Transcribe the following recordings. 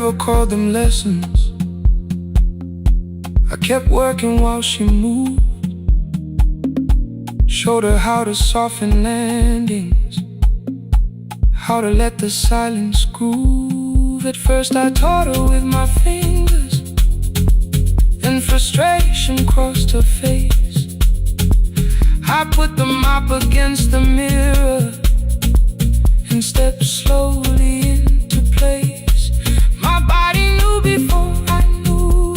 never called them lessons. I kept working while she moved. Showed her how to soften landings, how to let the silence groove. At first I taught her with my fingers, then frustration crossed her face. I put the mop against the mirror and stepped slowly into place. My body knew before I knew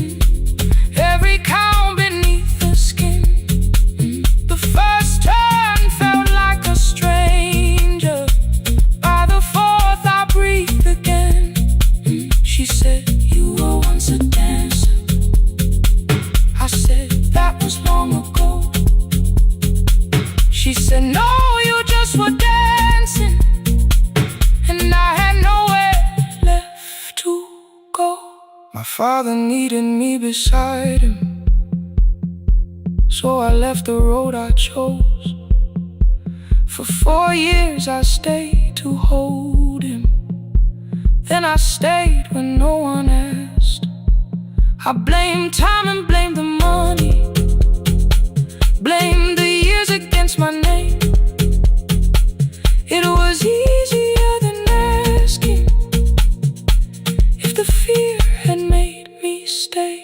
it, every count beneath the skin. The first turn felt like a stranger. By the fourth I breathed again. She said, "You were once a dancer." I said, "That was long ago." She said, "No, you just were dancing." And I had nowhere left to go. My father needed me beside him, so I left the road I chose. For 4 years I stayed to hold him. Then I stayed when no one asked. I blamed time and blamed the money, blamed the years against my name. It was easier than asking if the fear had made me stay.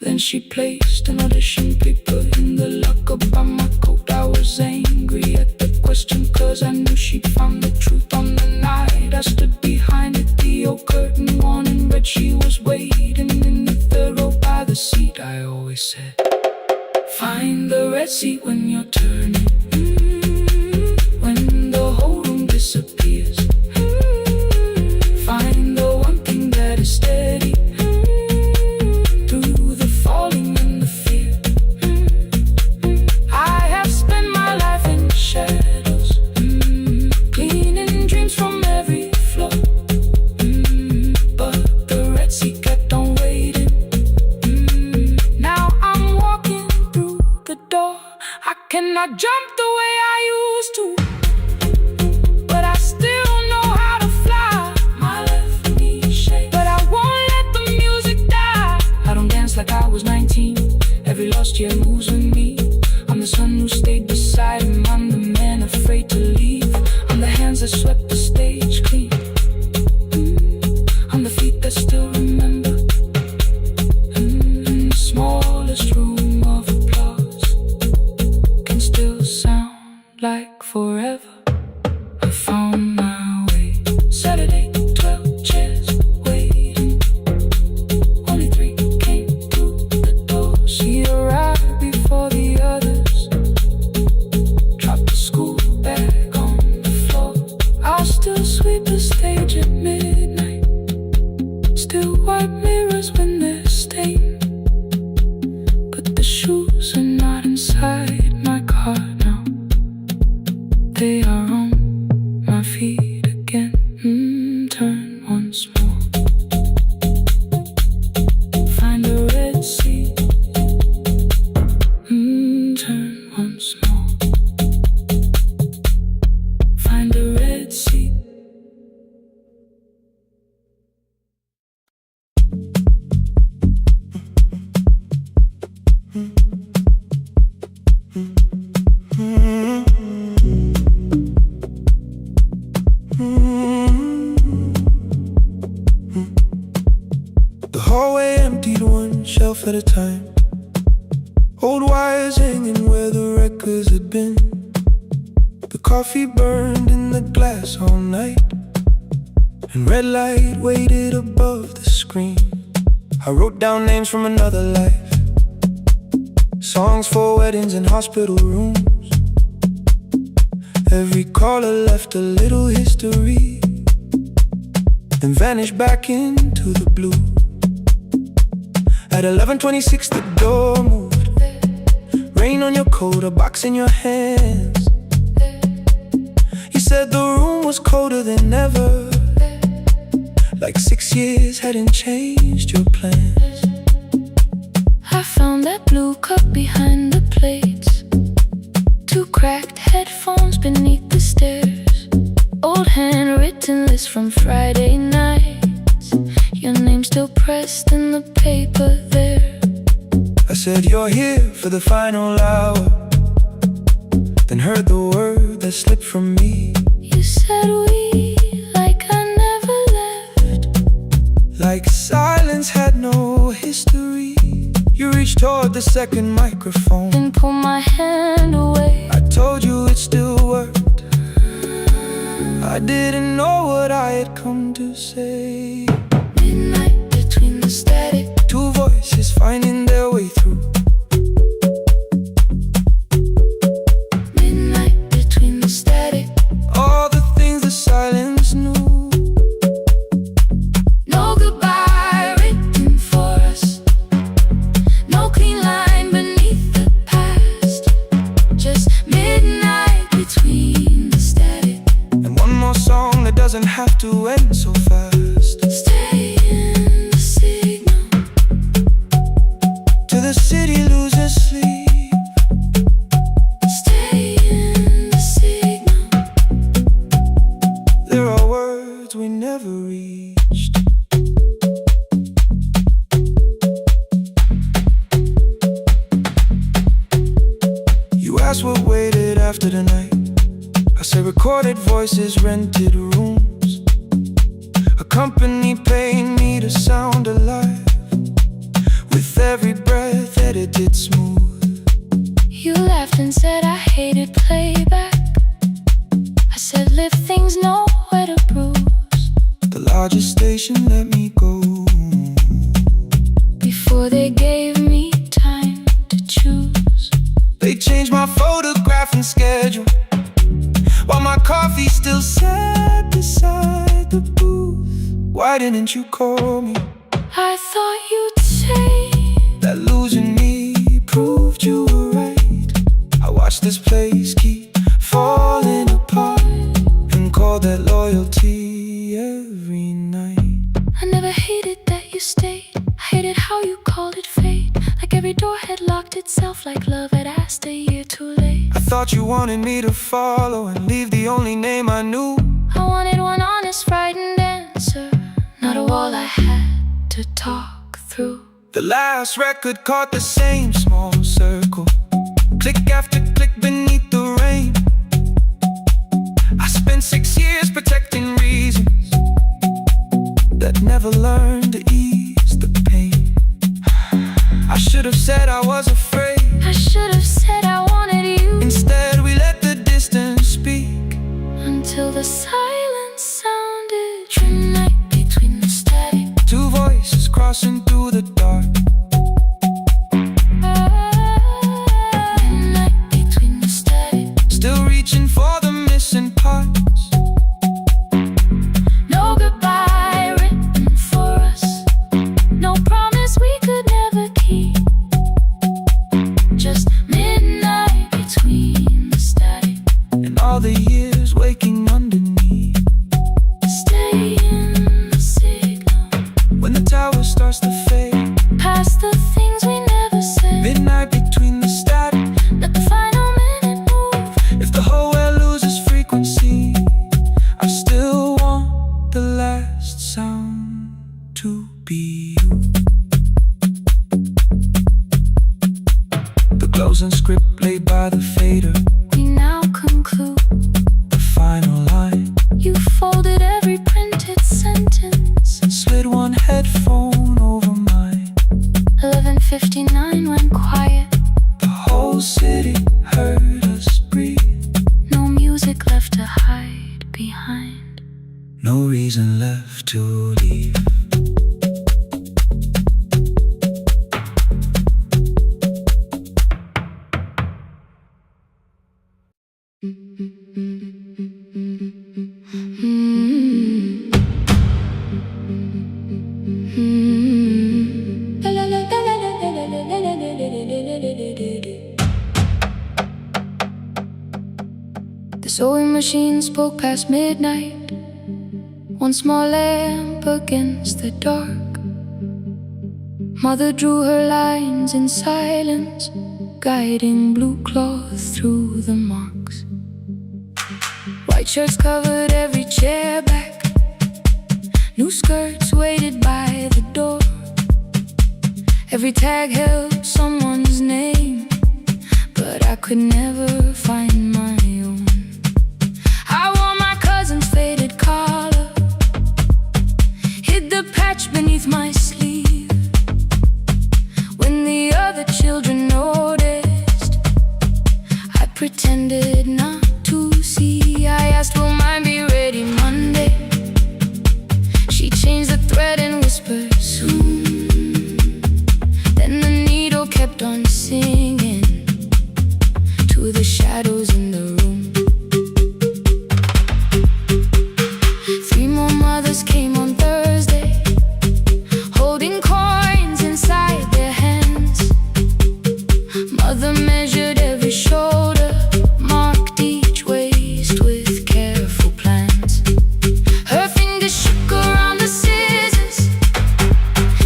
Then she placed an audition paper in the locker by my coat. I was angry at the question, cause I knew she'd found the truth on the night I stood behind it. The old curtain worn in red, she was waiting in the third row by the seat. I always said, find the red seat when you're turning. When the whole room disappears, find the one thing that is steady through the falling and the fear. I have spent my life in shadows, cleaning dreams from every floor. But the red seat kept on waiting. Now I'm walking through the door. I cannot jump the way I used to, but I still know how to fly. My left knee shakes, but I won't let the music die. I don't dance like I was 19. Every lost year moves with me. I'm the son who stayed beside him. I'm the man afraid to leave. I'm the hands that swept the stage clean. I'm the feet that still remember. In the smallest room of applause can still sound like forever. I found my way. Saturday, 12 chairs waiting. Only 3 came through the door. She arrived before the others, dropped the school bag on the floor. I'll still sweep the stage at midnight, still wipe mirrors when they're stained. But the shoes are not inside my car now. They are on my feet again. Turn once more. Find a red seat. Turn once more. Find a red seat. The hallway emptied one shelf at a time. Old wires hanging where the records had been. The coffee burned in the glass all night, and red light waited above the screen. I wrote down names from another life, songs for weddings and hospital rooms. Every caller left a little history, then vanished back into the blue. At 11:26 the door moved. Rain on your coat, a box in your hands. You said the room was colder than ever, like 6 years hadn't changed your plans. I found that blue cup behind the plates, 2 cracked headphones beneath the stairs. Old handwritten list from Friday nights. Your name still pressed in the paper there. I said you're here for the final hour, then heard the word that slipped from me. You said we, like I never left. Like silence had no history. You reached toward the second microphone, Then pull my hand away. I told you it still worked. I didn't know what I had come to say. Midnight between the static. Two voices finding their way through. Midnight between the static. All the things the silence knew. No goodbye written for us. No clean line beneath the past. Just midnight between the static. And one more song that doesn't have to end so fast. Stay in the signal. Till the city loses sleep. Stay in the signal. There are words we never reached. You asked what waited after the night. I say recorded voices, rented rooms. A company paying me to sound alive. With every breath edited smooth. You laughed and said I hated playback. I said live things nowhere to bruise. The largest station let me go. Before they gave me time to choose. They changed my photograph and schedule, while my coffee still sat beside the booth. Why didn't you call me? I thought you'd say That losing me proved you were right. I watched this place keep falling apart, and called that loyalty every night. I never hated that you stayed. I hated how you called it fate. Like every door had locked itself, like love had asked a year too late. I thought you wanted me to follow and leave the only name I knew. I wanted one honest, frightened answer, not a wall I had to talk through. The last record caught the same small circle, click after click beneath the rain. I spent 6 years protecting reasons that never learned to ease the pain. I should have said I was afraid. I should have said I wanted you. Instead we let the distance speak. Until the silence sounded. Midnight between the static. Two voices crossing through the dark. Midnight between the static. Still reaching for the missing parts. No goodbye written for us. No promise we could never keep. Just midnight between the static. And all the years waking underneath. Stay in the signal. When the tower starts to fade. Past the things we never said. Midnight between the static. Let the final minute move. If the whole world loses frequency, I still want the last sound to be you. The closing script laid by the fader. We now conclude. The final line. You folded every printed sentence. And slid one headphone over mine. 11:59 went quiet. The whole city heard us breathe. No music left to hide behind. No reason left to leave. The sewing machine spoke past midnight. One small lamp against the dark. Mother drew her lines in silence, guiding blue cloth through the marks. White White shirts covered every chair back. New skirts waited by the door. Every tag held someone's name, but I could never find my own. I wore my cousin's faded collar, hid the patch beneath my sleeve. When the other children noticed, I pretended not to see. I asked, will mine be ready Monday? She changed the thread and whispered, soon. Then the needle kept on singing to the shadows in the room. 3 more mothers came on Thursday, holding coins inside their hands. Mother measured every shoulder, marked each waist with careful plans. Her fingers shook around the scissors,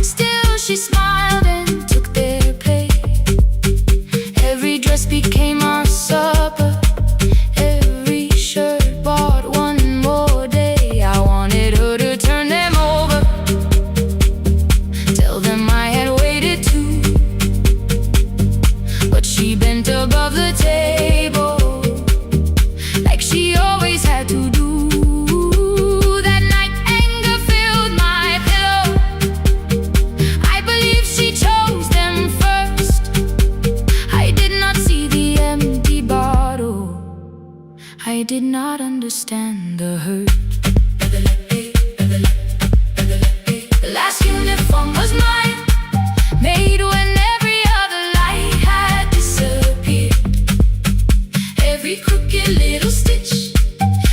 still she smiled and took their place. Every dress became our supper, every shirt bought one more day. I wanted her to turn them over, tell them I had waited too. But she bent above the table, like she always had to do. That night anger filled my pillow. I believe she chose them first. I did not see the empty bottle, I did not understand the hurt. The last uniform was mine, made when every other light had disappeared. Every crooked little stitch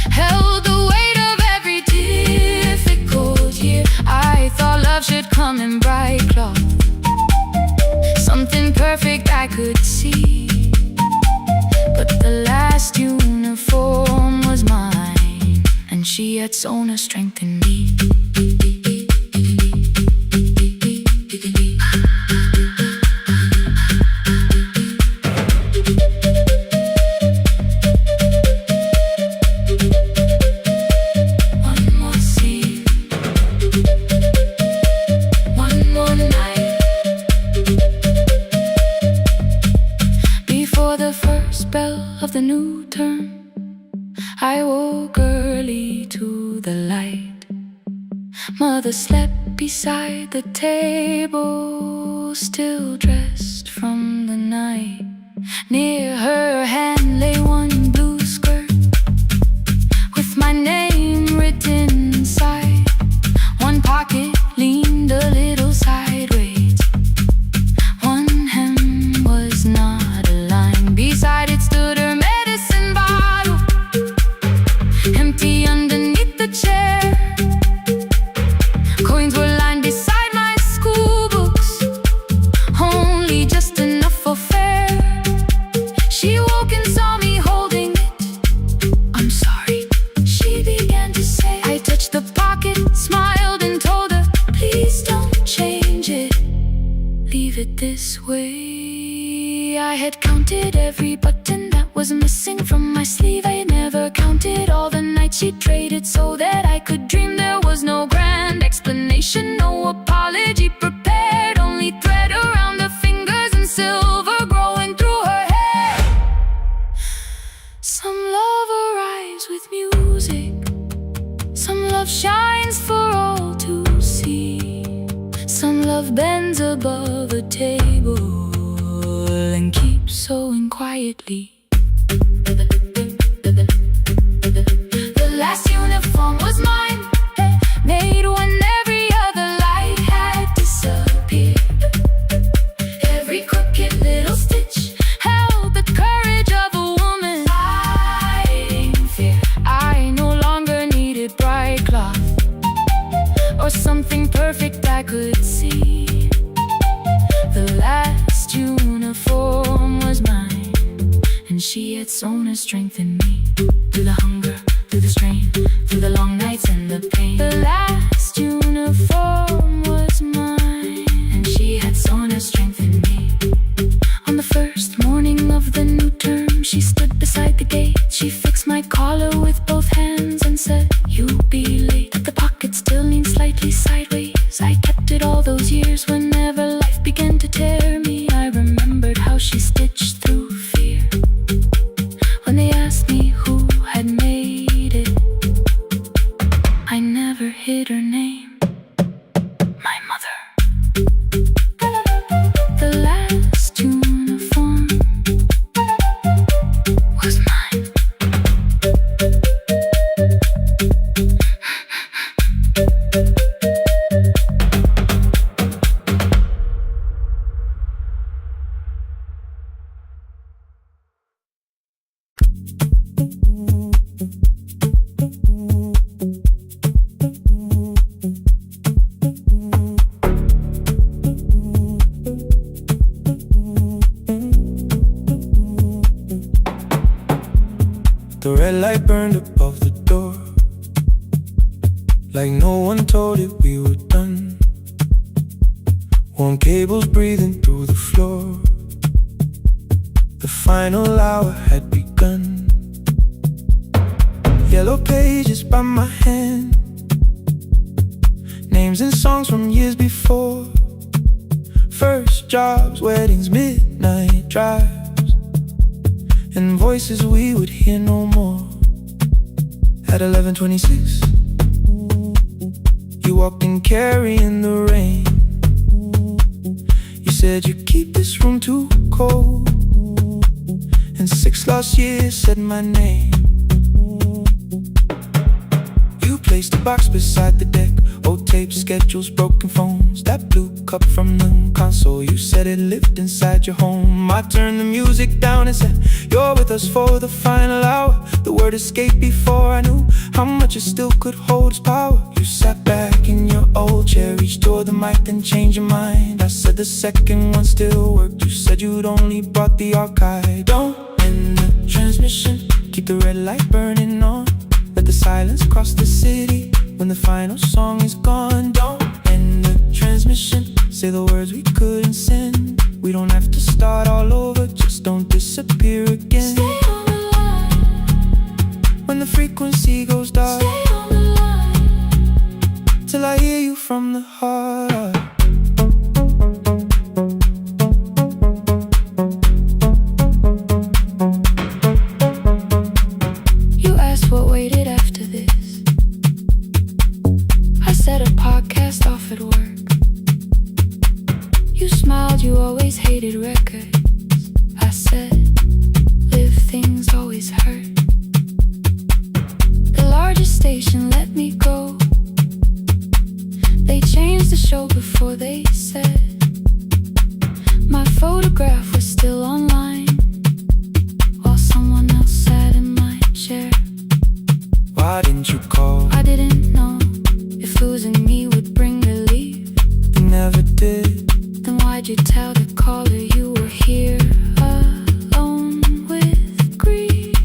held the weight of every difficult year. I thought love should come in bright cloth, something perfect I could see. But the last uniform was mine, and she had sewn her strength in me. One more scene, one more night. Before the first bell of the new term, I woke early to the light. Mother slept beside the table, still dressed from the night. Near her hand lay one blue skirt with my name written inside. One pocket leaned a little sideways, one hem was not aligned. Beside it stood her medicine bottle, empty underneath the chair. Coins were lined beside my school books, only just enough for fare. She woke and saw me holding it. I'm sorry, she began to say. I touched the pocket, smiled and told her, please don't change it, leave it this way. I had counted every button that was missing from my sleeve. I had never counted all the nights she traded so that I could dream. There was no grand explanation, no apology prepared, only thread around her fingers and silver growing through her hair. Some love arrives with music, some love shines for all to see. Some love bends above a table and keeps sewing quietly. The last uniform was mine, made when every other light had disappeared. Every crooked little stitch held the courage of a woman fighting fear. I no longer needed bright cloth or something perfect I could see. The last uniform was mine, and she had sewn her strength in me. Through the hunger, through the strain, through the long nights and the pain. The last uniform was mine, and she had sewn her strength in me. On the first morning of the new term, she stood beside the gate. She fixed my collar with both hands. like no one told it we were done. Warm cables breathing through the floor. The final hour had begun. Yellow pages by my hand, names and songs from years before. First jobs, weddings, midnight drives, and voices we would hear no more. At 11:26, you walked in carrying the rain. You said you keep this room too cold, and 6 lost years said my name. You placed a box beside the deck, old tapes, schedules, broken phones, that blue cup from the console. You said it lived inside your home. I turned the music down and said, you're with us for the final hour. The word escaped before I knew how much it still could hold its power. You sat back in your old chair, reached toward the mic, then changed your mind. I said the second one still worked. You said you'd only brought the archive. Don't end the transmission, keep the red light burning on. Let the silence cross the city when the final song is gone. Don't end the transmission, say the words we couldn't send. We don't have to start all over, just don't disappear again. Stay on the line when the frequency goes dark. Stay on the line Till I hear you from the heart. You asked what waited after this. I said a podcast off at work. You smiled, you always hated records. I said, live things always hurt. The largest station let me go. They changed the show before they said my photograph was still online, while someone else sat in my chair. Why didn't you call? I didn't know if losing me would bring relief. You never did. Then why'd you tell the caller you were here alone with grief?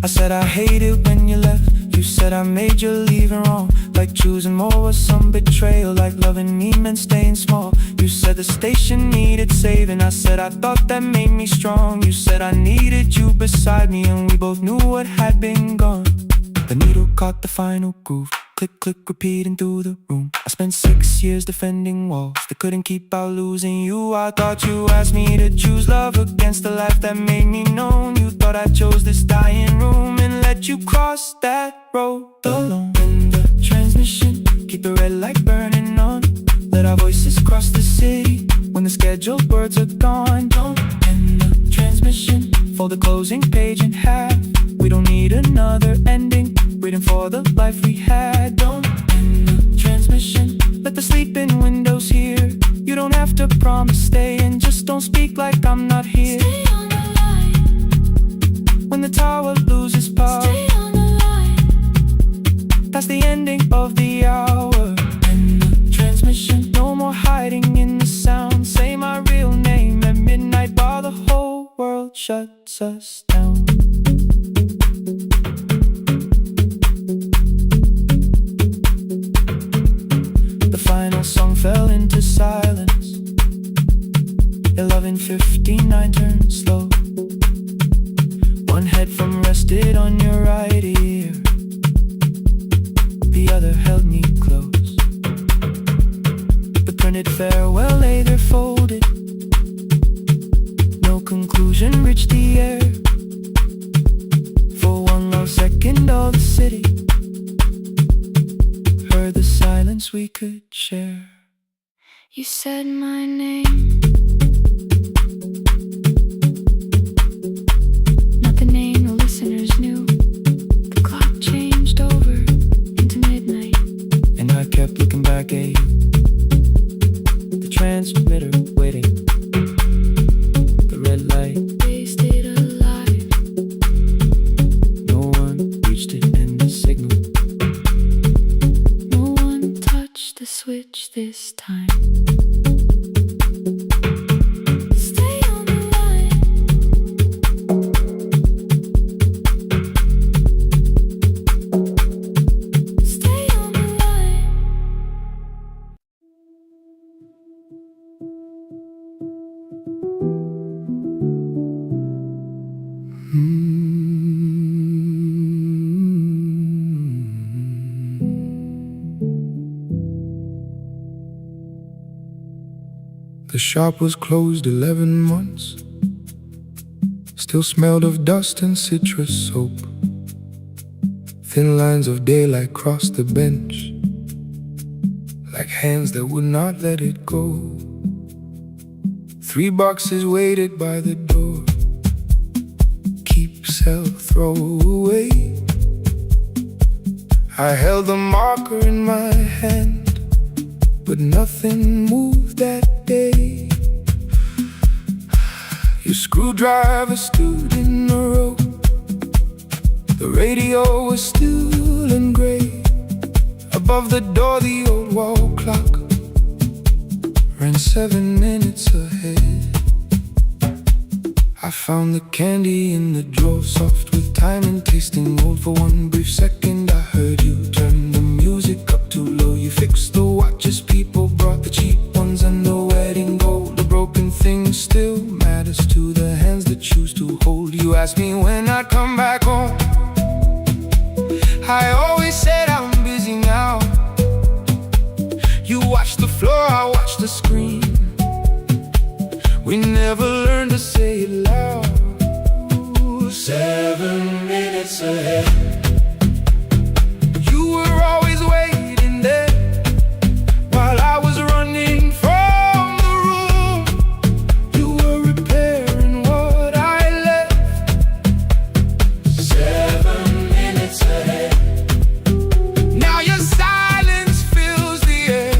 I said I hate it when you left. You said I made you leaving wrong, like choosing more was some betrayal, like loving me meant staying small. You said the station needed saving. I said I thought that made me strong. You said I needed you beside me, and we both knew what had been gone. The needle caught the final groove, click, click, repeating through the room. I spent 6 years defending walls that couldn't keep out losing you. I thought you asked me to choose love against the life that made me known. You thought I chose this dying room and let you cross that road alone. In the transmission, keep the red light burning on. Let our voices cross the city when the scheduled words are gone. Don't end the transmission, fold the closing page in half. We don't need another ending, waiting for the life we had. Don't end the transmission, let the sleeping windows hear. You don't have to promise staying, just don't speak like I'm not here. Stay on the line When the tower loses power, Stay on the line that's the ending of the hour. End the transmission, no more hiding in the sound. Say my real name at midnight while the whole world shuts us down. The final song fell into silence. 11:59 turned slow. One headphone rested on your right ear, the other held me close. The printed farewell lay there folded. No conclusion reached the air. For one long second all the city heard the silence we could share. You said my name, not the name the listeners knew. The clock changed over into midnight, And I kept looking back at you, the transmitter waiting, the red light. they stayed alive. No one reached it and the signal. No one touched the switch this time. Stay on the line The shop was closed 11 months. Still smelled of dust and citrus soap. Thin lines of daylight crossed the bench, like hands that would not let it go. 3 boxes waited by the door. Keep, sell, throw away. I held the marker in my hand, but nothing moved that day. Your screwdriver stood in a row. The radio was still and gray. Above the door the old wall clock ran 7 minutes ahead. I found the candy in the drawer, soft with time and tasting old. For one brief second I heard you turn the music up too low. You fixed the watches, people brought the cheap ones and the wedding gold. The broken thing still matters to the hands that choose to hold. You asked me when I'd come back home. I always said I'm busy now. You watched the floor, I watched the screen. We never learned to say it loud. 7 minutes ahead. You were always waiting there while I was running from the room. You were repairing what I left. 7 minutes ahead. Now your silence fills the air.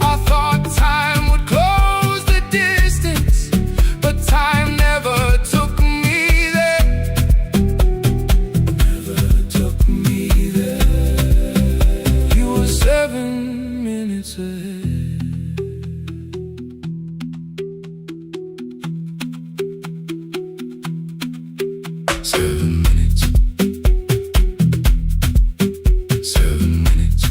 I thought time would close the distance, but time never took me there. Never took me there. You were 7 minutes ahead. Seven minutes. 7 minutes.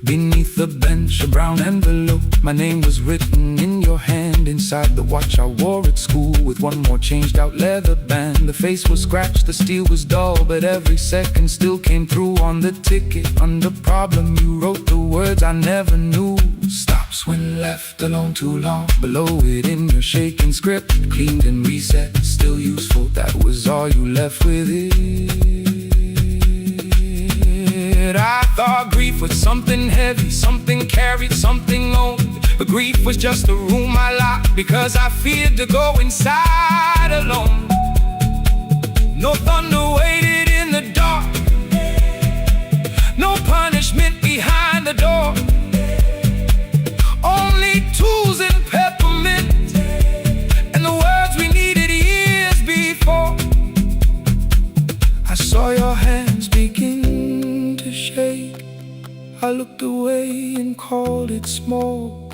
Beneath the bench, a brown envelope. My name was written in your hand. Inside the watch I wore at school, with one more changed out leather band. The face was scratched, the steel was dull, but every second still came through on the ticket. Under problem you wrote the words I never knew. Stops when left alone too long. Below it in your shaking script, cleaned and reset, still useful. That was all you left with it. I thought grief was something heavy, something carried, something owned. But grief was just a room I locked because I feared to go inside alone. No thunder waited in the dark, no punishment behind the door. Only tools and peppermint, and the words we needed years before. I saw your hands begin to shake. I looked away and called it smoke.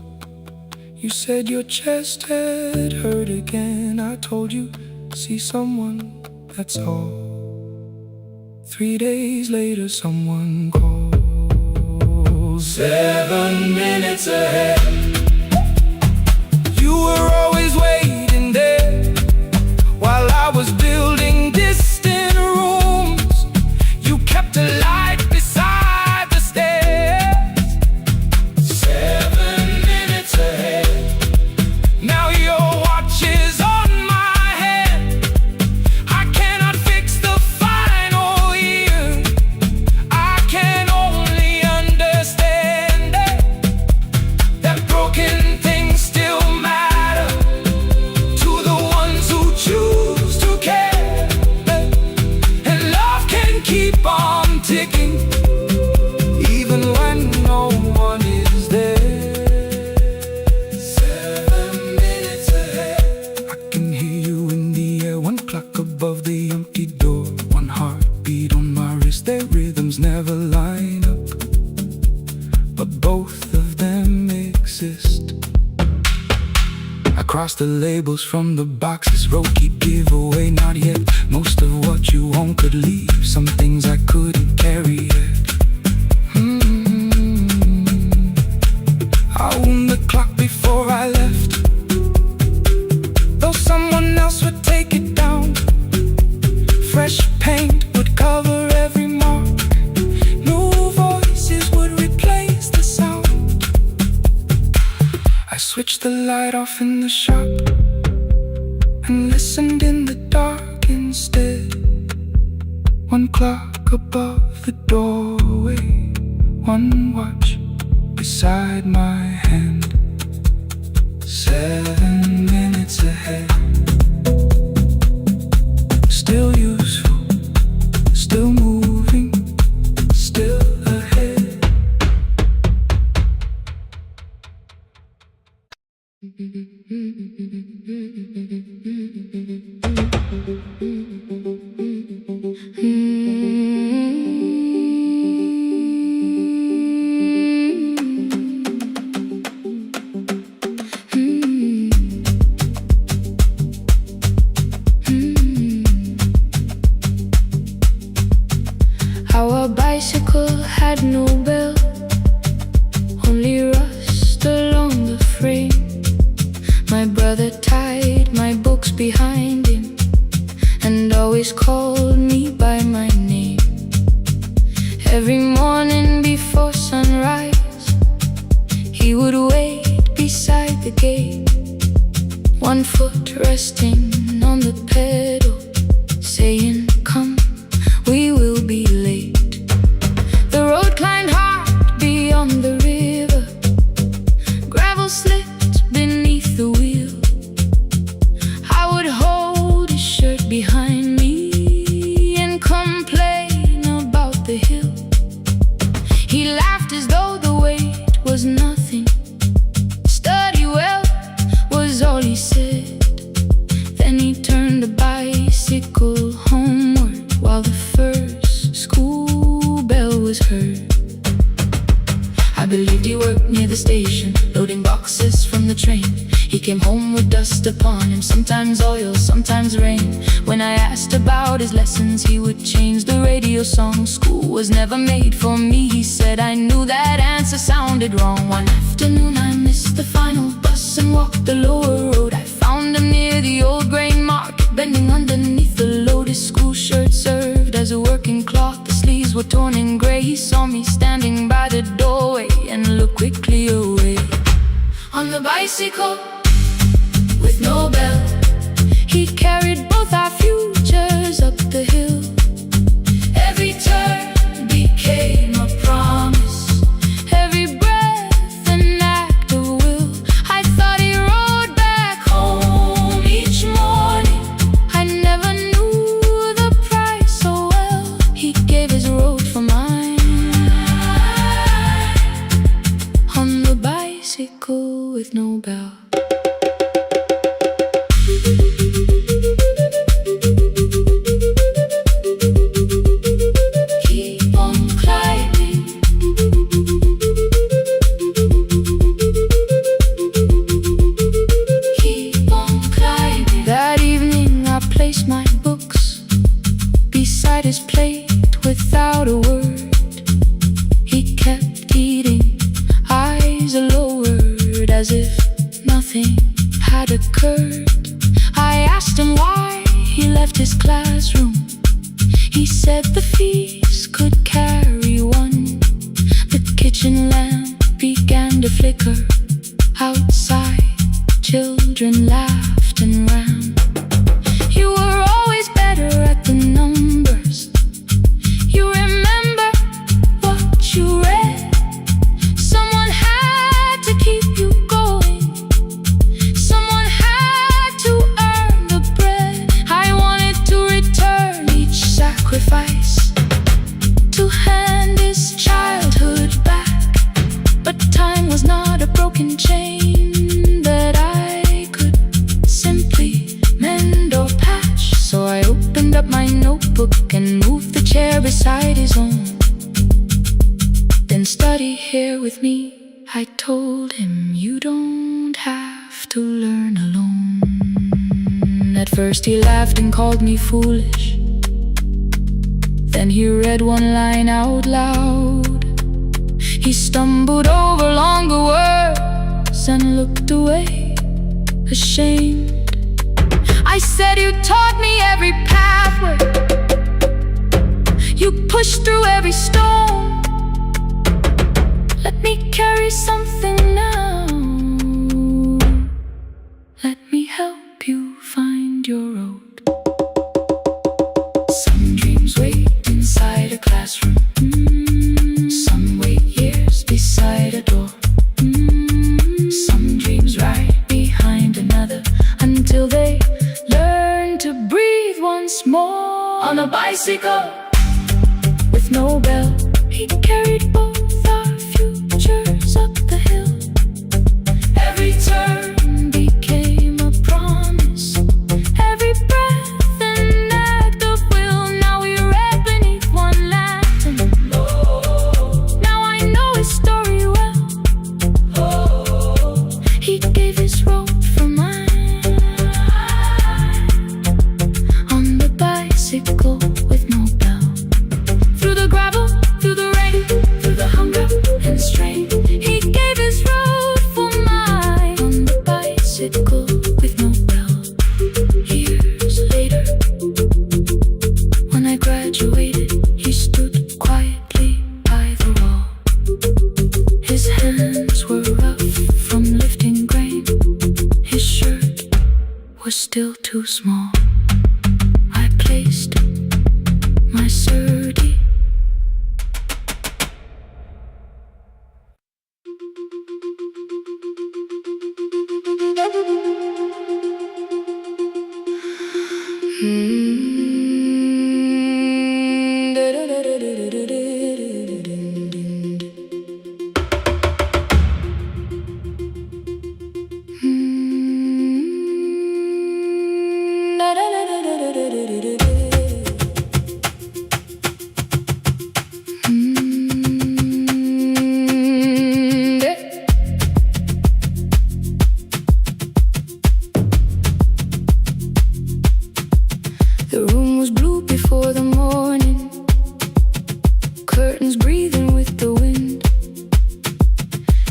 You said your chest had hurt again. I told you, see someone, that's all. 3 days later someone called. 7 minutes ahead. You were always waiting there while I was building distant rooms. You kept a light beside the stairs. 7 minutes ahead. Now your watch is on my head. I cannot fix the final year. I can only understand that broken things still matter to the ones who choose to care. And love can keep on ticking even when no one is there. 7 minutes ahead. I can hear you in the air, 1 clock above the empty door. 1 heartbeat on my wrist, their rhythms never line up, but both of them exist. I cross the labels from the boxes, wrote keep, give away, not yet. Most of what you own could leave, some things I couldn't carry yet. I wound the clock before I left, though someone else sat off in the shop and listened in the dark instead. One clock above the doorway, one watch beside my hand. 7 minutes ahead. Still useful, still moving, still ahead. Our bicycle had no bell, only rust along the frame. My brother tied my books behind him and always called me by my name. Every morning before sunrise, he would wait beside the gate, one foot resting on the pedal, saying, "Come, we will be late." The road climbed hard beyond the river, gravel slipped beneath the wheel. I would hold his shirt behind me and complain about the hill. He laughed as though the weight was nothing. "Study well," was all he said. Then he turned the bicycle homeward while the first school bell was heard. I believed he worked near the station, loading boxes from the train. He came home with dust upon him, sometimes oil, sometimes rain. When I asked about his lessons, he would change the radio song. "School was never made for me," he said. I knew that answer sounded wrong. One afternoon I missed the final bus and walked the lower road. I found him near the old grain market, bending underneath the load. His school shirt served as a working cloth, the sleeves were torn and gray. He saw me standing by the doorway and looked quickly away. On the bicycle with no bell, he carried both our futures up the hill. Every turn became a promise, every breath an act of will. I thought he rode back home each morning. I never knew the price so well. He gave his road for mine. On the bicycle with no bell. Keep on climbing. Keep on climbing. That evening I placed my books beside his plate without a word. He kept eating, eyes lowered, as if nothing had occurred. I asked him why he left his classroom. He said the fees could carry one. The kitchen lamp began to flicker. Outside, children laughed and ran. You were always better at the numbers. You remember what you read. Someone had to keep you going. Someone had to earn the bread. I wanted to return each sacrifice, to hand his childhood back. But time was not a broken chain that I could simply mend or patch. So I opened up my notebook and moved the chair beside his own. Then study here with me, I told him. You don't have to learn alone. At first he laughed and called me foolish. Then he read one line out loud. He stumbled over longer words and looked away, ashamed. I said, "You taught me every pathway. You pushed through every stone. Let me carry something now. once more on a bicycle with no bell. He carried both our futures up the hill. Every turn became a promise, every breath an act of will. Now we read beneath one lantern. Now I know his story well. He gave his road for mine on the bicycle with no bell. Through the gravel, through the rain, through the hunger and strain, he gave his road for mine on the bicycle with no bell. Years later, when I graduated, he stood quietly by the wall. His hands were rough from lifting grain. His shirt was still too small. I placed my sturdy The room was blue before the morning, curtains breathing with the wind.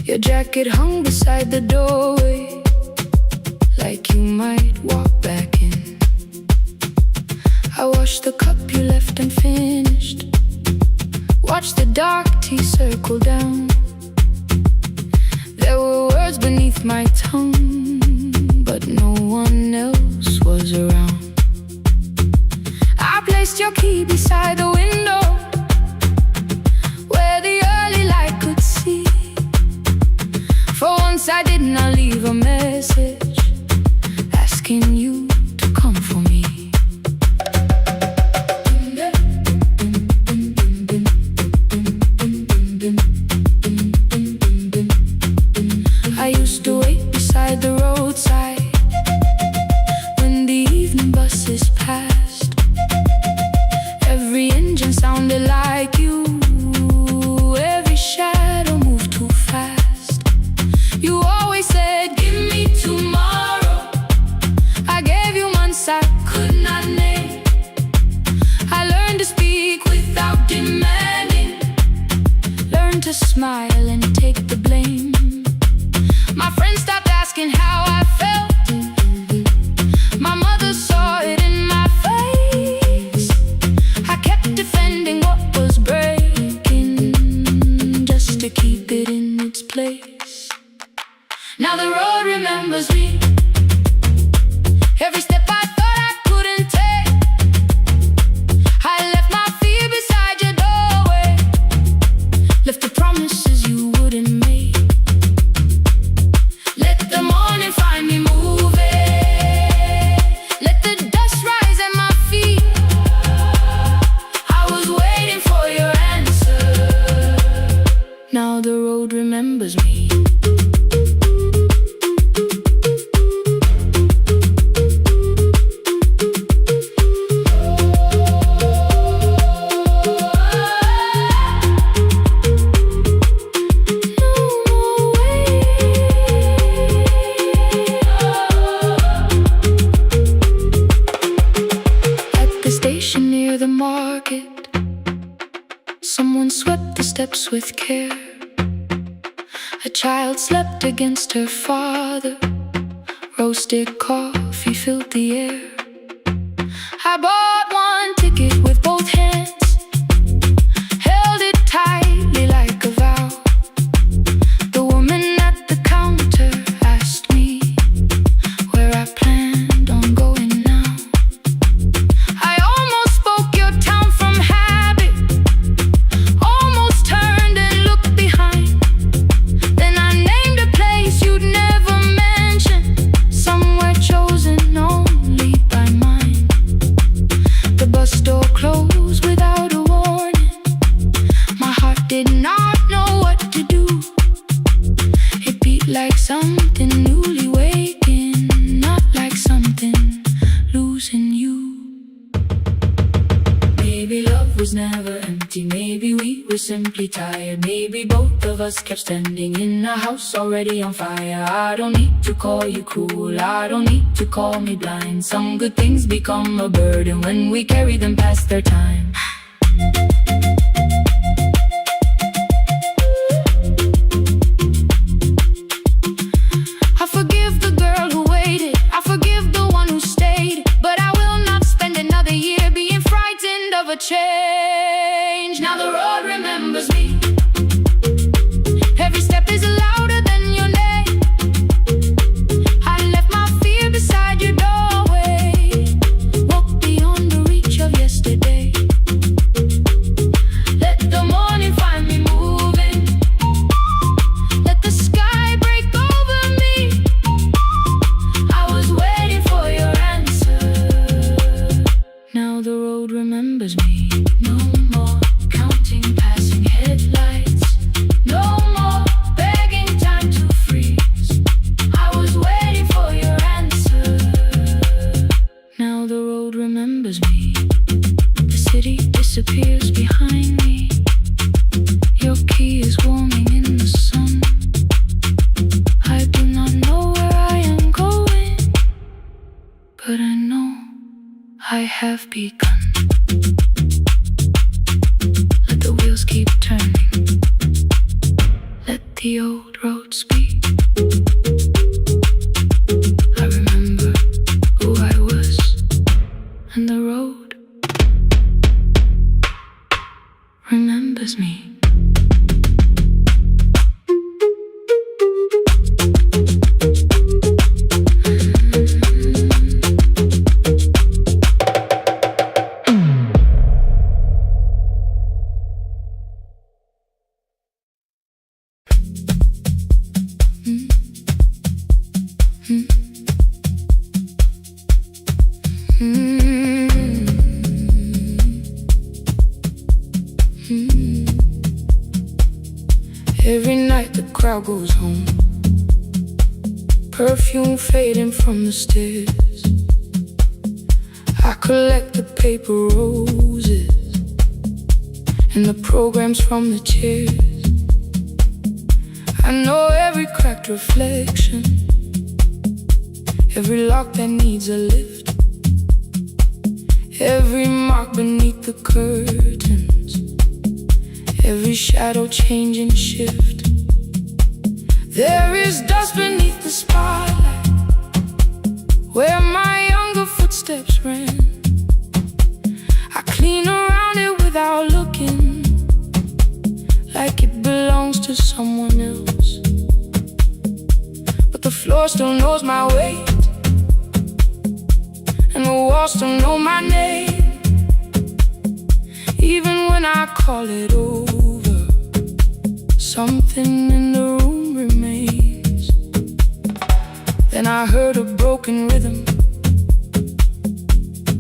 Your jacket hung beside the doorway, like you might walk back in. I washed the cup you left unfinished, watched the dark tea circle down. There were words beneath my tongue, but no one else was around. I placed your key beside the window, where the early light could see. For once I did not leave a message asking you to come for me. I used to wait beside the roadside when the evening buses passed. Every engine sounded like you, every shadow moved too fast. You always said, give me tomorrow. I gave you months I could not name. I learned to speak without demanding, learned to smile and take the blame. My friends stopped asking how I felt. My mother saw it in my face. I kept defending what was breaking, just to keep it in its place. Now the road remembers me. Every step I thought I couldn't take, I left my fear beside your doorway, left the promises you wouldn't make. Let the morning find me moving, let the dust rise at my feet. I was waiting for your answer. Now the road remembers me. Someone swept the steps with care. A child slept against her father. Roasted coffee filled the air. I bought one ticket with both hands, held it tightly like a vow. The woman at the counter asked me where I planned on going now. I almost spoke your town from habit, almost turned and looked behind. Then I named a place you'd never mention, somewhere chosen only by mine. Maybe love was never empty, maybe we were simply tired. Maybe both of us kept standing in a house already on fire. I don't need to call you cruel, I don't need to call me blind. Some good things become a burden when we carry them past their time. I forgive the girl who waited, I forgive the one who stayed, but I will not spend another year being frightened of a change. Now the road remembers me. Every step is louder than your name. I left my fear beside your doorway, walked beyond the reach of yesterday. Let the morning find me moving, let the sky break over me. I was waiting for your answer. Now the road remembers me. No more counting passing headlights, no more begging time to freeze. I was waiting for your answer. Now the road remembers me. The city disappears behind me. Your key is warming in the sun. I do not know where I am going, but I know I have begun. Let the wheels keep turning, let the old road speak. I remember who I was, and the road remembers me. Every night the crowd goes home, perfume fading from the stairs. I collect the paper roses and the programs from the chairs. I know every cracked reflection, every lock that needs a lift, every mark beneath the curtains, every shadow change and shift. There is dust beneath the spotlight where my younger footsteps ran. I clean around it without looking, like it belongs to someone else. But the floor still knows my weight, and the walls still know my name. Even when I call it over, something in the room remains. Then I heard a broken rhythm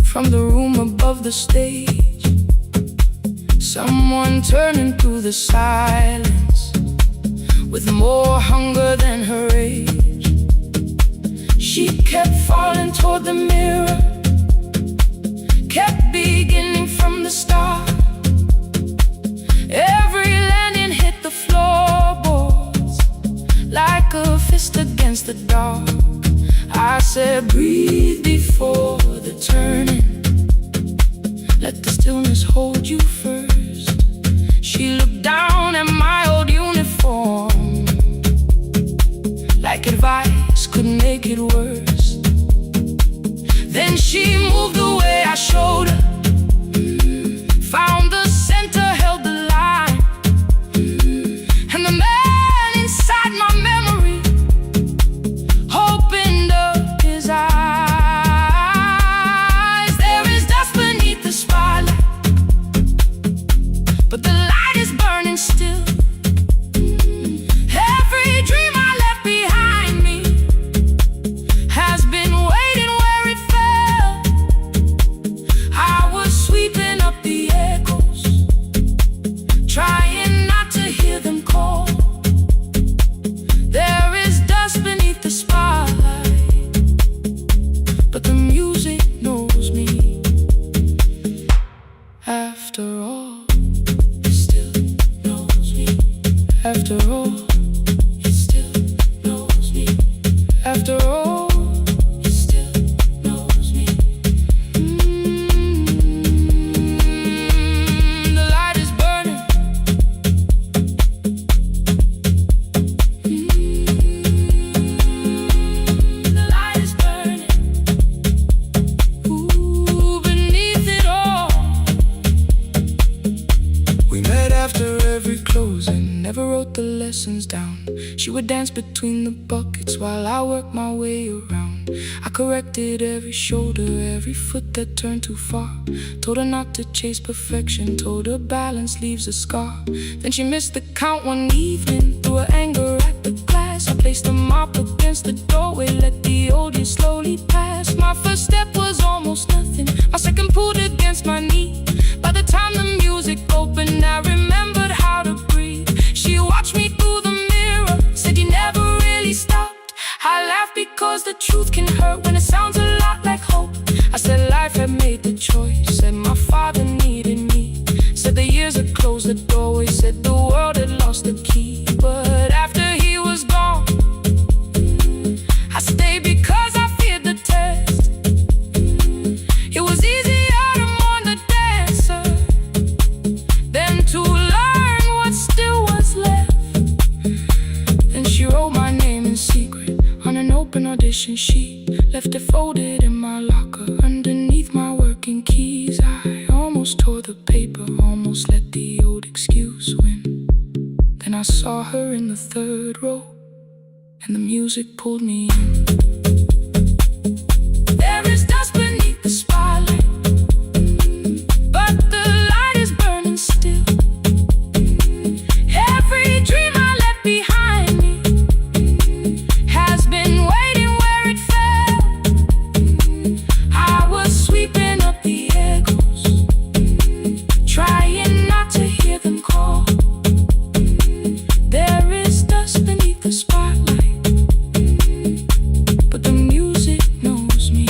from the room above the stage. Someone turning through the silence with more hunger than her age. She kept falling toward the mirror, kept beginning from the start. Every landing hit the floorboards like a fist against the dark. I said, breathe before the turning, let the stillness hold you first. She looked down at my old uniform, like advice could make it worse. Then she moved the way I showed her, found the center, held the line, and the man inside my memory opened up his eyes. There is dust beneath the spotlight lessons down. She would dance between the buckets while I worked my way around. I corrected every shoulder, every foot that turned too far. Told her not to chase perfection, told her balance leaves a scar. Then she missed the count one evening, threw her anger at the glass. I placed a mop against the doorway, let the old year slowly pass. My first step was almost nothing, my second pulled against my knee. By the time the music opened, I remembered how to breathe. She watched me through the mirror, said you never really stopped. I laughed because the truth can hurt when it sounds a lot like hope. I said life had made the choice, said my father needed me. Said the years had closed the doorway, said the world had lost the key. But after he was gone, I stayed because I feared the test. It was easier to mourn the dancer than to learn what still was left. Then she wrote my name in secret on an open audition sheet, left it folded in my locker underneath my working keys. I almost tore the paper, almost let the old excuse win. Then I saw her in the third row, and the music pulled me in. There is dust beneath the spotlight, but the light is burning still. Every dream I left behind me has been waiting where it fell. I was sweeping up the echoes, trying not to hear them call. There is dust beneath the spotlight, but the music knows me.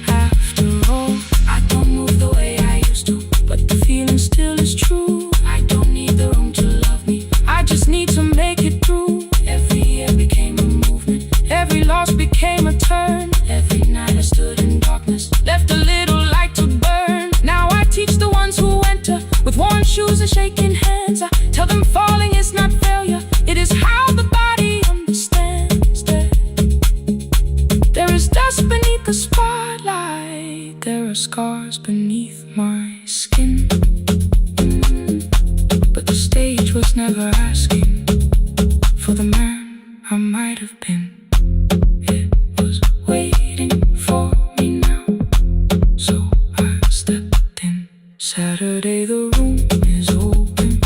After all, I don't move the way I used to, but the feeling still is true. I don't need the room to love me, I just need to make it through. Every year became a movement, every loss became a turn. Every night I stood in darkness, left a little light to burn. Now I teach the ones who enter with worn shoes and shaking hands. I tell them falling is not failure, it is how the body understands. There is dust beneath the spotlight, there are scars beneath my skin. But the stage was never asking for the man I might have been. It was waiting for me now, so I stepped in. Saturday the room is open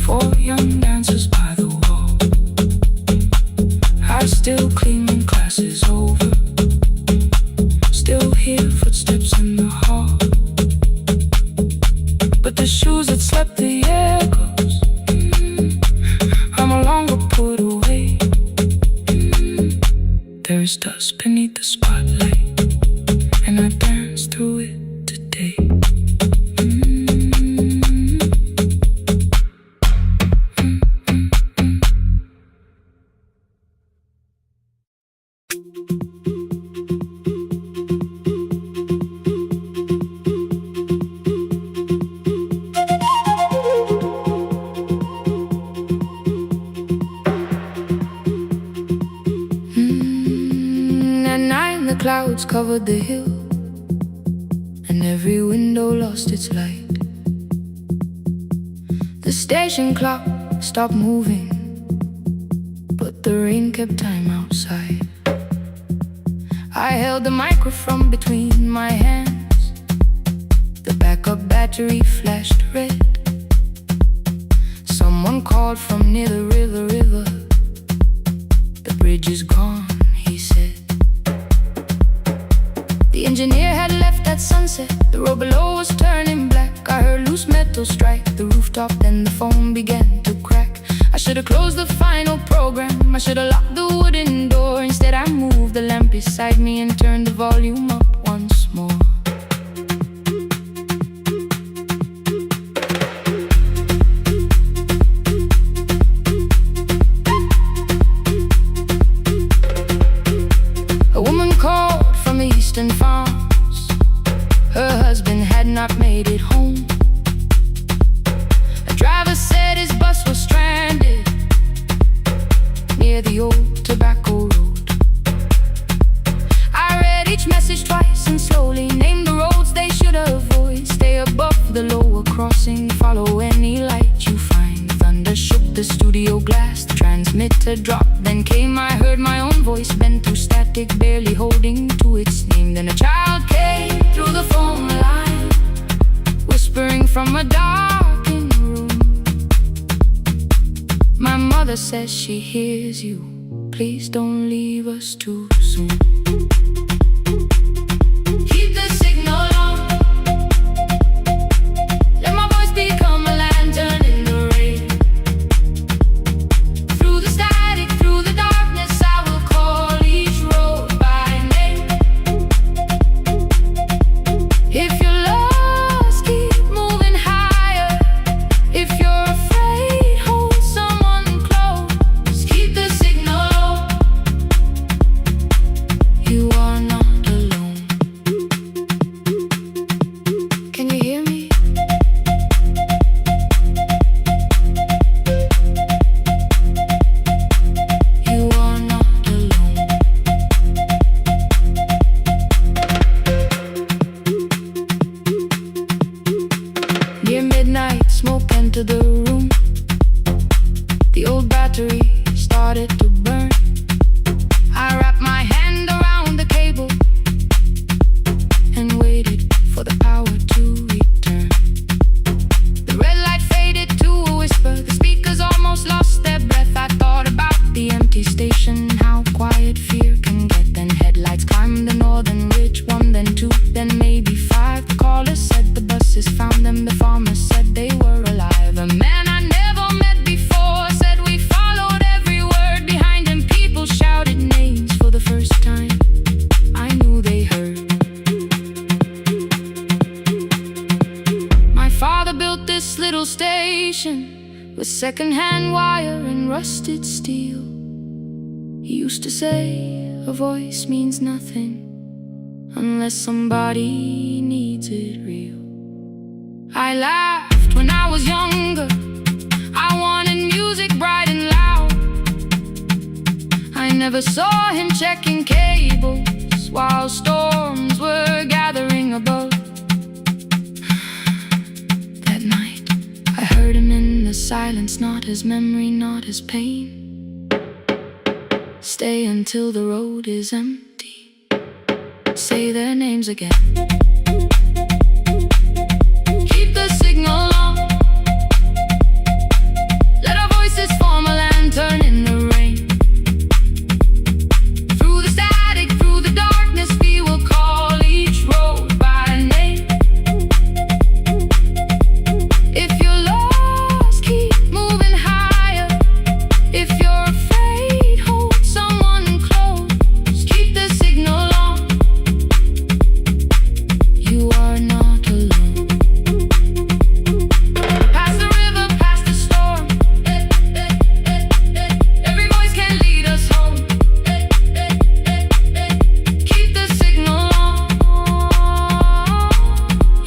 for young dancers by the wall. I still clean when class is over, still hear footsteps in the hall. But the shoes that slept the echoes are no longer put away. There is dust beneath the spotlight, and I dance through it today. At night the clouds covered the hill, and every window lost its light. The station clock stopped moving, but the rain kept time outside. I held the microphone between my hands, the backup battery flashed red. Someone called from near the river. The bridge is gone, he said. The engineer had left at sunset, the road below was turning black. I heard loose metal strike the rooftop, then the phone began to crack. I should have closed the final program, I should have locked the wooden door. Instead I moved the lamp beside me and turned the volume up once more. A woman called from the eastern farms, her husband had not made it home. A driver said his bus was stranded near the old tobacco road. I read each message twice and slowly named the roads they should avoid. Stay above the lower crossing, follow any light you find. Thunder a drop, then came. I heard my own voice bend through static, barely holding to its name. Then a child came through the phone line, whispering from a darkened room. My mother says she hears you. Please don't leave us too soon. Keep the signal on. Let my voice become a lantern in the rain. Through the static, through the darkness, I will call each road by name. If you're lost, keep moving higher. If you're afraid, hold someone close. Keep the signal on. You are not alone. Can you hear me? You are not alone. Near midnight, smoke entered the room. The old battery started to burn. I wrapped my hand around the cable and waited for the power to return. The red light faded to a whisper. The speakers almost lost their breath. I thought about the empty station, how quiet fear can get. Then headlights climbed the northern ridge, one, then two, then maybe five. The caller said the buses found them. The farmer said they were alive. A man I never met before said we followed every word behind him. People shouted names for the first time. I knew they heard. My father built this little station with second-hand wire and rusted steel. He used to say a voice means nothing unless somebody needs it real. I laughed when I was younger. I wanted music bright and loud. I never saw him checking cables while storms were gathering above. That night, I heard him in the silence, not his memory, not his pain. Stay until the road is empty. Say their names again. Keep the signal on. Let our voices form a lantern in the rain. Through the static, through the darkness, we will call each road by name. If you're lost, keep moving higher. If you're afraid, hold someone close. Keep the signal on. You are not alone. Past the river, past the storm. Every voice can lead us home. Keep the signal on.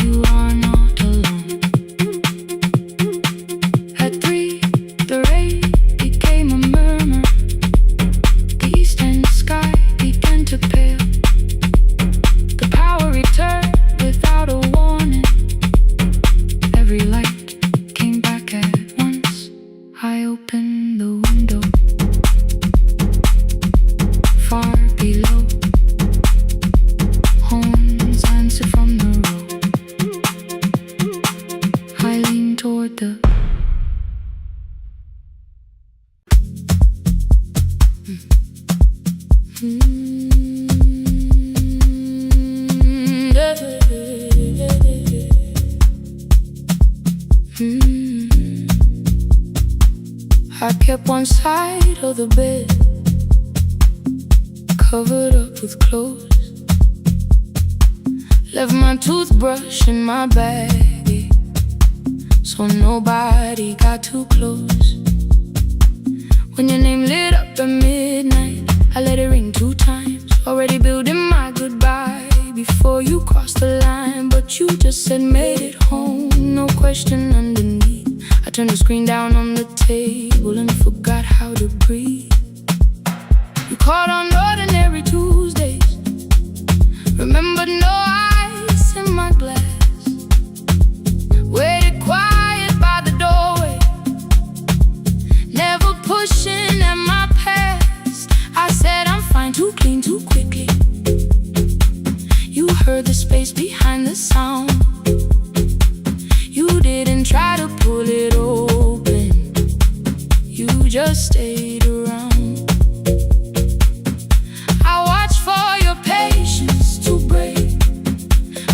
You are not alone. At 3, the rain became a murmur. The eastern sky began to pale. The power returned without a warning. Every light came back at once. I opened the window. Far below, horns answered from the road. I leaned toward the I kept one side of the bed covered up with clothes. Left my toothbrush in my bag, so nobody got too close. When your name lit up at midnight, I let it ring 2 times. Already building my goodbye before you crossed the line, but you just said made it home, no question underneath. I turned the screen down on the table and forgot how to breathe. You called on ordinary Tuesdays, remembered no ice in my glass. Waited quiet by the doorway, never pushing at my place behind the sound. You didn't try to pull it open, you just stayed around. I watched for your patience to break,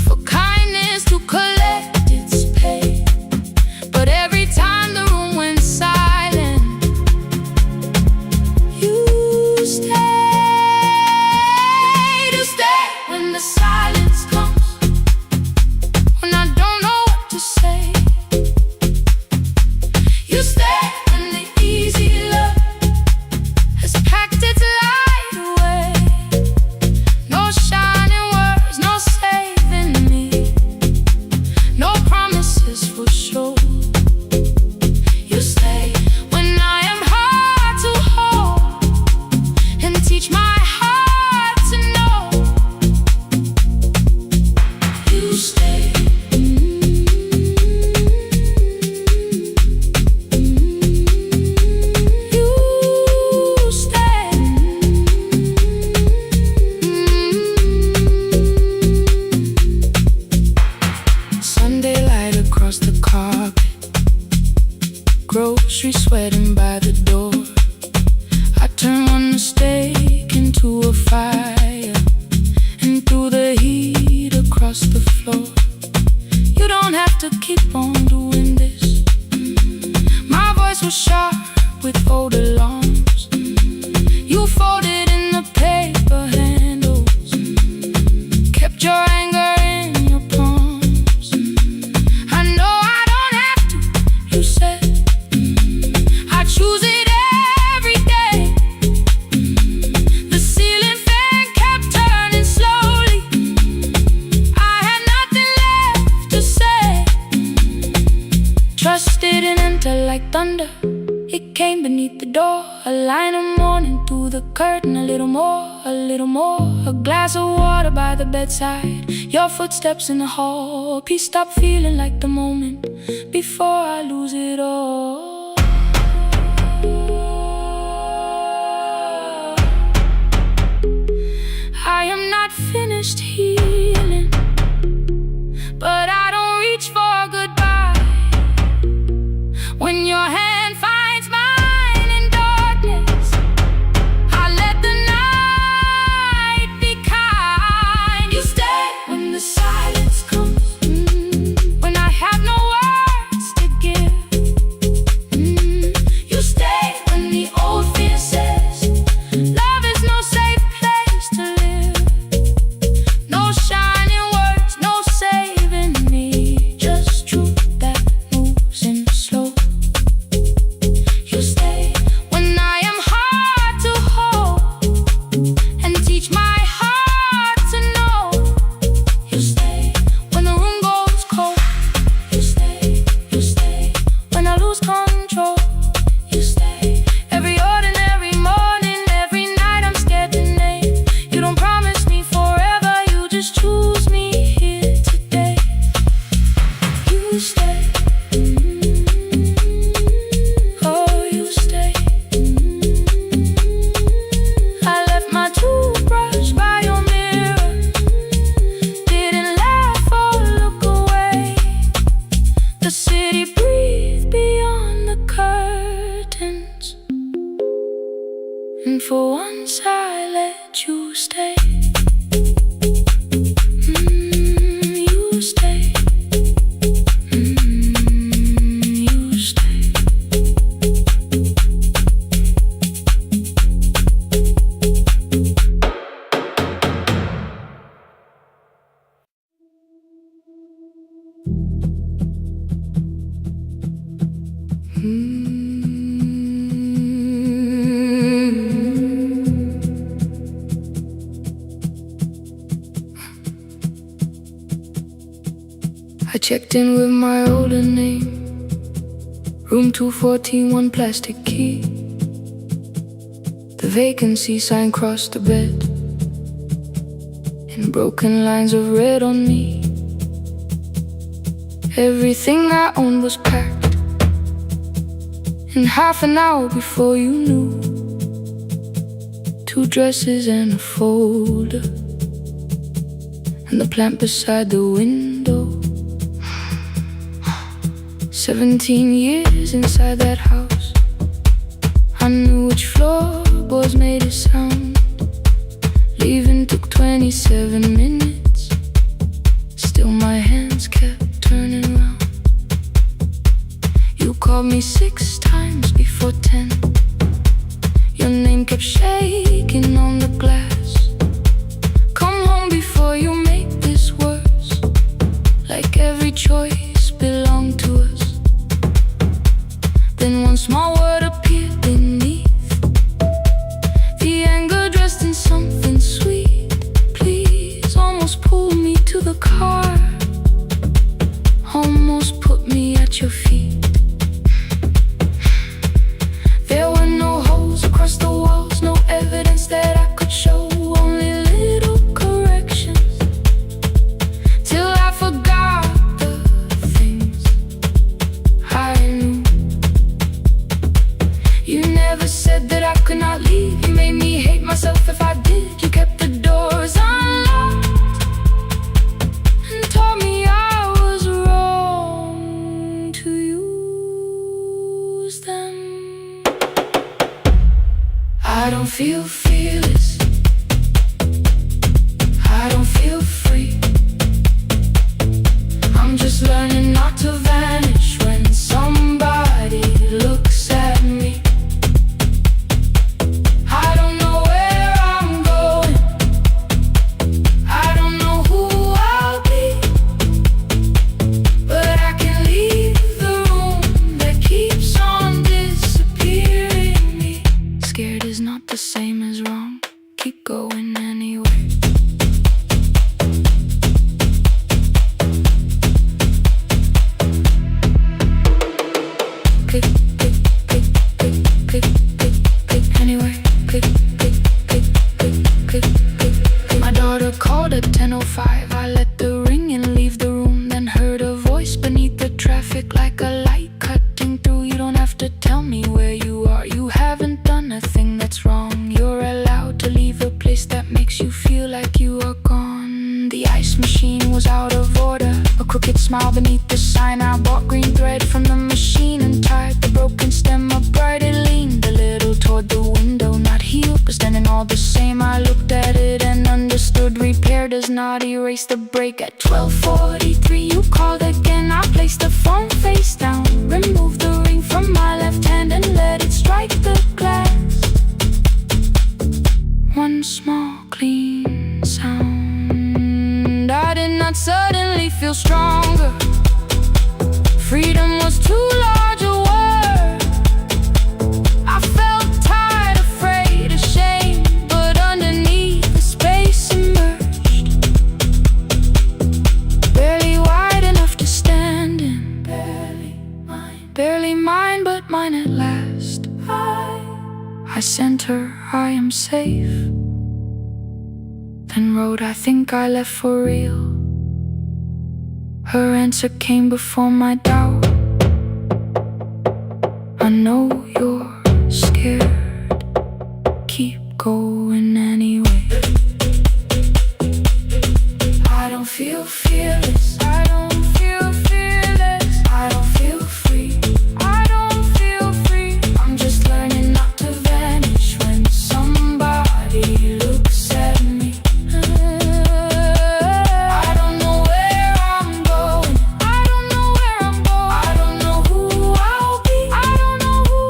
for kindness to collect its pay. But every time the room went silent, you stayed. You stay when the silence comes, when I don't know what to say. You stay when the easy love has packed its light away. No shining words, no saving me, no promises for sure. You stay when I am hard to hold, and teach my heart to know. You stay. You stay. Sunday light across the carpet, grocery sweating by the door. I turn one mistake into a fire, and through the heat across the floor. You don't have to keep on doing this. My voice was sharp with old alarms. You folded in the paper handles, kept your anger in your palms. I know I don't have to, you said. I choose it every day. The ceiling fan kept turning slowly. I had nothing left to say. Trust didn't enter like thunder, it came beneath the door. A line of mourning through the curtain. A little more, a little more. A glass of water by the bedside, your footsteps in the hall. Peace stopped feeling like the moment before I lose it all. I am not finished healing, but I don't reach for goodbye. When your hand finds mine in darkness, I let the night be kind. You stay when the silence comes, when I have no words to give. You stay when the old fear says love is no safe place to live. No shining words, no saving me, just truth that moves in slow. You stay when I am hard to hold, and teach my heart to know. You stay when the room goes cold. You stay, you stay when I lose control. You stay every ordinary morning, every night I'm scared to name. You don't promise me forever, you just choose me here today. You stay. Oh, you stay. I left my toothbrush by your mirror, didn't laugh or look away. The city breathed beyond the curtains, and for once I let you stay. You stay. You stay. I checked in with my older name, room 214, one plastic key. The vacancy sign crossed the bed, and broken lines of red on me. Everything I owned was packed, and half an hour before you knew, 2 dresses and a folder, and the plant beside the window. 17 years inside that house, I knew which floorboards made a sound. Leaving took 27 minutes, still my hands kept turning round. You called me 6 times before 10. Your name kept shaking on the glass. Come home before you make this worse, like every choice belonged to us. Then one small word appeared beneath, the anger dressed in something sweet. Please, almost pulled me to the car, almost put me at your feet. There were no holes across the walls, no evidence that I could show, only little corrections, till I forgot the things I knew. You never said that I could not leave. You made me hate myself if I did. You kept the doors unlocked and taught me I was wrong to use them. I don't feel fearless, I don't feel free. I'm just learning not to vanish when somebody looks at me. I don't know where I'm going, I don't know who I'll be, but I can leave the room that keeps on disappearing me. Scared is not the same as wrong, keep going anyway. Click, click, click, click, click, click, click, anyway. Click, click, click, click, click, click, click. My daughter called at 10:05. I let the ring and leave the room, then heard a voice beneath the traffic like a light cutting through. You don't have to tell me where you are, you haven't done a thing that's wrong. You're allowed to leave a place that makes you feel like you are gone. The ice machine was out of order, a crooked smile beneath the sign. I bought green thread from the machine and tied the broken stem upright. It leaned a little toward the window, not healed but standing all the same. I looked at it and understood repair does not erase the break. At 12:43 you called again. I placed the phone face down, removed the ring from my left hand and let it strike the glass. One small clean sound. I did not suddenly feel stronger. Freedom was too large a word. I felt tired, afraid, ashamed, but underneath the space emerged, barely wide enough to stand in. Barely mine, but mine at last. I sent her, I am safe, then wrote, I think I left for real. Her answer came before my doubt. I know you're scared, keep going anyway. I don't feel fearless, I don't feel fearless, I don't feel free, I don't feel free. I'm just learning not to vanish when somebody looks at me. I don't know where I'm going, I don't know where I'm going, I don't know who I'll be, I don't know who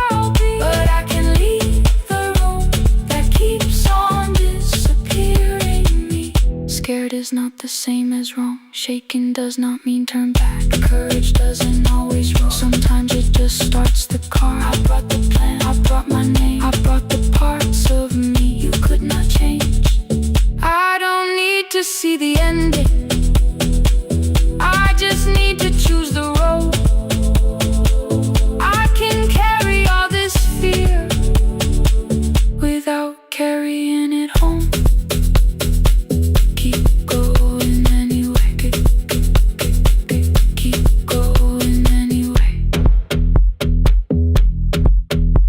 I'll be, but I can leave the room that keeps on disappearing me. Scared is not the same as wrong, shaken does not mean turn back. Courage doesn't always roll, sometimes it just starts the car. I brought the plan, I brought my name, I brought the parts of me you could not change. I don't need to see the ending, I just need to choose the road. I can carry all this fear without carrying it home. Keep going anyway, keep going anyway.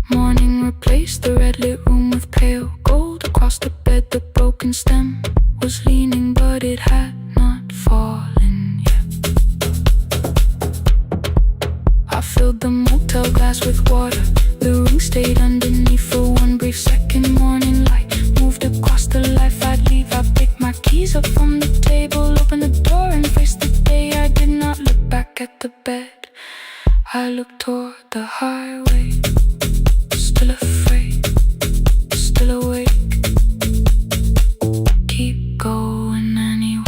Morning replaced the red lit room with pale gold. Across the bed the broken stem was leaning, but it had fill glass with water. The ring stayed underneath for one brief second. Morning light moved across the life I'd leave. I picked my keys up from the table, opened the door and faced the day. I did not look back at the bed. I looked toward the highway, still afraid, still awake. Keep going anyway.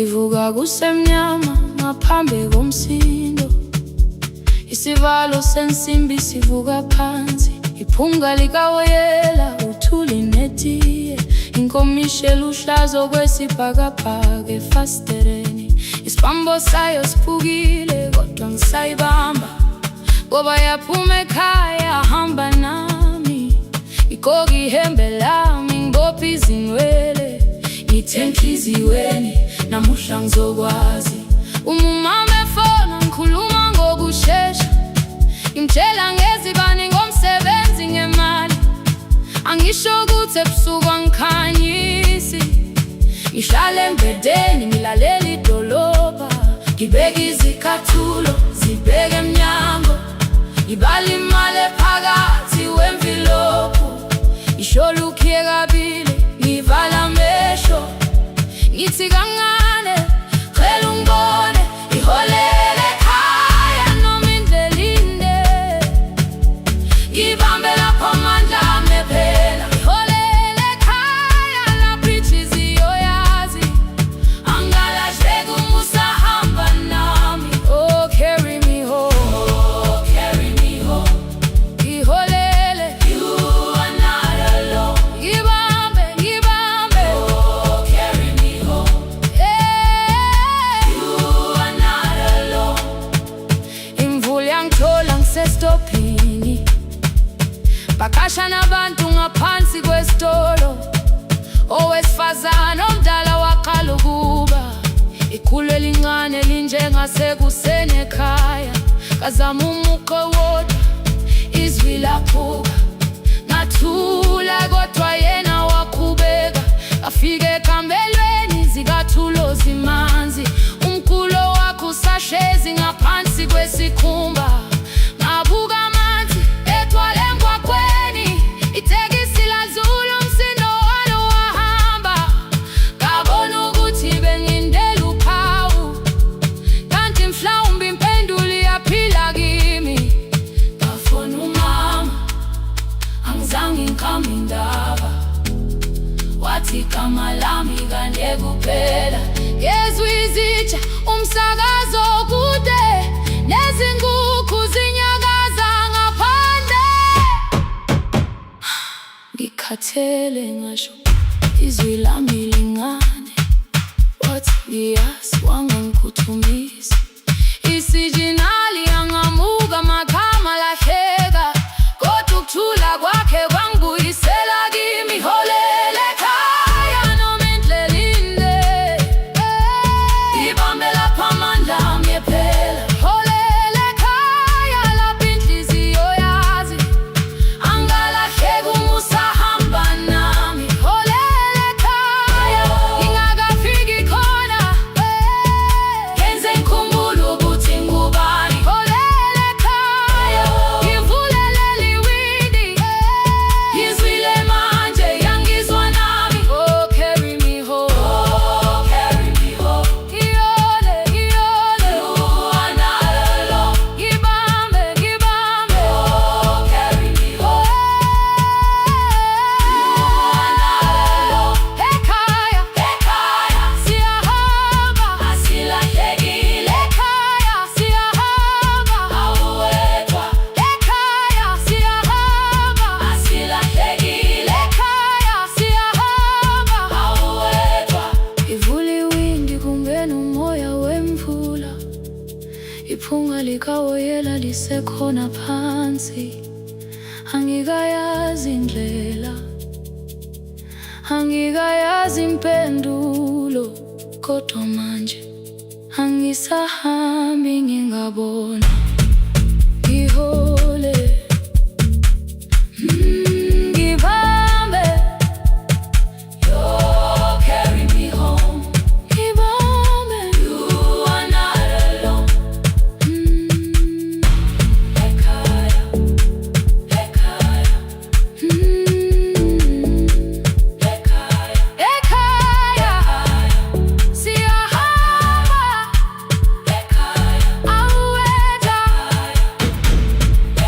Ngivuka kusemnyama ngaphambi komsindo, isivalo sensimbi sivuka phansi, iphunga likawoyela uthuli netiye, inkomishi eluhlaza okwesibhakabhaka efasitereni. Isibambo sayo siphukile kodwa ngisayibamba, ngoba yaphuma ekhaya hamba nami. Igqoka ihembe lami ngibopha izinwele, ngithe enhliziyweni namuhla ngizokwazi. Umama efona ngikhuluma ngokushesha, ngimtshela ngezibani, ngomsebenzi, ngemali. Angisho ukuthi ebusuku angikhanyisi, ngihlala embedeni ngilalela idolobha. Ngibeka izicathulo zibheke emnyango, ngibala imali ephakathi wemvilophu. Ishola ukhiye kabili ngivala amehlo, ngithi kancane cela ungibone. Iholele ekhaya noma indlela inde, ngibambe lapho amandla ami ephela. Iholele ekhaya lapho inhliziyo yazi, angalahleki uma usahamba nami. Oh carry me home, oh carry me home. Iholele, you are not alone. Ngibambe, ngibambe, oh carry me home. You are not alone. Imvula yangithola ngisestophini, bakasha nabantu ngaphansi kwesitolo. Owesifazane omdala waqala ukuba, ikhulu elincane linjengasekuseni ekhaya. Kazama umuqo wodwa, izwi laphuka, ngathula kodwa yena waqhubeka. Afike ekambelweni zikathulo zimanzi, umkhulo wakhe usahlezi ngaphansi kwesikhumba. Ngabuka amanzi ethwala emgwaqweni, itekisi ladlula umsindo walo wahamba. Ngabona ukuthi bengindela uphawu, kanti mhlawumbe impendulo iyaphila kimi. Ngafona umama, angizange ngikhambe indaba, wathi igama lami kanye kuphela. Yezwa izitsha, umsakazo kude, nezinkukhu zinyakaza ngaphandle. Ngikhathele ngasho izwi lami lingane, wathi ngiyazi wangangikhuthumisa. Isijinali yangamuka makhama lahleka, kodwa ukuthula kwakhe kwangibuyisela kimi. Iholele ekhaya noma indlela inde, ngibambe lapho amandla ami ephela. Iholele ekhaya lapho inhliziyo yazi, angalahleki uma usahamba nami. Iholele ekhaya ngingakafiki khona, kenze ngikhumbule ukuthi ngubani. likawoyela lisekhona phansi. Angikayazi indlela, angikayazi impendulo, kodwa manje angisahambi ngingabona. Ngihole, ngibambe, you carry me home. Ngibambe, you are not alone. Ekhaya, ekhaya, ekhaya, ekhaya, siyahamba. Ekhaya, aweta.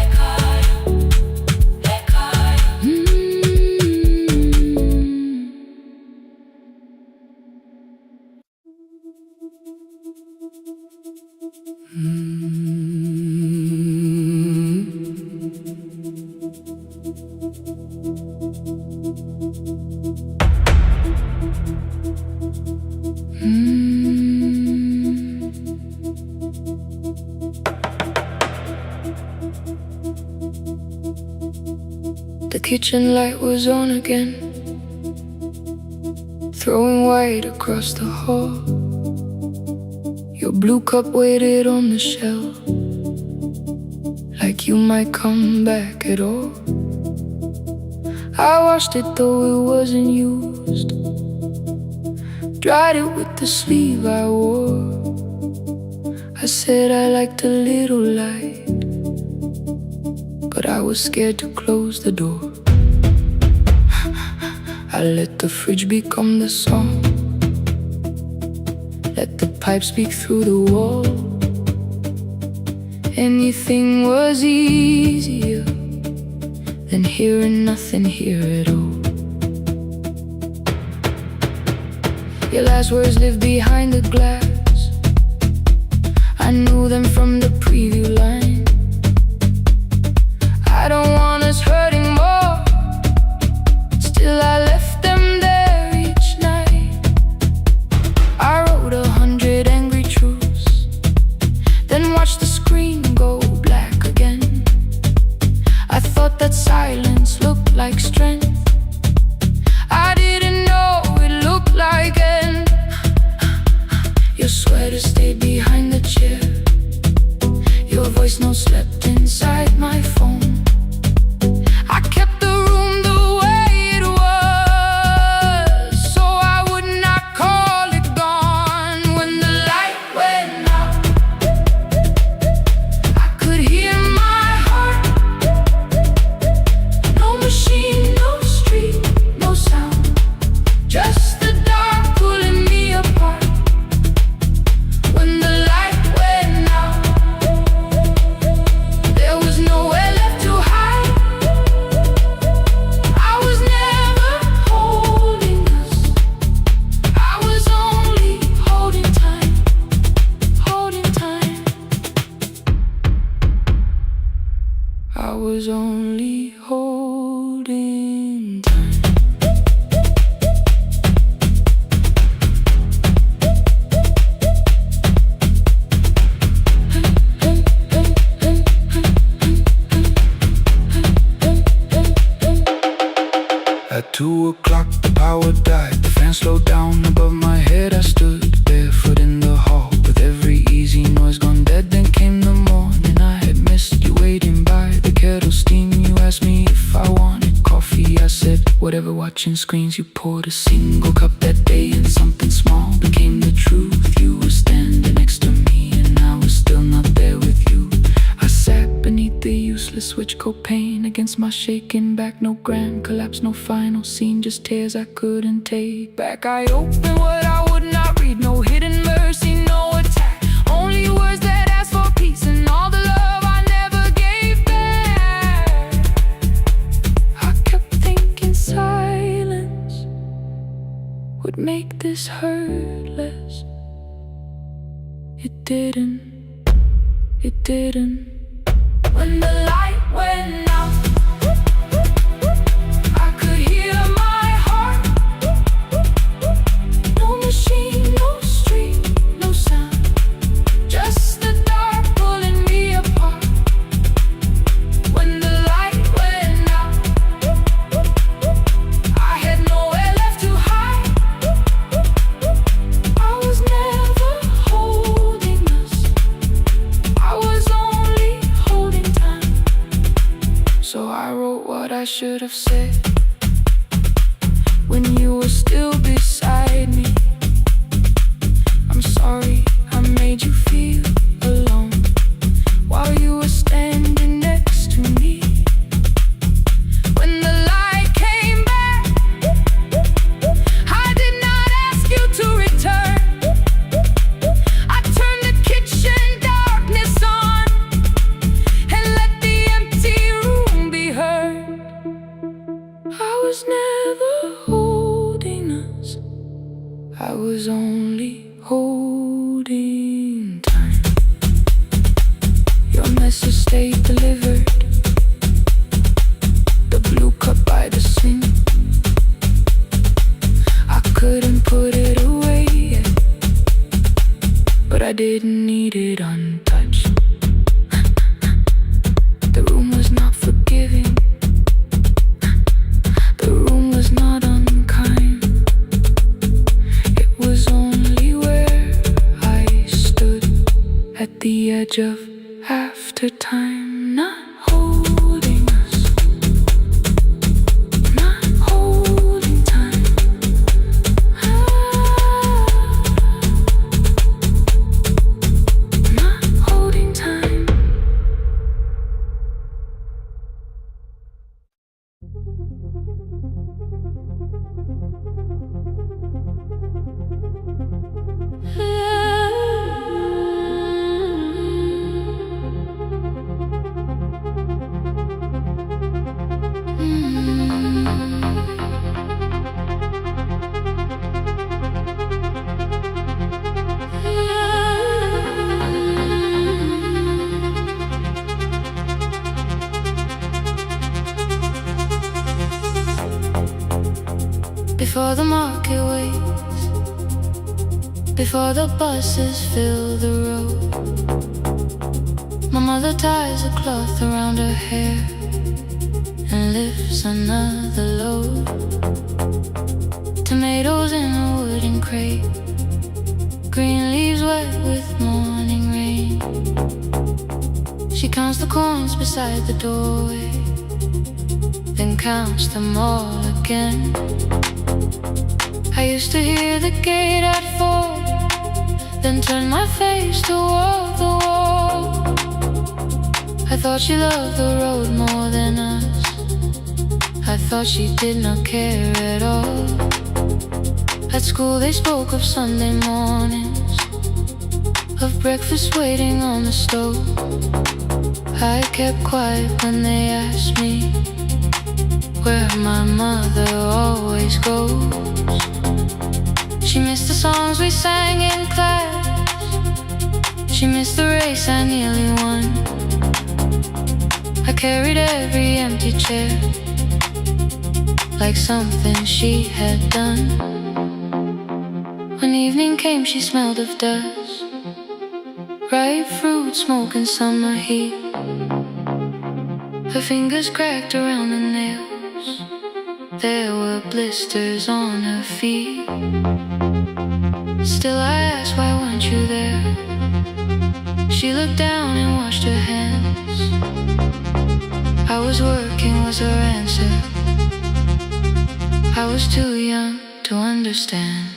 Ekhaya, ekhaya. The kitchen light was on again, throwing white across the hall. Your blue cup waited on the shelf, like you might come back at all. I washed it though it wasn't used, dried it with the sleeve I wore. I said I liked a little light, but I was scared to close the door. I let the fridge become the song, let the pipe speak through the wall. Anything was easier than hearing nothing here at all. Your last words live behind the glass, I knew them from the preview line. I don't want us hurting more, still I left them there each night. I wrote 100 angry truths, then watched the screen go black again. I thought that silence looked like strength, I didn't know it looked like end. Your sweater stayed behind the chair, your voice no slept inside my phone. I kept the room the way it was, so I would not call it gone. When the light went out, I could hear my heart. No machine, no street, no sound, just the dark pulling me apart. When the light went out, there was nowhere left to hide. I was never holding us, I was only holding time, holding time. I was only holding time. At 2 o'clock the power died, the fan slowed down above my head. I stood barefoot in the hall with every easy noise gone dead. Then came the morning, I had missed you waiting by the kettle steam. You asked me if I wanted coffee, I said whatever. Watching screens, you poured a single cup that day, and something small became the truth. You were standing next to me and I was still not there with you. I sat beneath the useless switch, copain against my shaking back. No grand collapse, no final scene, just tears I couldn't take back. I opened what I would not read, no hidden mercy, no attack, only words that ask for peace and all the love I never gave back. I kept thinking silence would make this hurt less. It didn't, it didn't. When the light went out, I could hear my heart. No machine, no street, no sound, just the dark pulling me were still beside me. I'm sorry I made you feel alone while you were standing next to me. When the light came back, I did not ask you to return. I turned the kitchen darkness on and let the empty room be heard. I was never holding us, I was only holding time. Your message stayed delivered, the blue cup by the sink. I couldn't put it away yet, but I didn't need it untouched. The room was not forgiving, the room was not unkind. It was only where I stood at the edge of after time, not holding us, not holding time. Not holding time. Before the market waits, before the buses fill the road, my mother ties a cloth around her hair and lifts another load. Tomatoes in a wooden crate, green leaves wet with morning rain. She counts the coins beside the doorway, then counts them all again. I used to hear the gate at 4, then turn my face toward the wall. I thought she loved the road more than us, I thought she did not care at all. At school they spoke of Sunday mornings, of breakfast waiting on the stove. I kept quiet when they asked me where my mother always goes. She missed the songs we sang in class, she missed the race I nearly won. I carried every empty chair like something she had done. When evening came she smelled of dust, ripe fruit, smoke and summer heat. Her fingers cracked around the nails, there were blisters on her feet. Still I asked, why weren't you there? She looked down and washed her hands. I was working was her answer, I was too young to understand.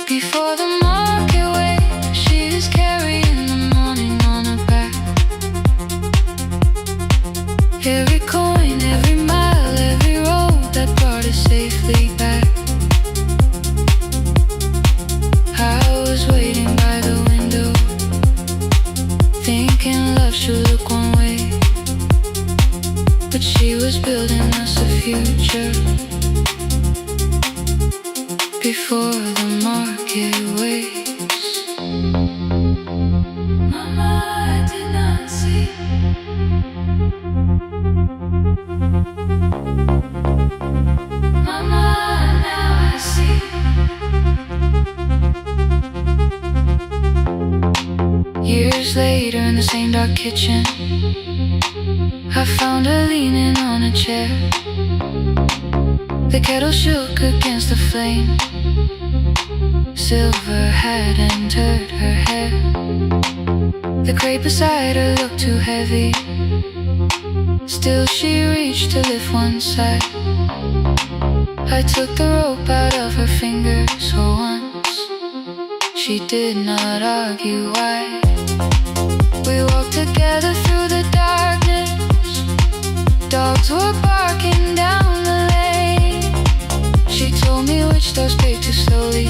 Before the market waits, she's carrying the morning on her back. Every coin, every mile, every road that brought us safely back. I was waiting by the window, thinking love should look one way, but she was building us a future. Before the market waits, Mama, I did not see. Mama, now I see. years later in the same dark kitchen, I found her leaning on a chair. The kettle shook against the flame. Silver had entered her hair. The crate beside her looked too heavy. Still she reached to lift one side. I took the rope out of her fingers for once. She did not argue why. We walked together through the darkness. Dogs were barking down the lane. She told me which doors paid too slowly,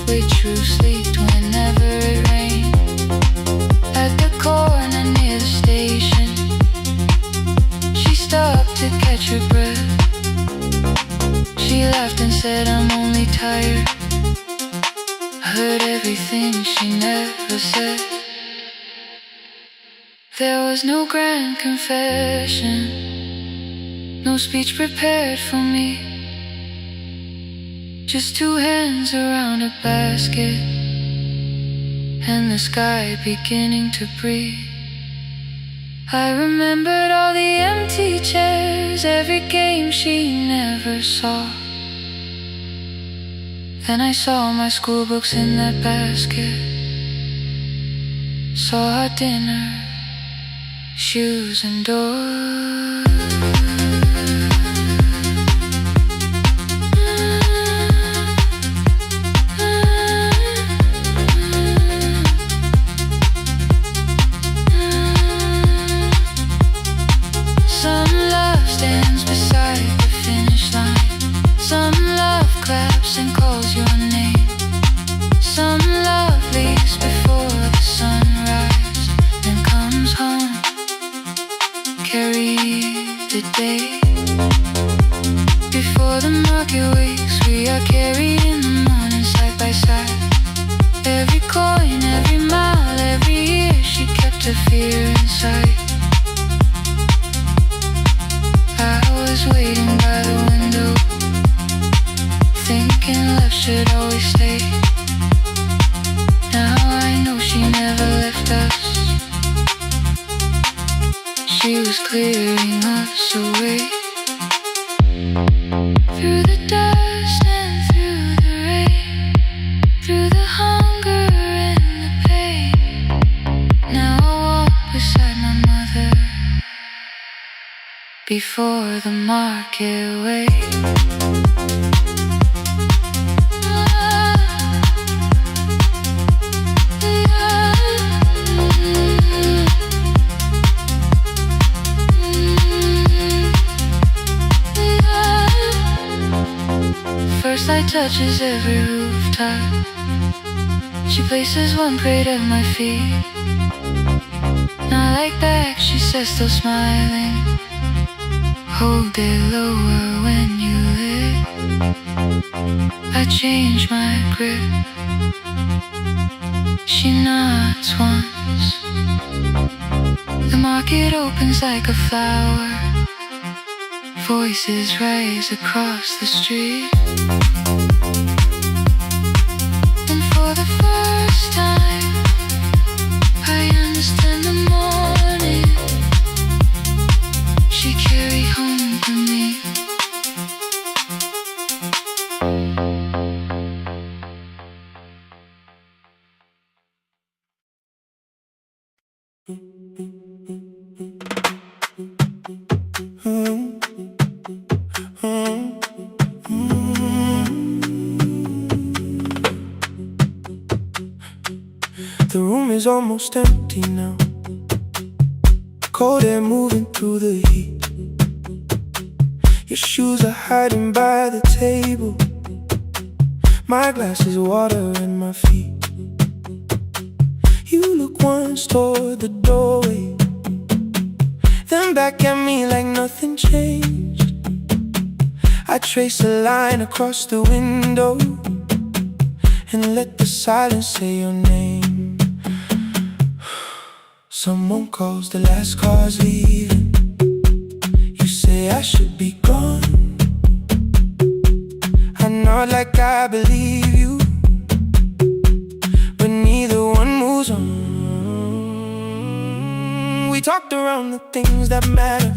which roofs leaked whenever it rained. At the corner near the station, she stopped to catch her breath. She laughed and said, I'm only tired. I heard everything she never said. There was no grand confession, no speech prepared for me. Just two hands around a basket and the sky beginning to breathe. I remembered all the empty chairs, every game she never saw. Then I saw my school books in that basket, saw our dinner, shoes and doors. Some love stands beside the finish line. Some love claps and calls your name. Some love leaves before the sunrise, then comes home. Carry the day. Before the market wakes, we are carried in the morning side by side. Every coin, every mile, every year, she kept her fear inside. I was waiting by the window, thinking love should always stay. Now I know she never left us. She was clearing us away. Through the dust and through the rain, through the hunger and the pain. Now I walk beside my mother before the market waits. First light touches every rooftop. She places one crate at my feet. Not like back, she says, still smiling. Hold it lower when you lit. I change my grip. She nods once. The market opens like a flower. Voices rise across the street. And for the first time, I understand the morning she carried home to me. The room is almost empty now. Cold air moving through the heat. Your shoes are hiding by the table. My glass is water in my feet. You look once toward the doorway, then back at me like nothing changed. I trace a line across the window and let the silence say your name. Someone calls, the last car's leaving. You say I should be gone. I nod like I believe you, but neither one moves on. talked around the things that matter.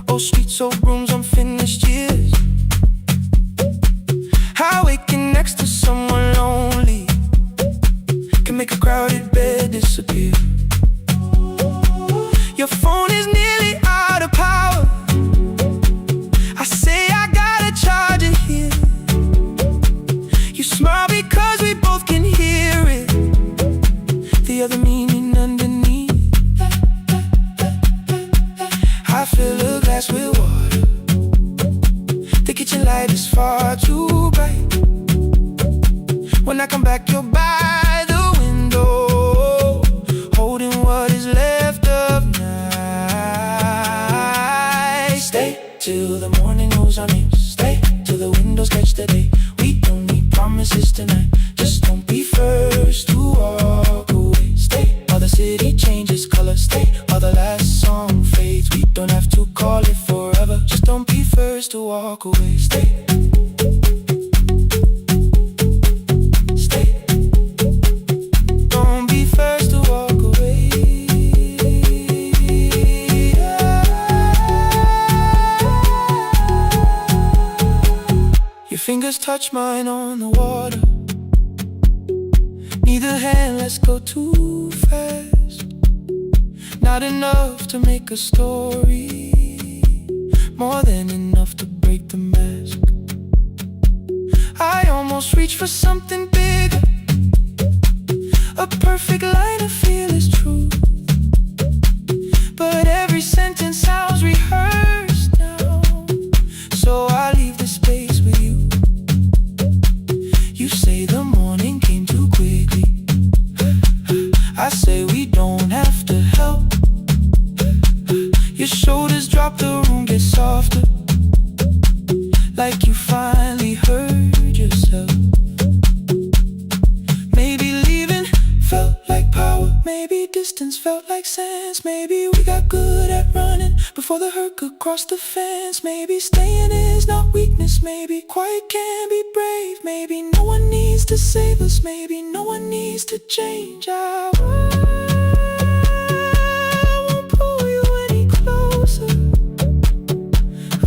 Old streets, old rooms, unfinished years. How waking next to someone lonely can make a crowded bed disappear. Your phone is nearly out of power. I say I gotta charge it here. You smile because we both can hear it, the other meaning underneath. I fill a glass with water. The kitchen light is far too bright. When I come back, you're by the window, holding what is left of night. Stay till the morning knows our names. Stay till the windows catch the day. We don't need promises tonight. Just don't be first to walk away. Stay while the city changes color. Stay while the last song fades. We don't have to call it forever. Just don't be first to walk away. Stay. Don't be first to walk away. Your fingers touch mine on the water. Neither hand, let's go too fast. Not enough to make a story, more than enough to break the mask. I almost reach for something bigger, a perfect line of fearless truth. But every sentence sounds rehearsed now, so I leave the space with you. You say the morning came too quickly. I say we don't have to help. Your shoulders drop, the room gets softer, like you finally heard yourself. Maybe leaving felt like power. Maybe distance felt like sense. Maybe we got good at running before the hurt could cross the fence. Maybe staying is not weakness. Maybe quiet can be brave. Maybe no one needs to save us. Maybe no one needs to change. I won't pull you any closer.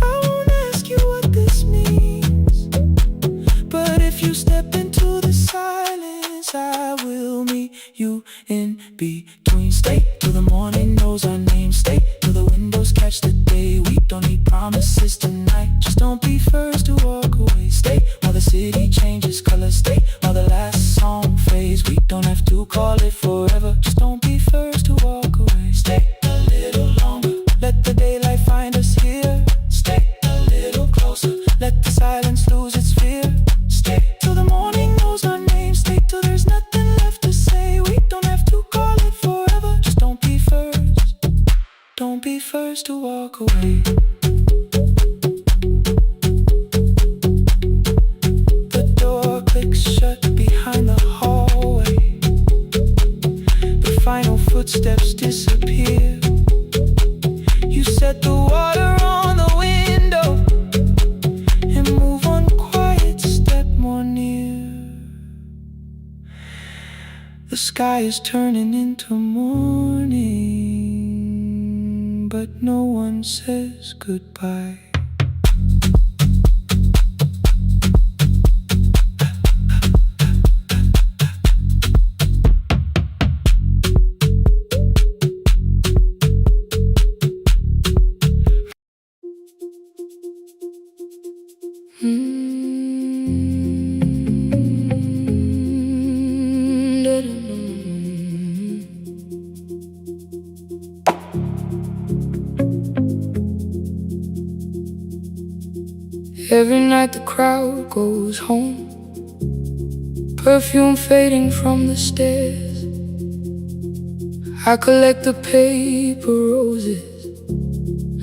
I won't ask you what this means. But if you step into the silence, I will meet you in between. Stay till the morning knows our name. Stay till the windows catch the day. We don't need promises tonight. Just don't be first to walk away. Stay while the city changes color. Stay while the last song fades. We don't have to call it forever. Just don't be first to walk away. Stay a little longer. Let the daylight find us here. Stay a little closer. Let the silence lose its fear. Stay till the morning knows our name. Stay till there's nothing left to say. We don't have to call it forever. Just don't be first. Don't be first to walk away. The door clicks shut behind the hallway. The final footsteps disappear. You set the water on the window and move one quiet step more near. The sky is turning into morning, but no one says goodbye. Every night the crowd goes home, perfume fading from the stairs. I collect the paper roses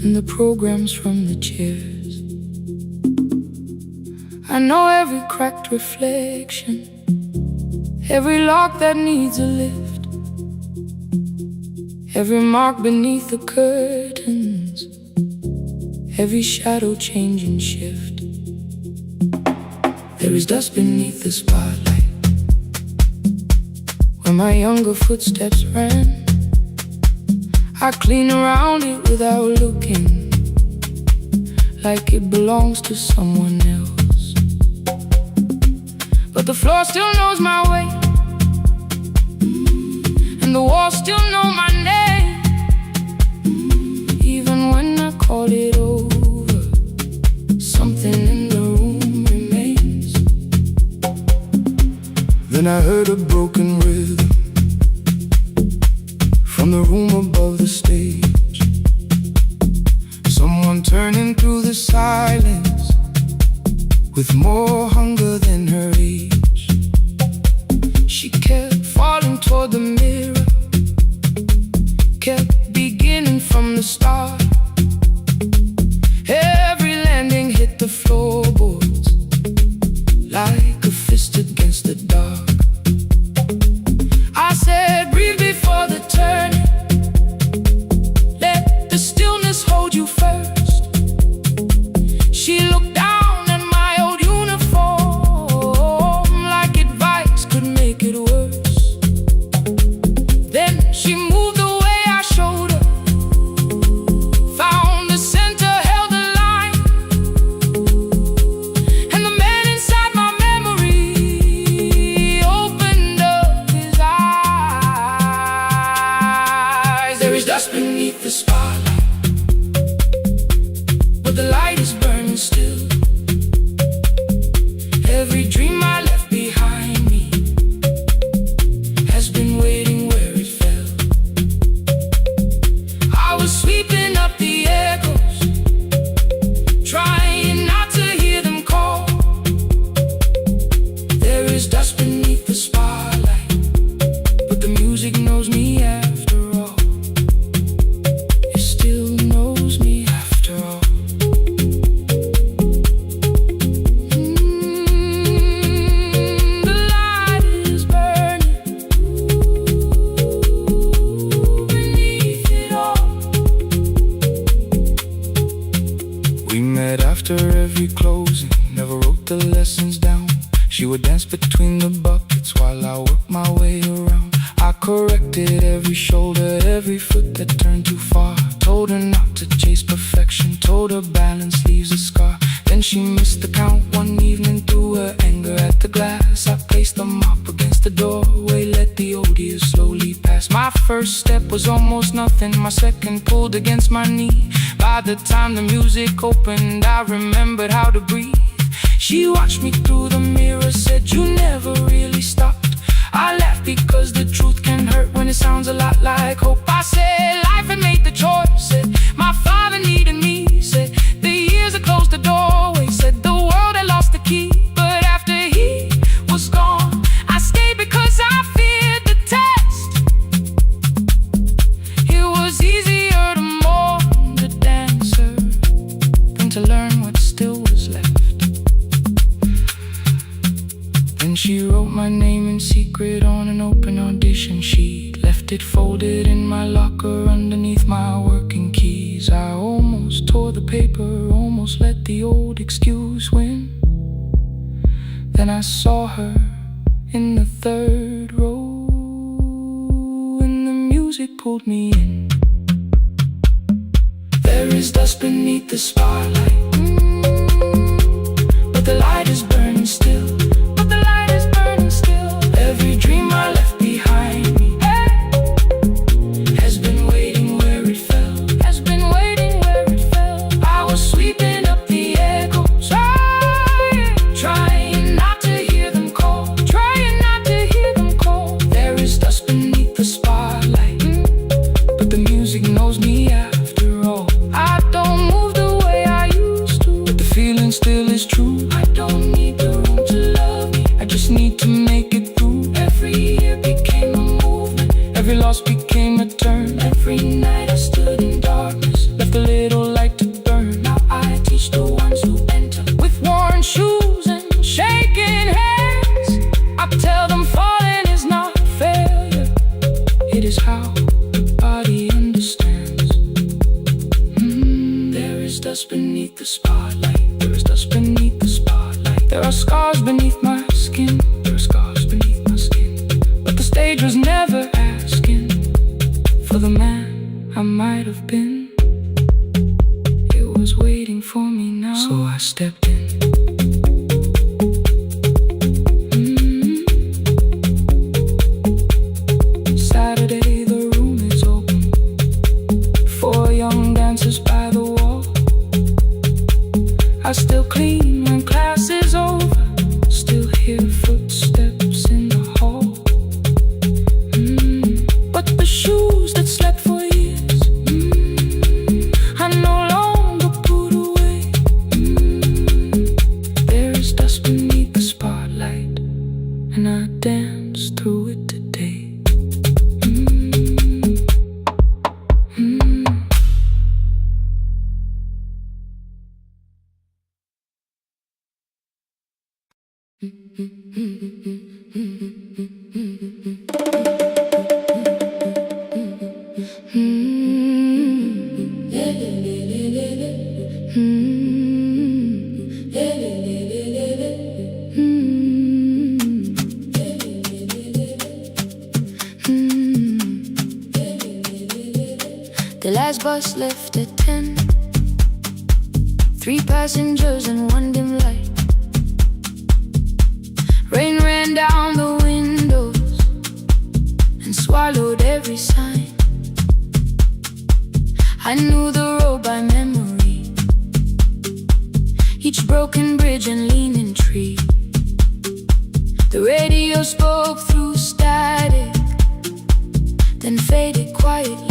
and the programs from the chairs. I know every cracked reflection, every lock that needs a lift, every mark beneath the curtains, every shadow change and shift. There is dust beneath the spotlight where my younger footsteps ran. I clean around it without looking, like it belongs to someone else. But the floor still knows my way, and the walls still know my name. Even when I call it over, something in the room remains. Then I heard a broken rhythm from the room above the stage. Someone turning through the silence with more hunger than her age. She kept falling toward the mirror, kept beginning from the start. Every landing hit the floorboards like a fist against the dark. I said, breathe before the turning. Let the stillness hold you first. She looked down at my old uniform like advice could make it worse. Then she moved the way I showed her, found the center, held the line. And the man inside my memory opened up his eyes. There is dust beneath the spotlight, but the light is burning still. Every dream I left behind me has been waiting where it fell. I was sweeping up the echoes, trying not to hear them call. There is dust beneath the spotlight, but the music knows me after all. It still knows me after all. The light is burning beneath it all. We met after every closing, never wrote the lessons down. She would dance between the buckets while I worked my way around. I corrected every shoulder, every foot that turned too far. Told her not to chase perfection, told her balance leaves a scar. Then she missed the count one evening, threw her anger at the glass. I placed the mop against the doorway, let the odious slowly pass. My first step was almost nothing, my second pulled against my knee. By the time the music opened, I remembered how to breathe. She watched me through the mirror, said, you never really stopped. I laughed because the truth can hurt when it sounds a lot like hope. I said, life had made the choice, said, my father needed me, said, the years had closed the doorway, said, the world had lost the key. But after he was gone, I stayed because I feared the test. It was easier to mourn the dancer than to learn what still was left. Then she wrote my name in secret on an open audition sheet, left it folded in my locker underneath my working keys. I almost tore the paper, almost let the old excuse win. Then I saw her in the third row, and the music pulled me in. There is dust beneath the spotlight, but the light is burning still. Every dream I left behind me has been waiting where it fell, has been waiting where it fell. I was sweeping up the echoes, trying not to hear them call, trying not to hear them call. There is dust beneath the spotlight, but the music knows me after all. I don't move the way I used to, but the feeling still is true. I don't need the room to love me, I just need to make it through. Every year became a movement, every loss became a turn. Every night I stood in darkness, left a little light to burn. Now I teach the ones who enter with worn shoes and shaking hands. I tell them falling is not failure, it is how the body understands. There is dust beneath the spotlight, there is dust beneath the spotlight. There are scars beneath my skin, there are scars beneath my skin. But the stage was never asking for the man I might might have been. It was waiting for me now, so I stepped in. Saturday, the room is open. 4 young dancers by the wall. I still clean when class is over. Still hear footsteps in the hall. But the shoes that slept for years, I no longer put away. There is dust beneath the spotlight, and I dance through it today. The last bus left at 10. 3 passengers and 1 dim light. Rain ran down the windows and swallowed every sign. I knew the road by memory, each broken bridge and leaning tree. The radio spoke through static, then faded quietly.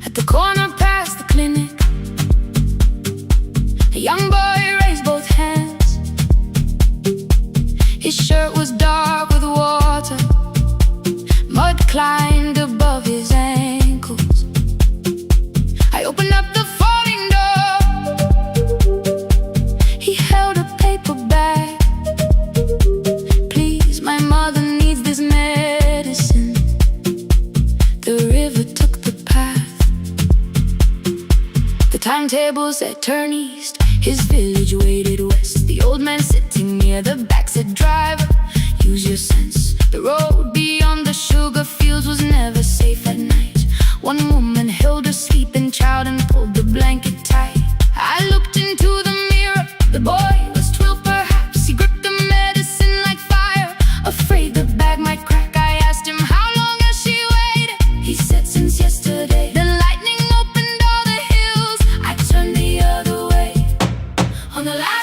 At the corner past the clinic, a young boy raised both hands. His shirt was dark with water, mud climbed above his ankles. I opened up the folding door. He held a paper bag. Please, my mother needs this medicine. The river took the path. The timetable said turn east. His village waited west. The old man sitting near the back said, driver, use your sense. The road beyond the sugar fields was never safe at night. One woman held her sleeping child and pulled the blanket tight. I looked into the mirror. The boy was 12 perhaps. He gripped the medicine like fire, afraid the bag might crack. I asked him, how long has she waited? He said, since yesterday. The lightning opened all the hills. I turned the other way. On the last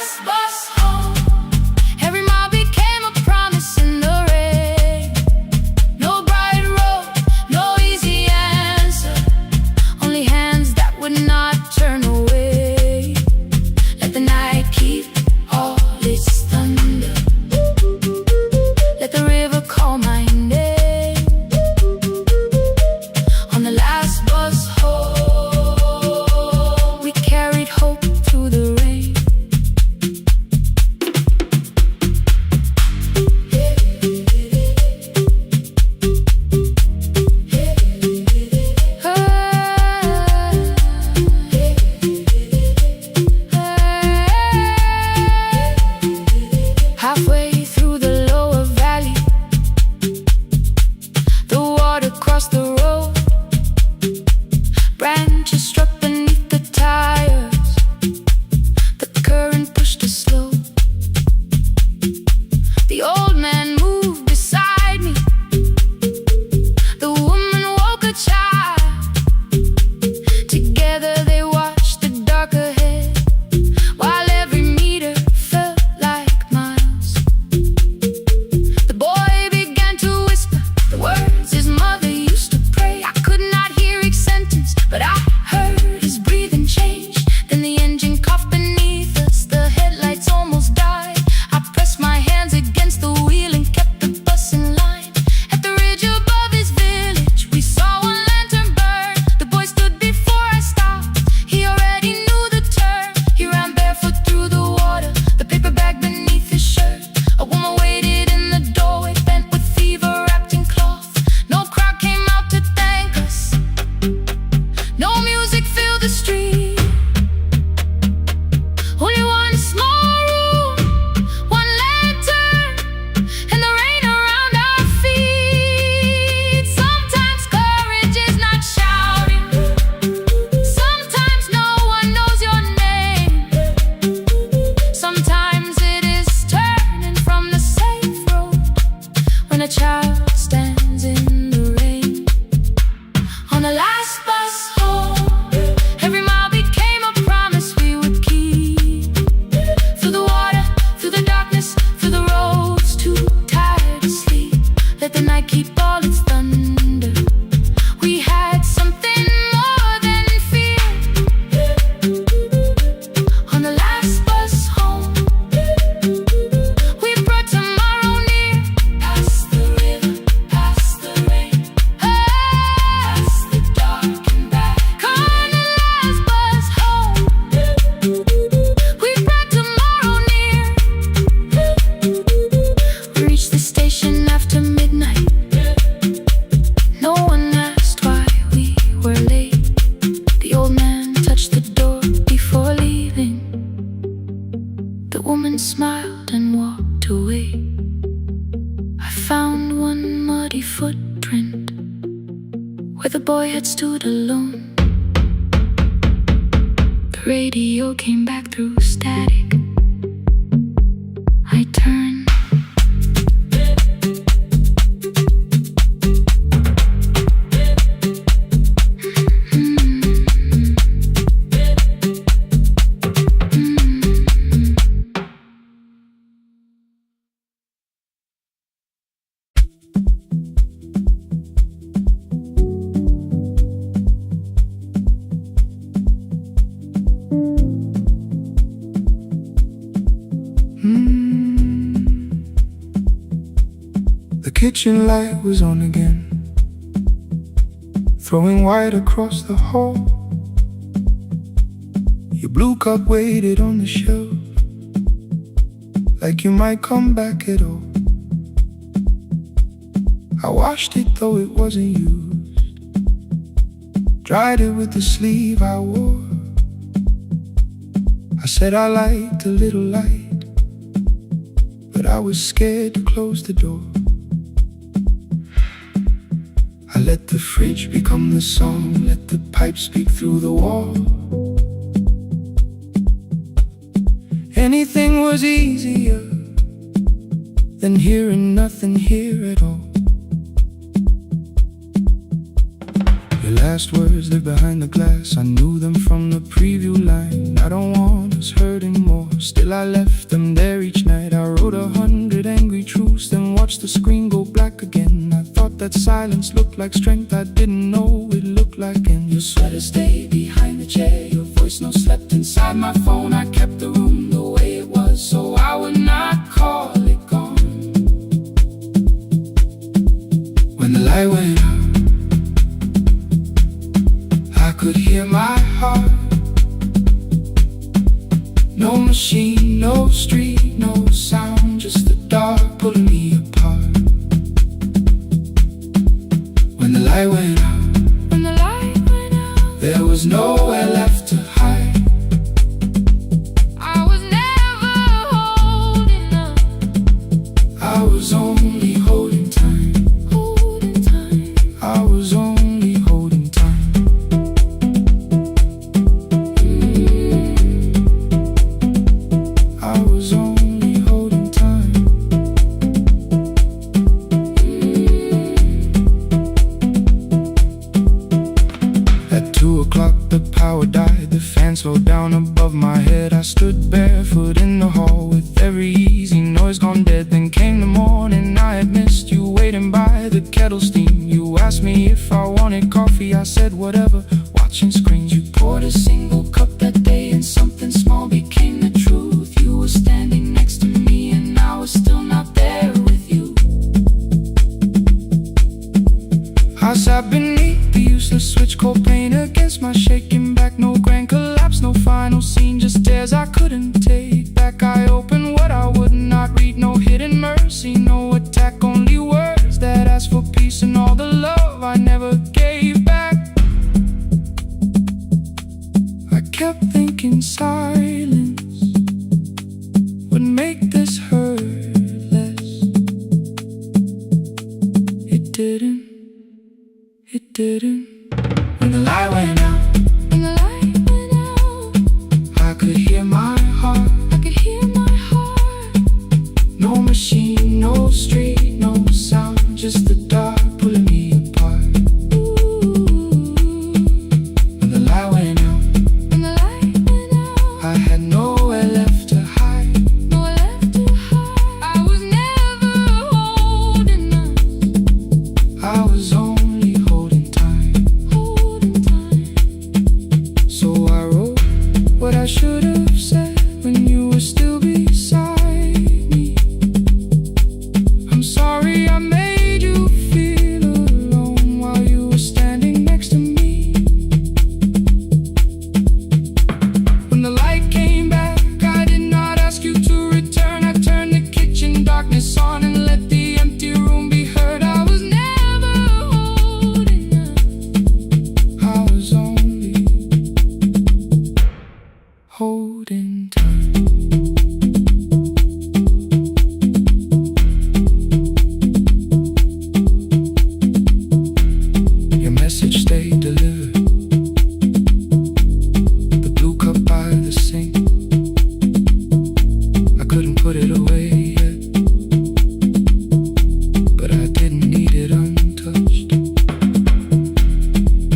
woman smiled and walked away. I found one muddy footprint where the boy had stood alone. The radio came back through static. I turned. The kitchen light was on again, throwing white across the hall. Your blue cup waited on the shelf, like you might come back at all. I washed it though it wasn't used, dried it with the sleeve I wore. I said I liked a little light, but I was scared to close the door. I let the fridge become the song, let the pipe speak through the wall. Anything was easier than hearing nothing here at all. Your last words lived behind the glass, I knew them from the preview line. I don't want us hurting more, still I left them there each night. I wrote 100 angry truths, then watched the screen go black again. I thought that silence looked like strength, I didn't know it looked like. And your sweater stayed behind the chair, your voice no slept inside my phone. I kept the room the way it was, so I would not call it gone. When the light went out, I could hear my heart. No machine, no street, no sound, just the dark pulling me apart. When the light went out, there was nowhere left to hide. I was never holding up. I was only holding time. I was only holding time. I was only holding time. At 2 o'clock the power died, the fan slowed down above my head. I stood barefoot in the hall with every easy noise gone dead. Then came the morning, I admit it away yet, but I didn't need it untouched.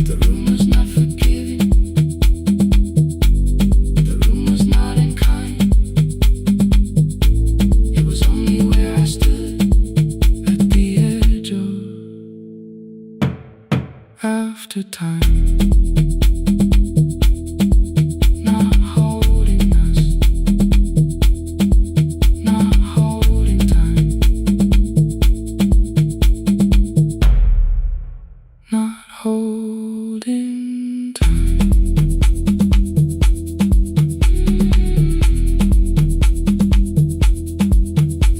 The room was not forgiving, the room was not unkind. It was only where I stood at the edge of after time. Holding time.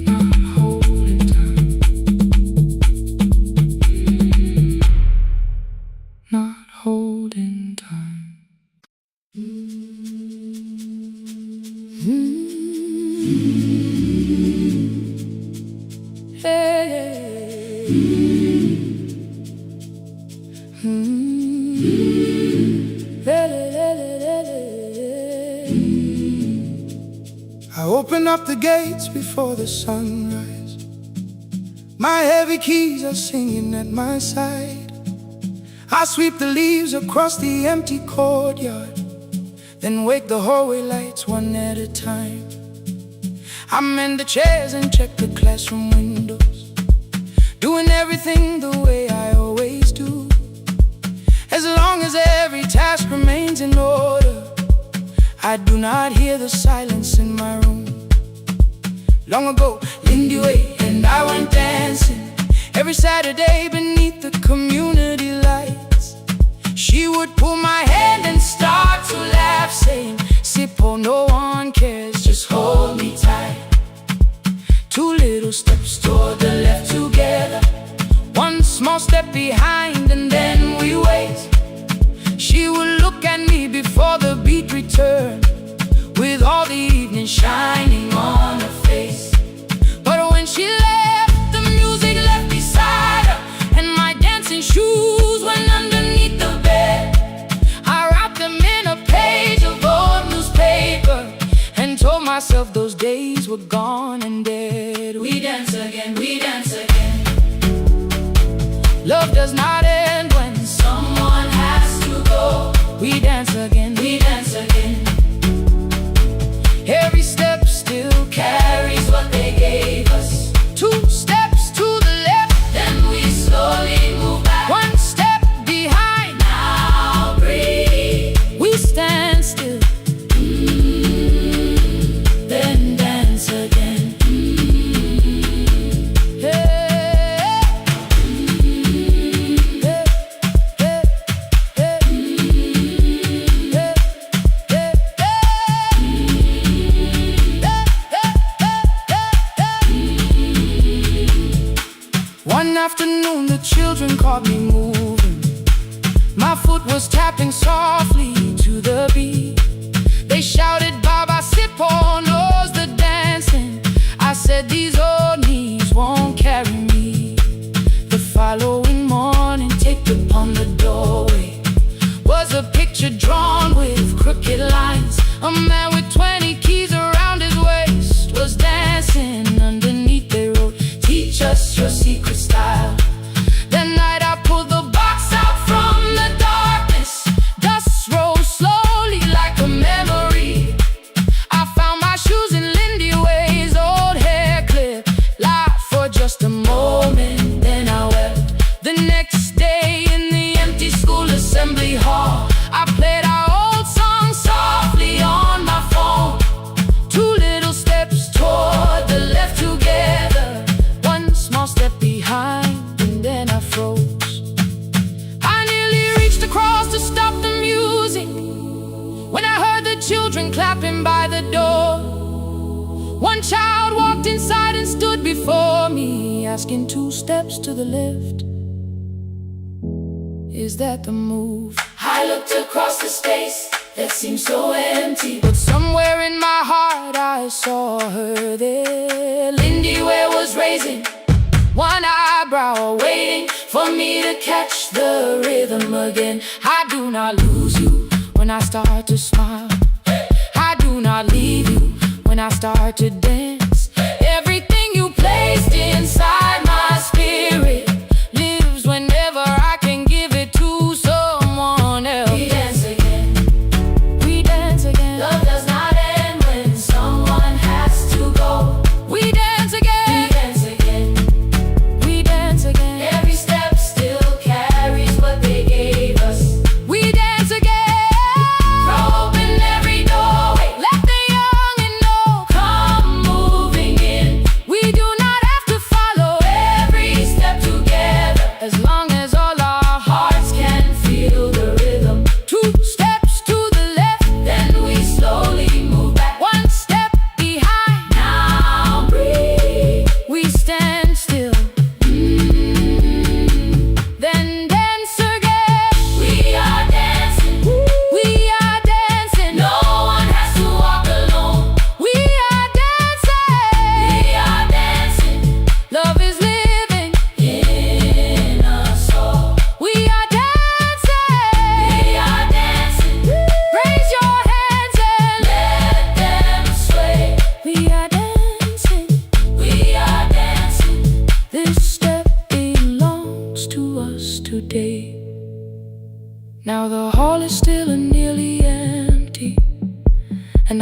Not holding time. Not holding time. I open up the gates before the sunrise. My heavy keys are singing at my side. I sweep the leaves across the empty courtyard, then wake the hallway lights one at a time. I mend the chairs and check the classroom windows, doing everything the way I always do. As long as every task remains in order, I do not hear the silence in my room. Long ago, Lindy Way and I went dancing every Saturday beneath the community lights. She would pull my hand and start to laugh, saying, "Sippo, no one cares, just hold me tight." Two little steps toward the left together, one small step behind, and then we wait. She would look at me before the beat returned, with all the evening shining on her face. But when she left, the music left beside her, and my dancing shoes went underneath the bed. I wrapped them in a page of old newspaper and told myself those days were gone and dead. We dance again, we dance again. Love does not end when someone has to go. We dance again, we dance again. Every step still carries what they gave us. Two steps to the left, then we slowly move back. One step behind, now breathe. We stand still, then dance again. One afternoon the children caught me moving. My foot was tapping softly to the beat. They shouted, "Baba Sippo knows the dancing." I said, "These old knees won't carry me." The following morning, taped upon the doorway was a picture drawn with crooked lines. A man with 20 keys around his waist was dancing underneath. They wrote, "Teach us your secret style." That night I pulled the box out from the darkness. Dust rose slowly like a memory. I found my shoes in Lindy Way's old hair clip. Laughed for just a moment, then I wept. The next day in the empty school assembly hall, I played our old song softly on my phone. Two little steps toward the left together, one small step behind, and then I froze. I nearly reached across to stop the music when I heard the children clapping by the door. One child walked inside and stood before me, asking, "Two steps to the left, is that the move?" I looked across the space that seemed so empty, but somewhere in my heart I saw her there. Lindy Way was raising one eyebrow, waiting for me to catch the rhythm again. I do not lose you when I start to smile. I do not leave you when I start to dance.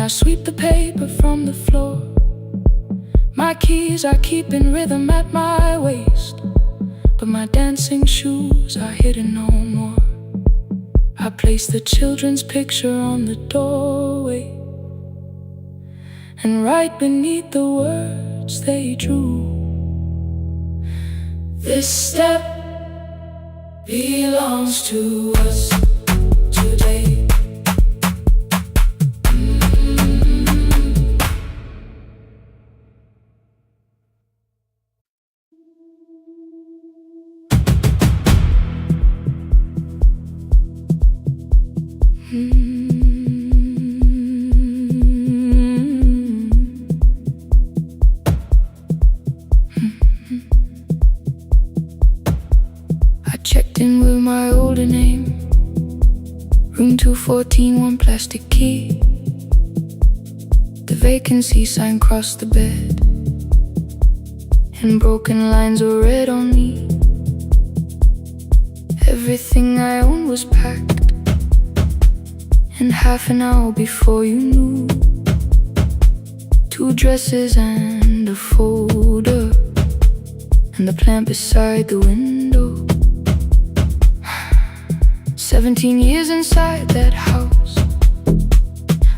I sweep the paper from the floor. My keys are keeping rhythm at my waist, but my dancing shoes are hidden no more. I place the children's picture on the doorway, and right beneath the words they drew, this step belongs to us today. I checked in with my older name, room 214, one plastic key. The vacancy sign crossed the bed, and broken lines were read on me. Everything I owned was packed, and half an hour before you knew, 2 dresses and a folder, and the plant beside the window. 17 years inside that house,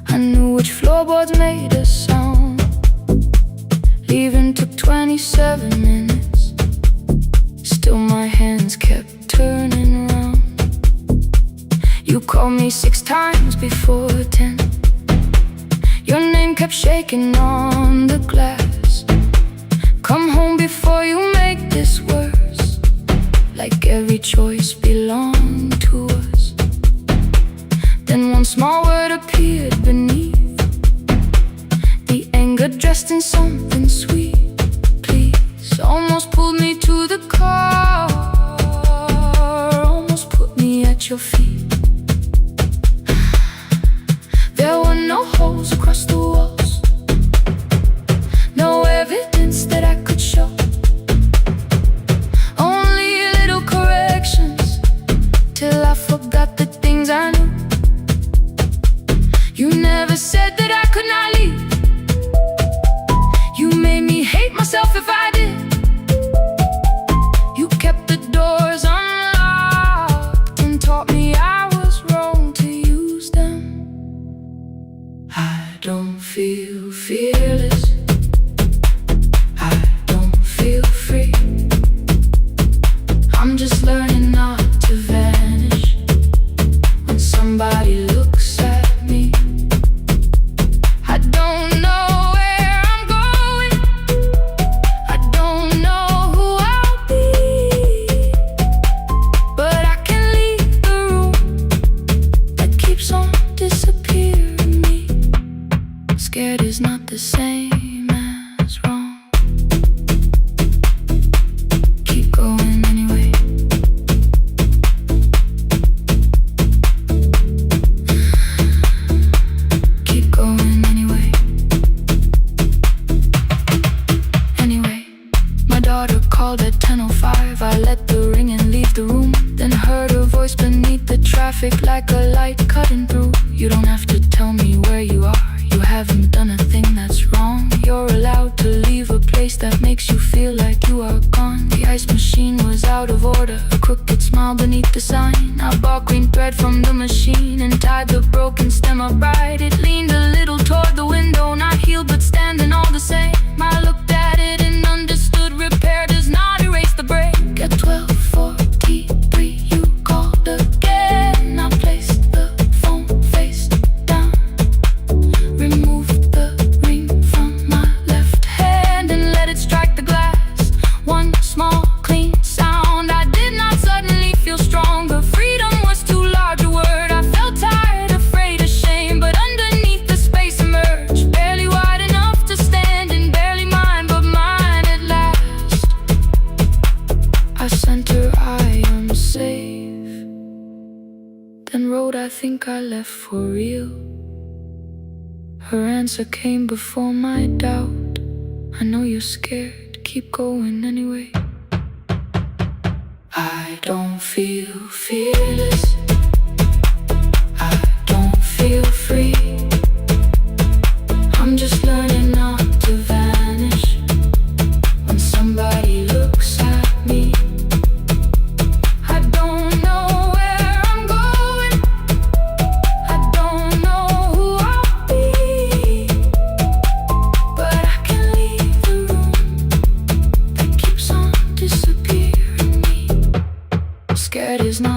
I knew which floorboards made a sound. Leaving took 27 minutes, still my hands kept turning around. You called me 6 times before 10. Your name kept shaking on the glass. Come home before you make this worse, like every choice belonged to us. Then one small word appeared beneath, the anger dressed in something sweet. Please, almost pulled me to the car, almost put me at your feet. There were no holes across the walls, no evidence that I could show, only little corrections, till I forgot the things I knew. You never said that I could not leave. You made me hate myself if I did. You kept the doors unlocked and taught me I was wrong to use them. I don't feel fearless, I don't feel free. I'm just learning not to vanish when somebody looks at me. I don't know where I'm going, I don't know who I'll be, but I can leave the room that keeps on disappearing me. Scared is not the same as wrong. Keep going anyway. Keep going anyway. Anyway, my daughter called at 10:05. I let the ring and leave the room, then heard her voice beneath the traffic like a light cutting through. You don't have to tell me where you are, you haven't done a thing that's wrong. You're allowed to leave a place that makes you feel like you are gone. The ice machine was out of order, a crooked smile beneath the sign. I bought green thread from the machine and tied the broken stem upright. It leaned a little toward the window, not healed but standing all the same. I looked at it and understood repair does not erase the break. At 12:43 you called again. I placed the phone face down, removed the ring from my left hand and let it strike the glass. One small clean sound. I did not suddenly feel stronger. Freedom was too large a word. I felt tired, afraid, ashamed, but underneath the space emerged, barely wide enough to stand and barely mine, but mine at last. I sent her, I am safe, then wrote, I think I left for real. Her answer came before my doubt. I know you're scared, keep going anyway. I don't feel fearless, I don't feel free.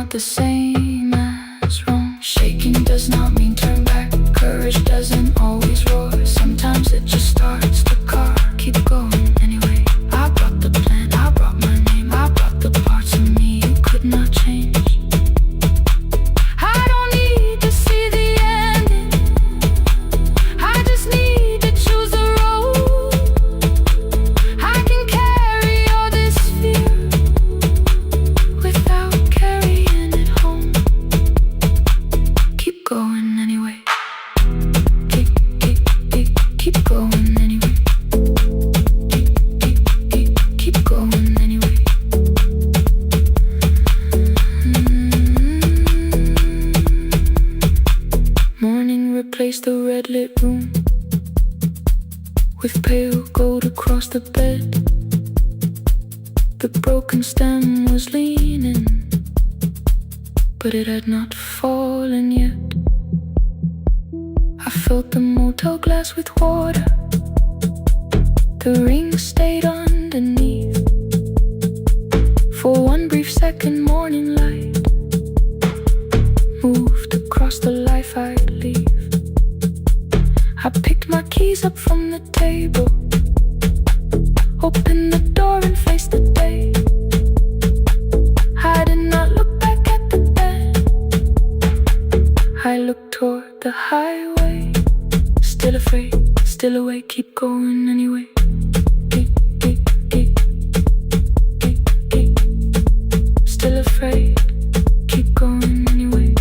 not the same as wrong. Shaking does not mean turn back. Courage doesn't always roar. Sometimes it just starts the car. Keep going anyway. I brought the plan, I brought my name, I brought the parts of me you could not change. I don't need to see the ending, I just need to choose the road. I can carry all this fear without carrying it home. Keep going anyway. Keep going anyway. Keep going anyway. Morning replaced the red lit room with pale gold across the bed. The broken stem was leaning, but it had not fallen yet. I filled the motel glass with water. The ring stayed underneath. For one brief second, morning light moved across the life I'd leave. I picked my keys up from the table, opened the door and faced the day. I did not look back at the bed, I looked toward the highway. Still afraid, still awake, keep going anyway. Still afraid, keep going anyway.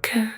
Care.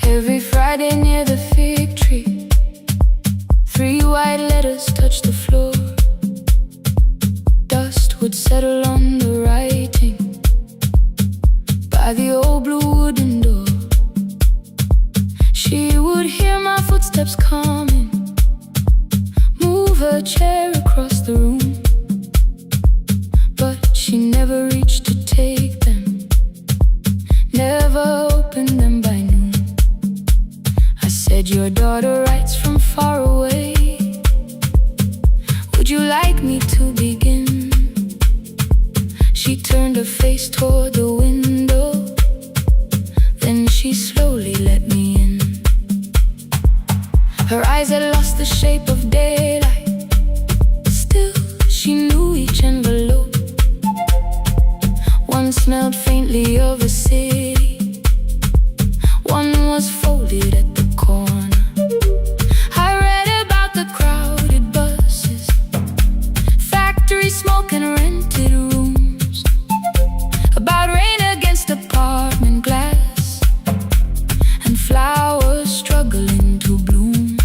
Every Friday near the fig tree, 3 white letters touched the floor. Dust would settle on the writing by the old blue wooden door. She would hear my footsteps coming, move her chair across the room, but she never reached to take them, never opened them by noon. I said, your daughter writes from far away, would you like me to begin? She turned her face toward the window, then she slowly let me in. Her eyes had lost the shape of daylight, still she knew each envelope. One smelled faintly of a city, one was folded at the corner. I read about the crowded buses, factory smoke and rented rooms, about rain against apartment glass and flowers struggling to bloom.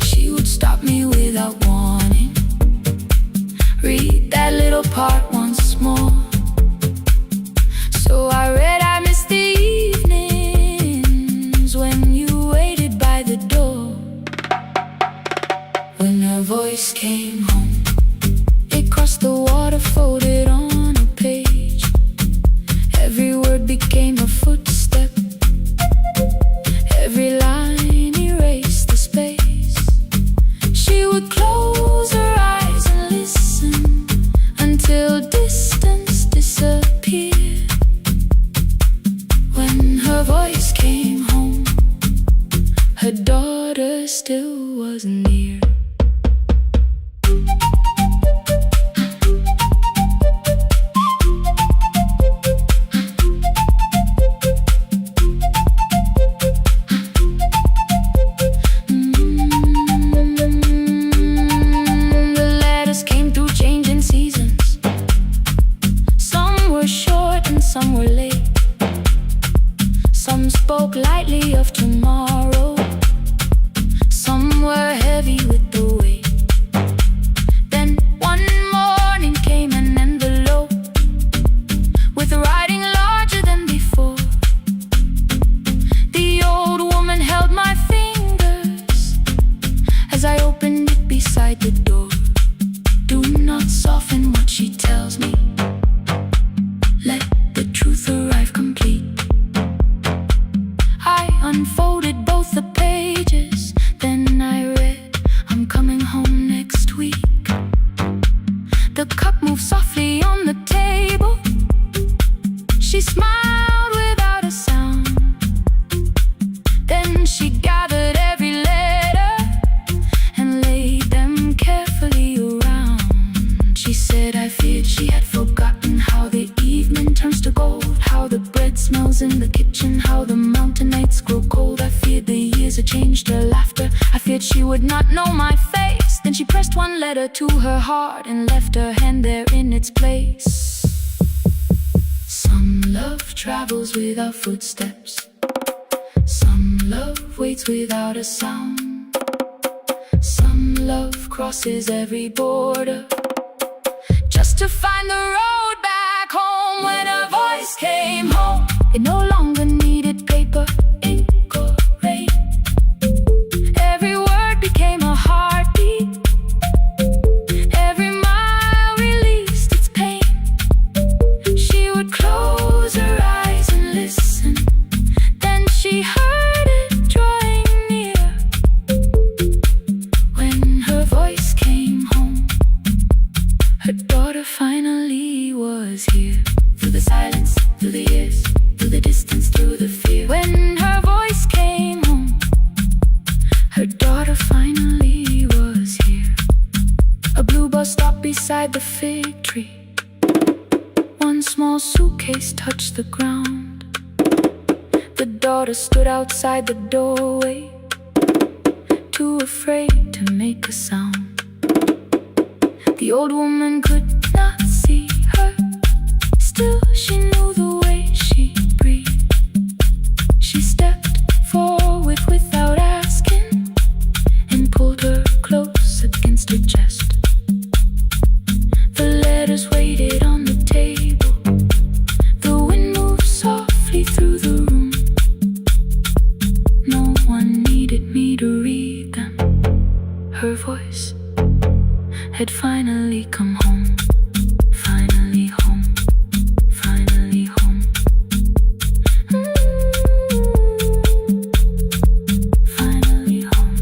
She would stop me without warning, read that little part once more. So I read, I missed the evenings when you waited by the door. When her voice came home, it crossed the water, folded on a page. Every word became a footstep, every line erased the space. She would close her eyes and listen until distance disappeared. When her voice came home, her daughter still wasn't near. The letters came through changing seasons. Some were short and some were late. Some spoke lightly of tomorrow, some were heavy with the weight. unfolded both the pages. Then I read, I'm coming home next week. The cup moved softly on the table. She smiled without a sound. Then she gathered every letter and laid them carefully around. She said, I feared she had forgotten how the evening turns to gold, how the bread smells in the kitchen, how the mountain nights grow cold. I feared the years had changed her laughter. I feared she would not know my face. Then she pressed one letter to her heart and left her hand there in its place. Some love travels without footsteps. Some love waits without a sound. Some love crosses every border just to find the road back home. When her voice came home, it no longer needed paper, ink or rain. Every word became a heartbeat. Every mile released its pain. She would close her eyes and listen. Then she heard it drawing near. When her voice came home, her daughter finally was here. Through the silence, through the years, through the distance, through the fear. When her voice came home, her daughter finally was here. A blue bus stopped beside the fig tree. One small suitcase touched the ground. The daughter stood outside the doorway, too afraid to make a sound. The old woman could not see her. Still she knew the way she breathed. She stepped forward without asking and pulled her close against her chest. The letters waited on the table. The wind moved softly through the room. No one needed me to read them. Her voice had finally come home. Finally home. Finally home. Finally home.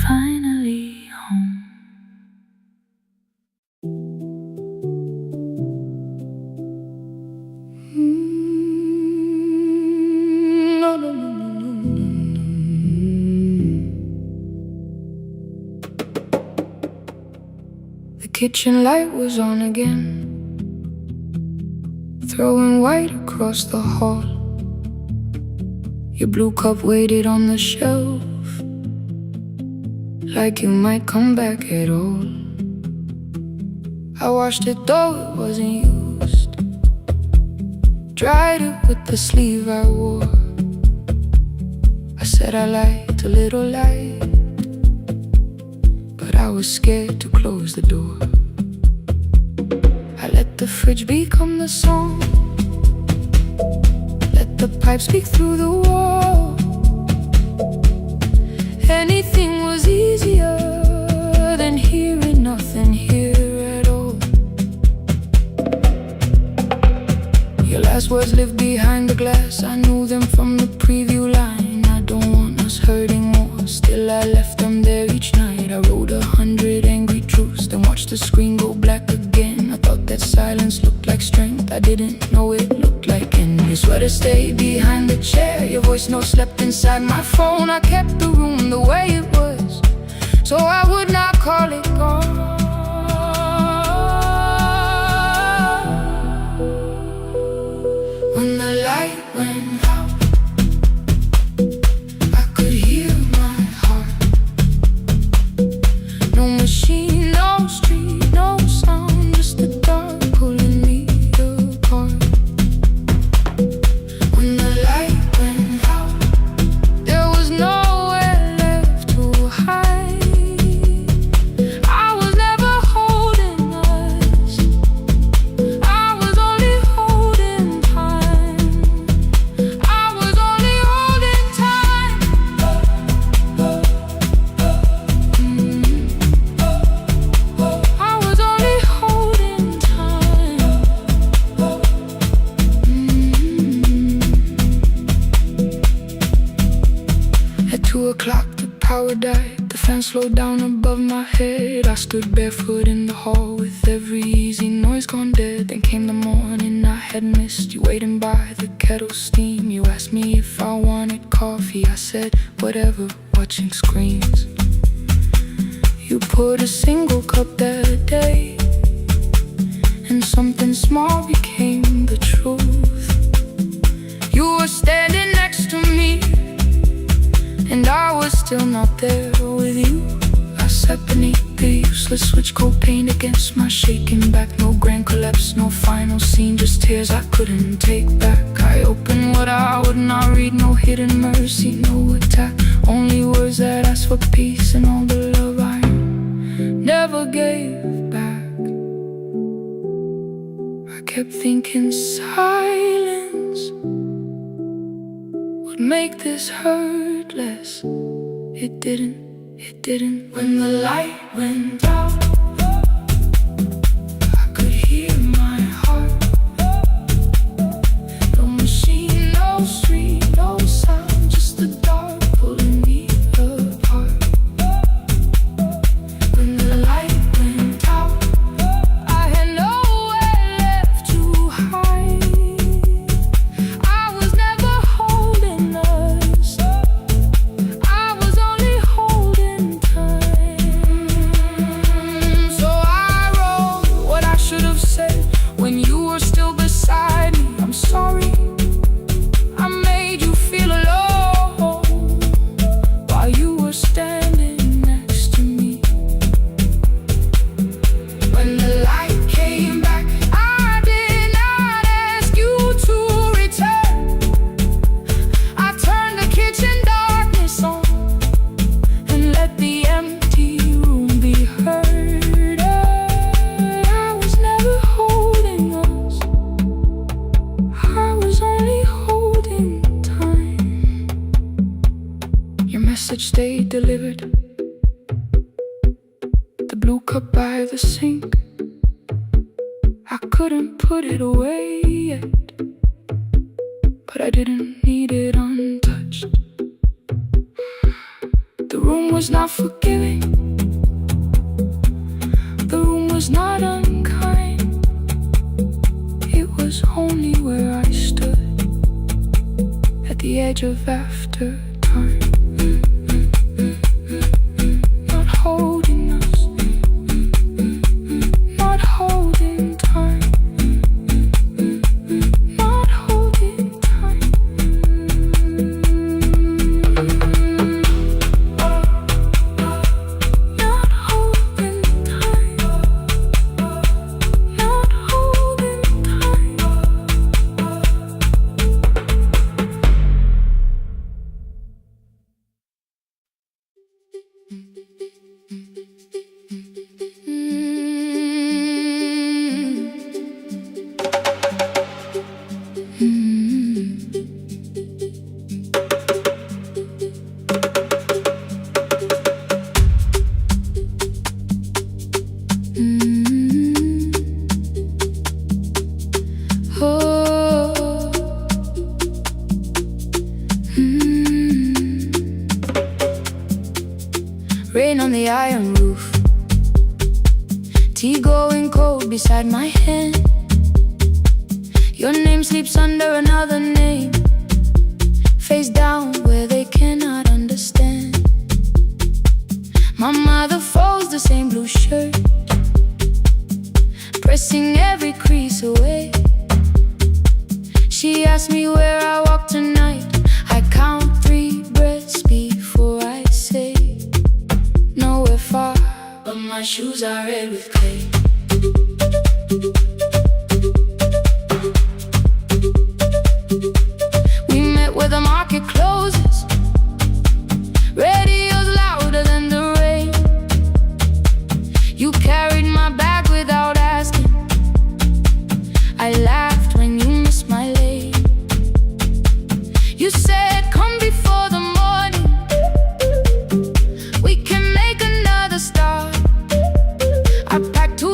Finally home. No, no, no, no, no, no. The kitchen light was on again, throwing white across the hall. Your blue cup waited on the shelf, like you might come back at all. I washed it though it wasn't used, dried it with the sleeve I wore. I said I liked a little light, but I was scared to close the door. I let the fridge become the song, let the pipe speak through the wall. Anything was easier than hearing nothing here at all. Your last words lived behind the glass. I knew them from the preview line. I don't want us hurting more, still I left them there each night. I wrote 100 angry truths, then watched the screen go black again. I thought that silence looked like strength, I didn't know it looked like end. Your sweater stayed behind the chair, your voice no slept inside my phone. I kept the room the way it was, so I would not call it gone. When the light went out, I could hear my heart. No machine, no street, no sound, just the dark pulling me apart. When the light went out, there was nowhere left to hide. I was never o'clock, the power died. The fan slowed down above my head. I stood barefoot in the hall with every easy noise gone dead. Then came the morning I had missed. You waiting by the kettle steam. You asked me if I wanted coffee. I said whatever, watching screens. You poured a single cup that day, and something small became the truth. You were standing next to me, and I was still not there with you. I sat beneath the useless switch, cold paint against my shaking back. No grand collapse, no final scene, just tears I couldn't take back. I opened what I would not read, no hidden mercy, no attack. Only words that asked for peace and all the love I never gave back. I kept thinking silence would make this hurt less. It didn't. When the light went out, I could hear my heart. No machine, no street, no sound, just the dark pulling me apart. When the light went out, I had nowhere left to hide. I was never holding us, I was only holding time. So I wrote what I should have said when you were still beside me. I'm sorry I made you feel alone while you were standing next to me. When the light came back, I did not ask you to return. I turned the kitchen darkness on and let the empty room be heard. I was never holding us, I was only holding time. Your message stayed delivered. The blue cup by the sink, I couldn't put it away yet, but I didn't need it untouched. The room was not forgiving, the room was not unkind. It was only where I stood at the edge of after time. Not holding us, not holding time, not holding time. Not holding time, not holding Rain on the iron roof, tea going cold beside my hand. Your name sleeps under another name, face down where they cannot understand. My mother folds the same blue shirt, pressing every crease away. She asked me where I walk tonight. I count 3 breaths before I say nowhere far, but my shoes are red with clay. We met where the market closes, radio's louder than the rain. You carried my bag without asking, I laughed when you missed my lane. You said come before the morning, we can make another start. I packed 2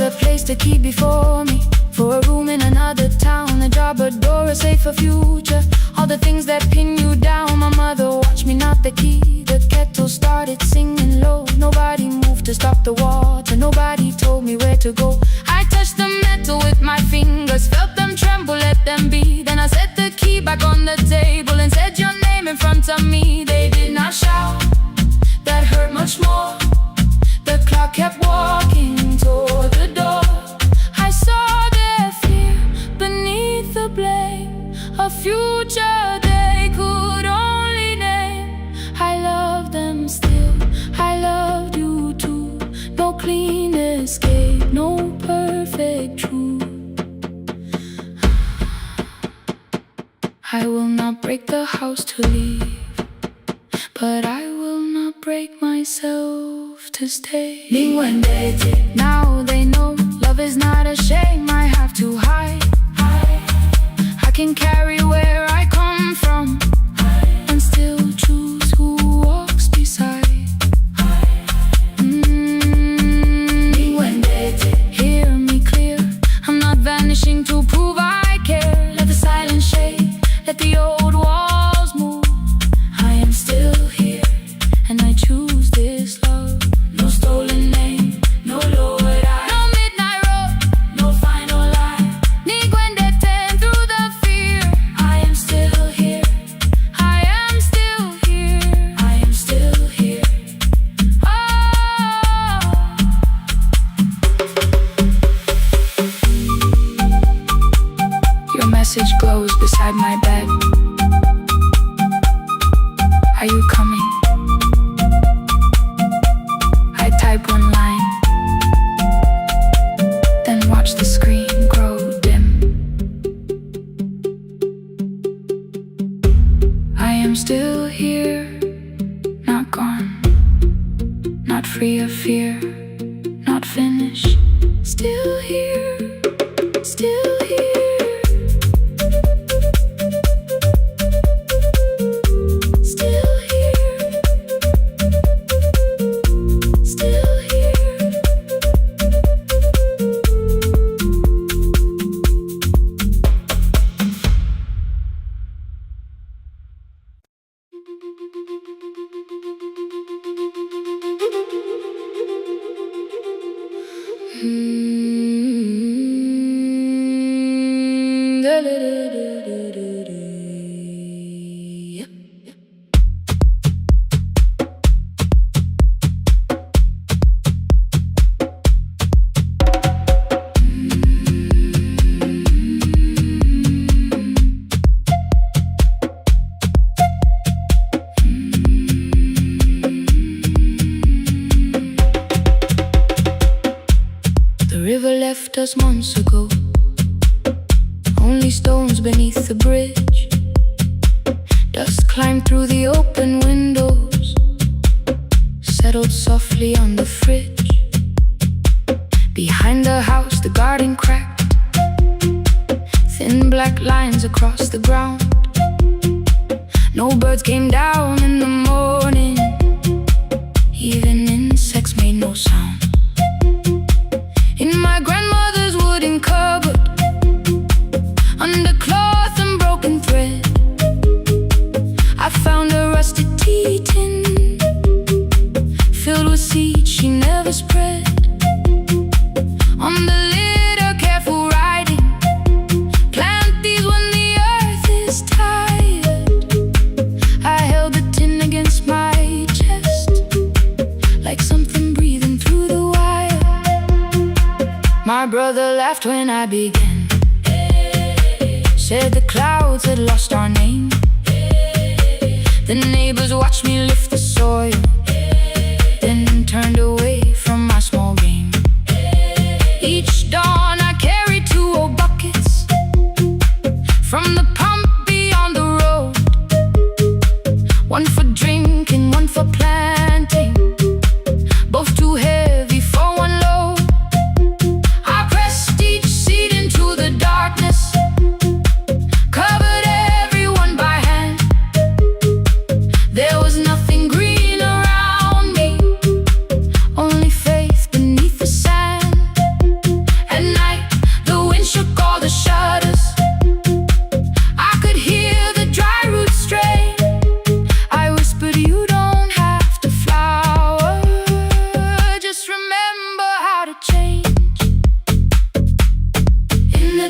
a place to keep before me, for a room in another town, a job, a door, a safer future. All the things that pin you down. My mother watched me knock the key. The kettle started singing low. Nobody moved to stop the water. Nobody told me where to go. I touched the metal with my fingers, felt them tremble, let them be. Then I set the key back on the table and said your name in front of me. They did not shout, that hurt much more. The clock kept walking toward the door. I saw their fear beneath the blame, a future they could only name. I love them still, I loved you too. No clean escape, no perfect truth. I will not break the house to leave, but I will not break myself to stay. Now they know love is not a shame I have to hide. I can carry where I come from and still choose who walks beside. Hear me clear, I'm not vanishing to prove I care. Let the silence shake, let the old walls move. I am still here, and I choose this love. No stolen name, no lowered eye, no midnight road, no final lie. Through the fear, I am still here, I am still here, I am still here. Your message glows beside my bed. Are you coming? I type one line, then watch the screen grow dim. I am still here, not gone, not free of fear, not finished. Still here, still here. Left us months ago, only stones beneath the bridge. Dust climbed through the open windows, settled softly on the fridge. Behind the house, the garden cracked, thin black lines across the ground. No birds came down in the morning, even insects made no sound. In my grandmother's wooden cupboard, under cloth and broken thread, I found a rusted tea tin filled with seeds she never spread. On the lid, a careful writing: plant these when the earth is tired. I held the tin against my chest, like something breathing through the wire. My brother laughed when I began, said the clouds had lost our name. The neighbors watched me lift the soil, then turned away from my small game. Each dawn I carried 2 old buckets from the pump beyond the road, one for drinking, one for planting, both too heavy for one load. I pressed each seed into the darkness, covered everyone by hand. There was nothing green around me,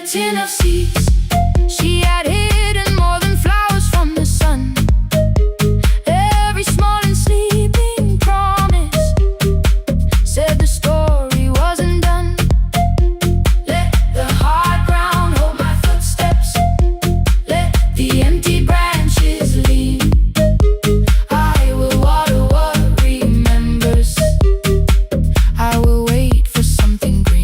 tin of seeds. She had hidden more than flowers from the sun. Every small and sleeping promise said the story wasn't done. Let the hard ground hold my footsteps. Let the empty branches lean. I will water what remembers. I will wait for something green.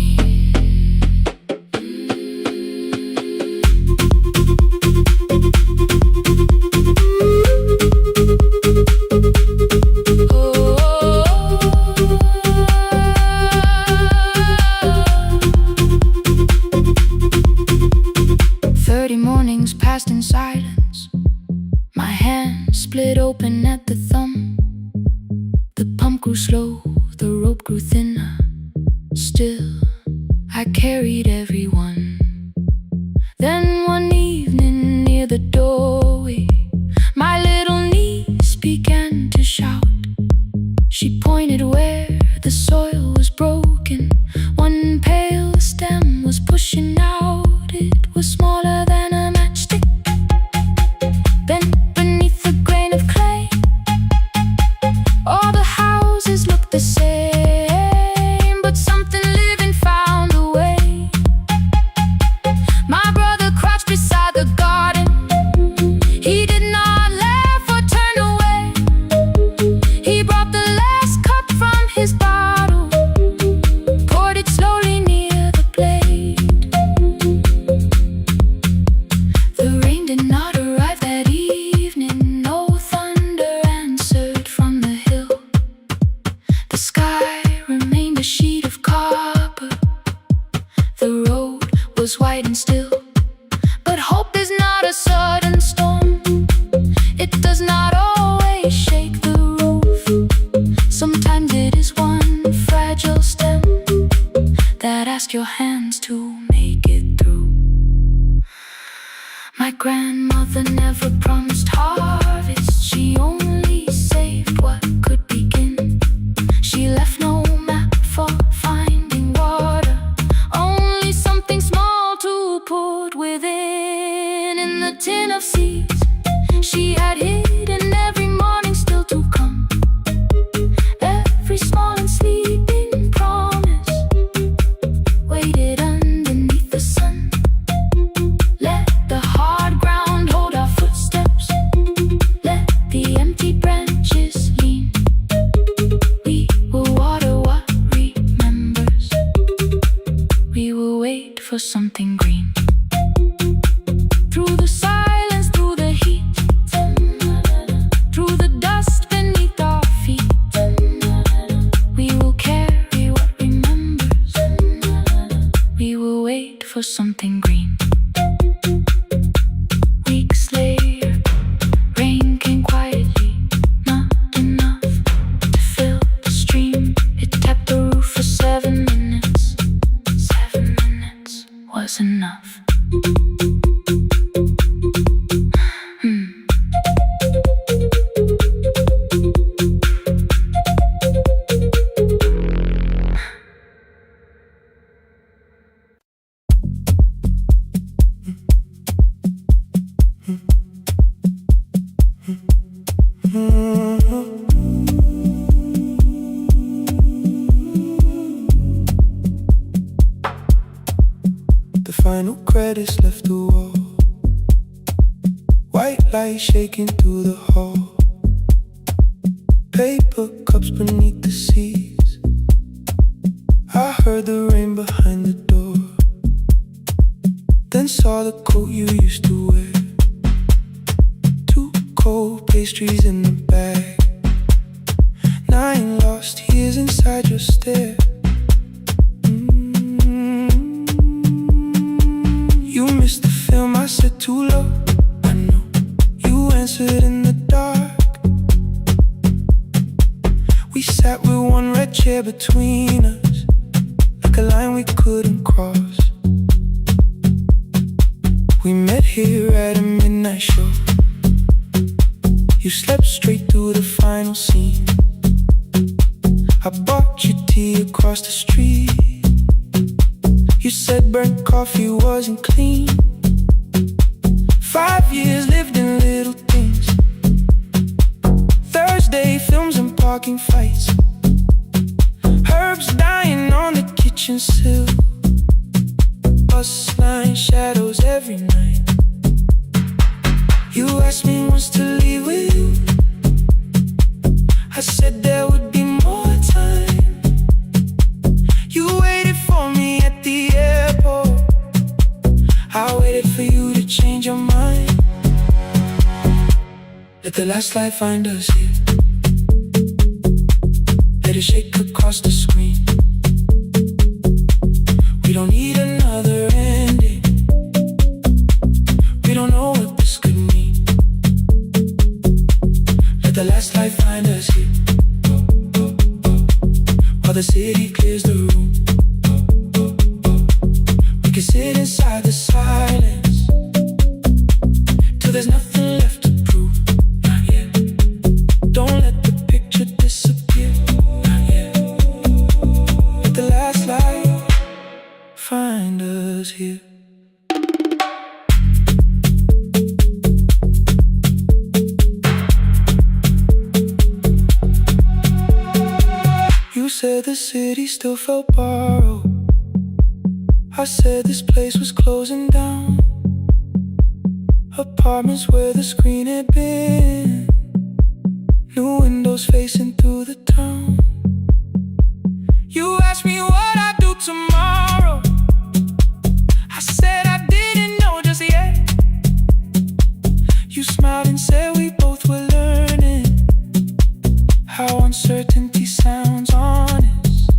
30 mornings passed in silence. My hand split open at the thumb. The pump grew slow, the rope grew thinner. Still, I carried everyone. Then one evening near the doorway, my little niece began to shout. She pointed where the soil was broken. One pale stem was pushing out. It was smaller than a matchstick, bent beneath a grain of clay. All the houses looked the same, but something living found a way. My brother crouched beside the garden. He did not laugh or turn away. He brought the last cup from his bottle, poured it slowly near the blade. The rain did not arrive that evening. No thunder answered from the hill. The sky remained a sheet of copper. The road was white and still. But hope is not a sudden storm. It does not always shake the roof. Sometimes it is one fragile stem that asks your hands to make it through. My grandmother never promised harvest. She only saved what could begin. She left no map for finding water, only something small to put within. In the tin of seeds she had hidden every morning still to come. Every small and sleeping promise waited underneath the sun. Let the hard ground hold our footsteps. Let the empty branches lean. We will water what remembers. We will wait for something green. Through the silence, through the heat, through the dust beneath our feet, we will carry what remembers. We will wait for something green. Weeks later, rain came quietly, not enough to fill the stream. It tapped the roof for 7 minutes. 7 minutes was enough. The final credits left the wall. White light shaking through the hall. Paper cups beneath the seats. I heard the rain behind the door. Then saw the coat you used to wear. 2 cold pastries in the bag. 9 lost years inside your stare. You missed the film, I said too low. I know you answered in the dark. We sat with one red chair between us, like a line we couldn't cross. We met here at a midnight show. You slept straight through the final scene. I bought you tea across the street. You said burnt coffee wasn't clean. 5 years lived in little things. Thursday films and parking fights. Herbs dying on the kitchen sill. Bus line shadows every night. You asked me once to leave with you. I said there would be more time. You waited for me at the airport. I waited for you to change your mind. Let the last light find us here. Let it shake across the screen. We don't need another ending. We don't know what this could mean. Let the last light find us here. While the city clears the room, we can sit inside the silence till there's nothing left to prove. Not yet. Don't let the picture disappear. Not yet. Let the last light find us here. You said the city still felt borrowed. I said this place was closing down. Apartments where the screen had been. New windows facing through the town. You asked me what I'd do tomorrow. I said I didn't know just yet. You smiled and said we both were learning how uncertainty sounds honest.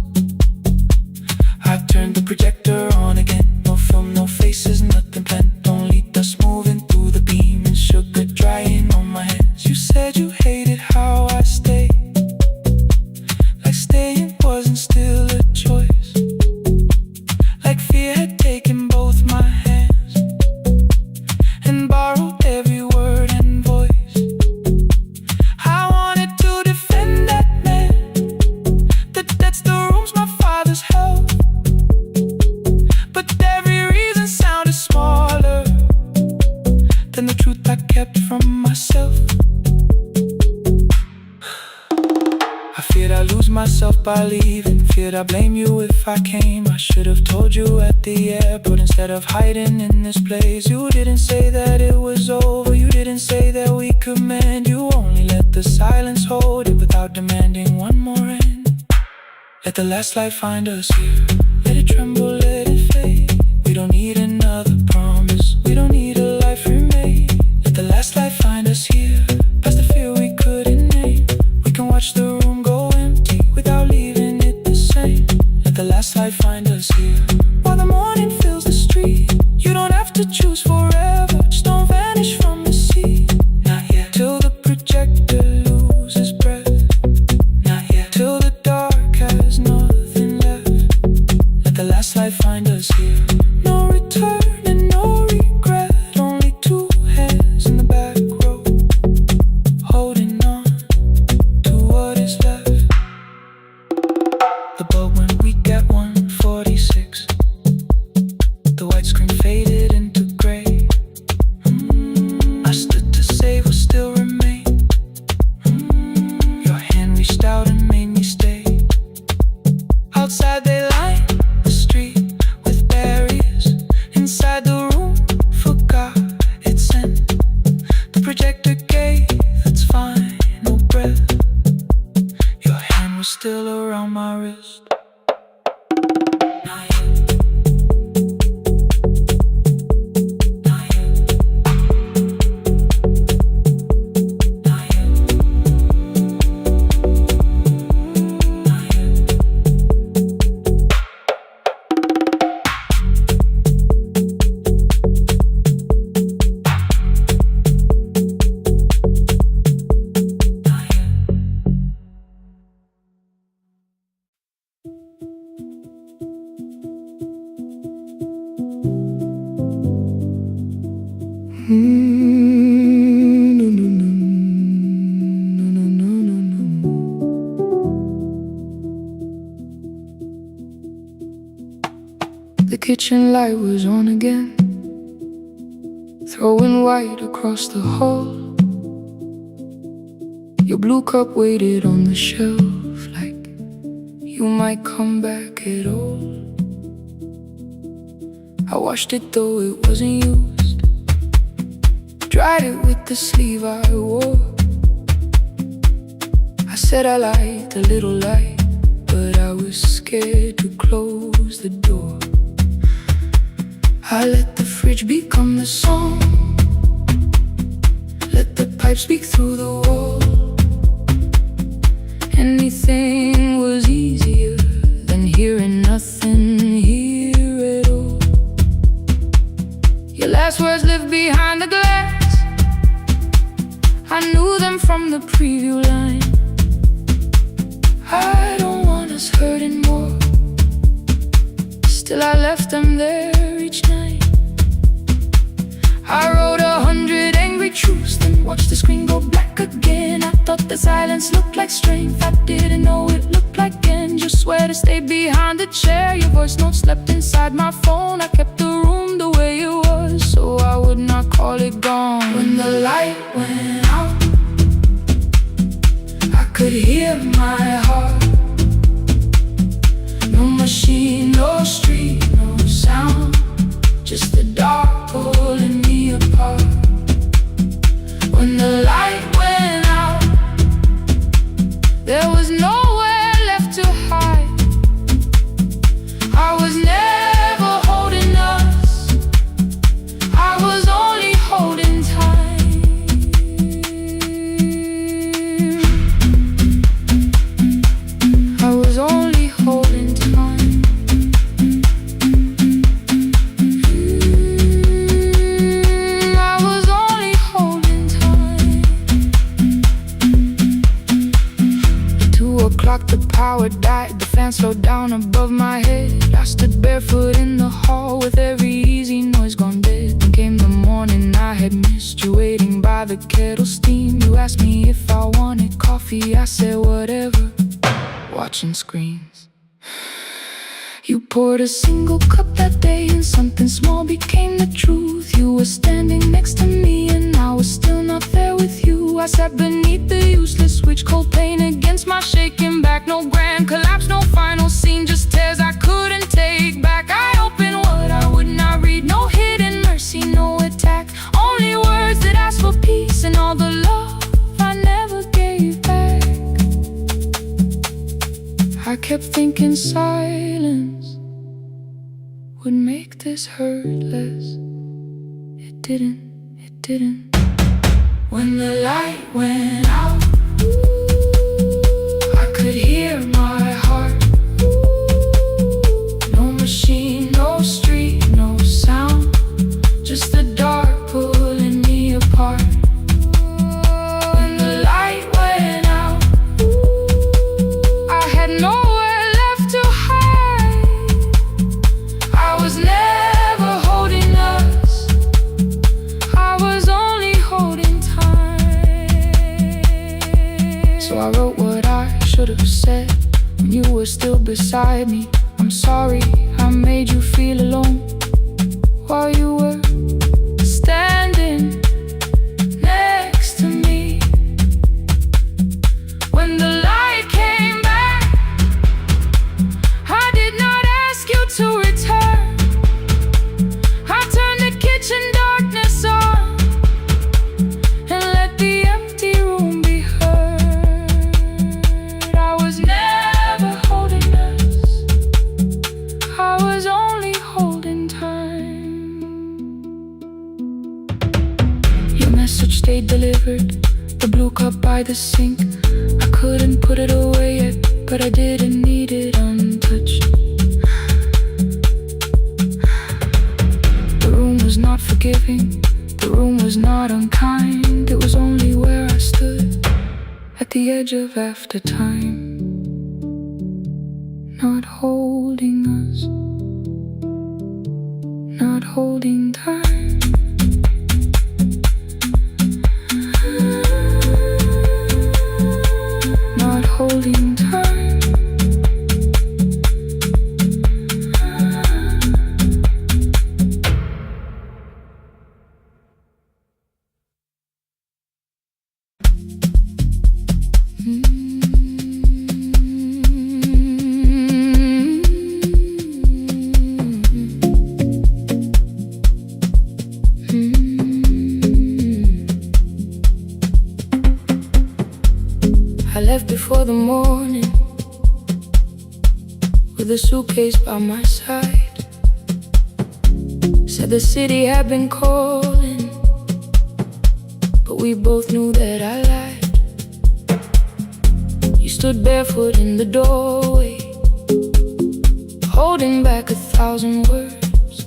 I turned the projector on again. No film, no faces, nothing planned. Only dust moving through the beam and sugar drying on my hands. You said you hated how I stayed, like staying wasn't still a choice. Like fear had taken both my hands and borrowed every word and voice. I wanted to defend that man, that's the rooms my father's held. But every reason sounded smaller than the truth I kept from myself. I feared I'd lose myself by leaving. Feared I'd blame you if I came. I should have told you at the airport instead of hiding in this place. You didn't say that it was over. You didn't say that we could mend. You only let the silence hold it without demanding one more end. Let the last light find us here. Let it tremble, let it fade. We don't need another promise. We don't need a life remade. Let the last light find us here. Past the fear we couldn't name. We can watch the room go empty without leaving it the same. Let the last light find us here. While the morning fills the street, you don't have to choose forever. Just don't vanish from the sea. Not yet. Till the projector loses breath. Not yet. Till the dark has nothing left. Let the last light find us here. No return and no regret. Only two hands in the back row, holding on to what is left. The bulb went weak at 1:46. The white screen faded into gray. I stood to save what still remained. Your hand reached out and made me stay. Outside they lined the street with barriers. Inside the room forgot its scent. The projector gave its final breath. Your hand was still around my wrist. Not yet. Not yet. Not yet. Not yet. The kitchen light was on again, throwing white across the hall. Your blue cup waited on the shelf, like you might come back at all. I washed it though it wasn't used, dried it with the sleeve I wore. I said I liked a little light, but I was scared to close the door. I let the fridge become the song, let the pipe speak through the wall. Anything was easier than hearing nothing here at all. Your last words lived behind the glass, I knew them from the preview line. I don't want us hurting more, still I left them there each night. I wrote 100 angry truths, then watched the screen go black again. I thought the silence looked like strength, I didn't know it looked like end. You swear to stay behind the chair, your voice note slept inside my phone. I kept the room the way it was, so I would not call it gone. When the light went out, I could hear my heart. No machine, no street, no sound, just the dark pulling me apart. When the light went out, there was nowhere left to hide. I was never holding us, I was only holding time. I was only holding time. I was only holding time. At 2 o'clock the power died, the fan slowed down above my head. I stood barefoot in the hall with every easy noise gone dead. Then came the morning I had missed, you waiting by the kettle steam. You asked me if I wanted coffee, I said whatever, watching screens. You poured a single cup that day and something small became the truth. You were standing next to me and I was still not there with you. I sat beneath the useless switch, cold pain against my shaking back. No grand collapse, no final scene, just tears I couldn't take back. I opened what I would not read, no hidden mercy, no attack. Only words that ask for peace and all the love I never gave back. I kept thinking silence would make this hurt less. It didn't, it didn't. When the light went out, I could hear my heart. No machine, no street, no sound, just the dark pulling me apart. When the light went out, I had nowhere left to hide. I was never holding us, I was only holding time. So I wrote what I should have said when you were still beside me. I'm sorry I made you feel alone while you were standing next to me. When the light came back, I did not ask you to return. I turned the kitchen darkness on and let the empty room be heard. I was never holding us, I was only holding time. Your message stayed delivered, the blue cup by the sink. I couldn't put it away yet, but I didn't need it untouched. The room was not forgiving, the room was not unkind. It was only where I stood at the edge of after time, not holding us, not holding time. Not holding time. before the morning, with a suitcase by my side. Said the city had been calling, but we both knew that I lied. You stood barefoot in the doorway, holding back 1,000 words.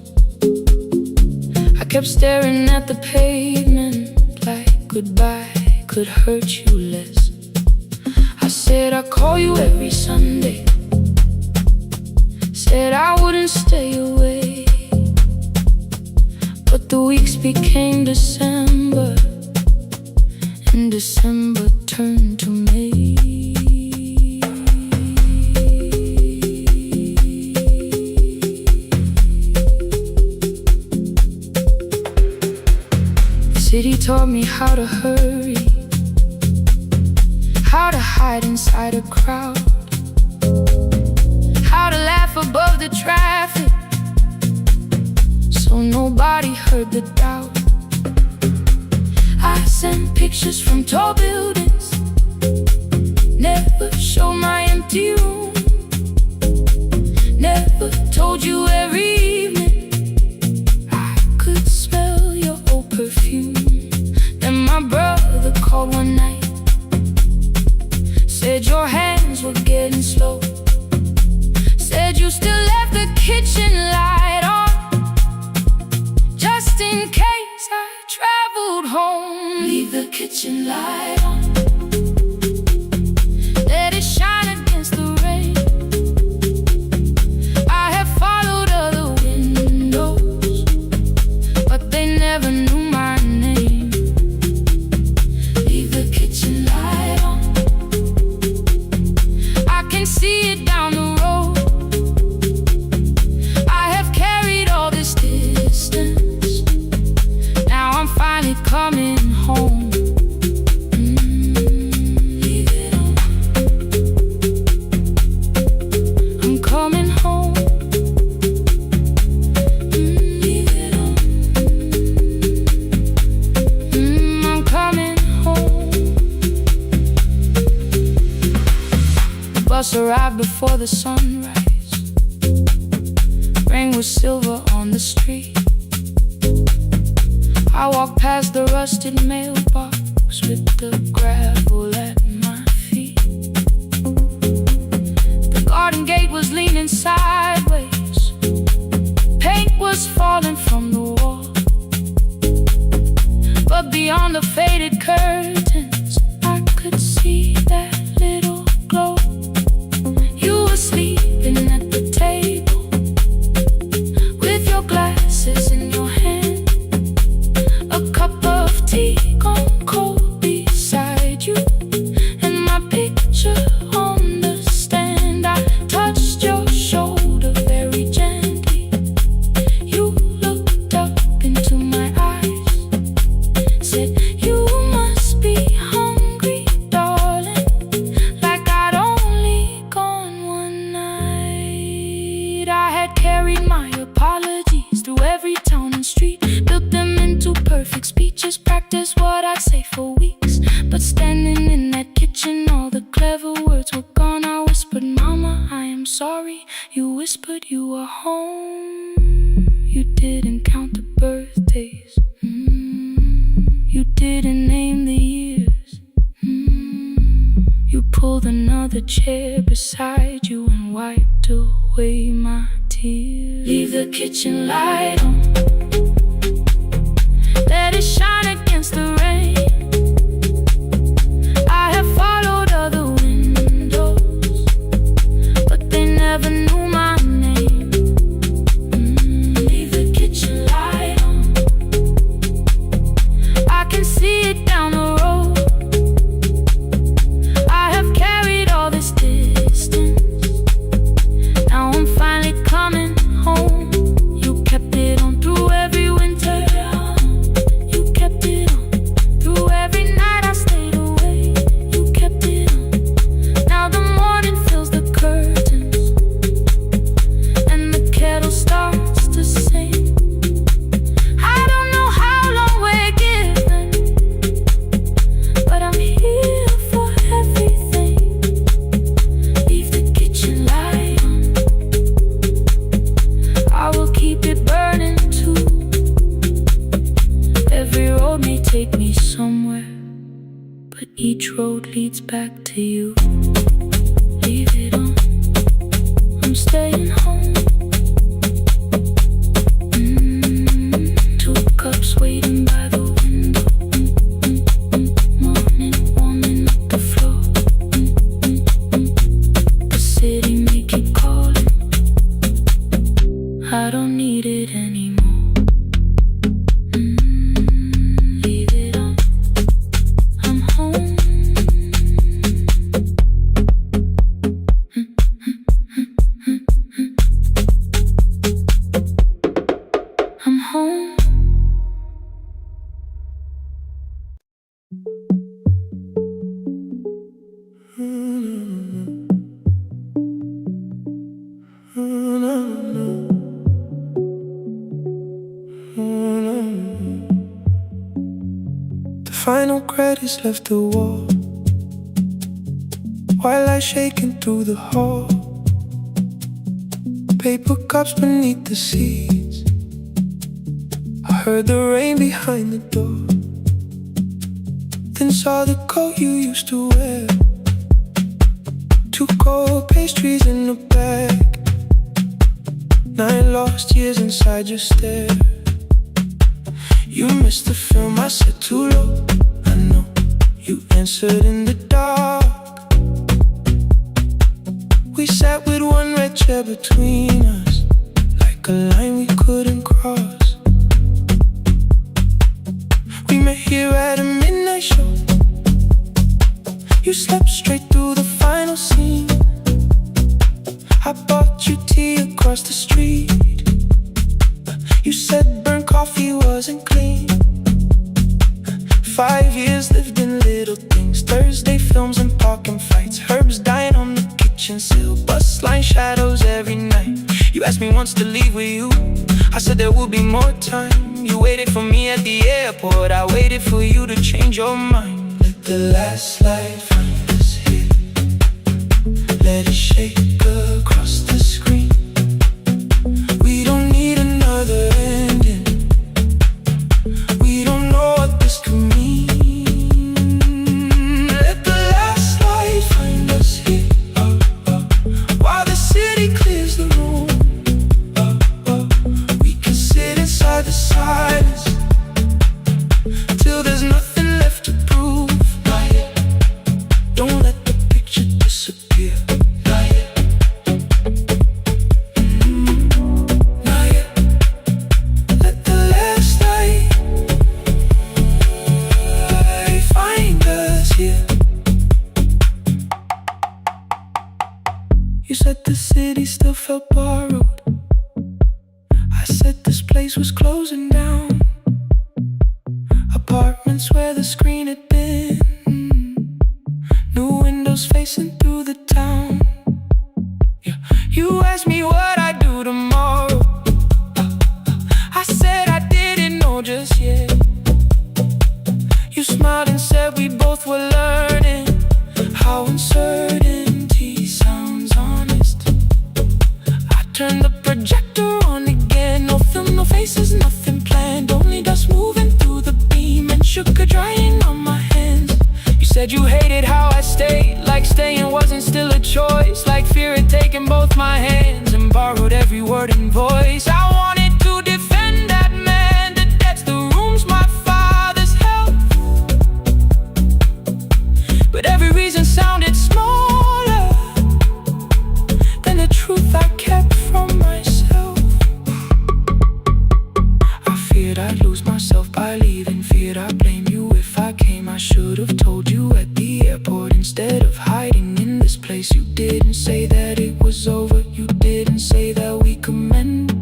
I kept staring at the pavement like goodbye could hurt you less. I said I'd call you every Sunday, said I wouldn't stay away. But the weeks became December, and December turned to May. The city taught me how to hurry, how to hide inside a crowd, how to laugh above the traffic so nobody heard the doubt. I sent pictures from tall buildings, never showed my empty room, never told you every evening I could smell your old perfume. Then my brother called one night, said your hands were getting slow, said you still left the kitchen light on, just in case I traveled home. Leave the kitchen light on, let it shine against the rain. I have followed other windows, but they never knew my name. Leave the kitchen light on, I can see it down the road. I have carried all this distance, now I'm finally coming home. Leave it on, I'm coming home. Leave it on, I'm coming home. The bus arrived before the sunrise, rain was silver on the street. I walked past the rusted mailbox with the gravel at my feet. The garden gate was leaning sideways, paint was falling from the wall, but beyond the faded curtains I could see that little glow. You were sleeping at the table with your glasses in your hand, a cup of tea gone cold beside you, and my picture on the stand. I touched your shoulder very gently. You looked up into my eyes, said you must be hungry, darling, like I'd only gone one night. I had carried my apologies through every town and street, built them into perfect speeches, practiced what I'd say for weeks. But standing in that kitchen, all the clever words were gone. I whispered, Mama, I am sorry. You whispered you were home. You didn't count the birthdays, you didn't name the years. You pulled another chair beside you and wiped away my tears. Leave the kitchen light on, let it shine against the rain. I have followed other windows, but they never knew my name. Leave the kitchen light on, I can see it down the road. I have carried all this distance, now I'm finally coming home. You kept it on Each road leads back to you. Leave it on, I'm staying home. Two cups waiting by the window. Morning warming up the floor. The city may keep calling, I don't need it anymore. Leave it on, I'm home. I'm home. The final credits left the wall, while I shaking through the hall. Paper cups beneath the seats, I heard the rain behind the door. Then saw the coat you used to wear, 2 cold pastries in a bag, 9 lost years inside your stare. You missed the film, I said too low, I know. You answered in the dark. We sat with one red chair between us, like a line we couldn't cross. We met here at a midnight show. You slept straight through the final scene. I bought you tea across the street. You said burnt coffee wasn't clean. 5 years lived in little things, Thursday films and parking fights, herbs dying on the kitchen sill, bus line shadows every night. You asked me once to leave with you, I said there would be more time. You waited for me at the airport, I waited for you to change your mind. Let the last light find us here, let it shake across the screen. We don't need another ending, we don't know what this could mean. Let the last light find us here, while the city clears the room. We can sit inside the silence till there's nothing left to prove. Not yet. Don't let the picture disappear. Not yet. Not yet. Let the last light find us here. You said the city still felt borrowed, I said this place was closing down. Apartments where the screen had been, new windows facing through the town. Yeah. You asked me what I'd do tomorrow, I said I didn't know just yet. You smiled and said we both were learning how uncertainty sounds honest. I turned the projector on again, no film, no faces, nothing planned, only dust moving through the beam and sugar drying on my hands. You said you hated how I stayed, like staying wasn't still a choice, like fear had taken both my hands and borrowed every word and voice. I wanted to defend that man, the debts, the rooms my fathers held, but every reason sounded smaller than the truth I kept from myself. I feared I'd lose myself by leaving, feared I'd blame you if I came. I should have told you at the airport instead of hiding in this place. You didn't say that it was over, you didn't say that we could mend.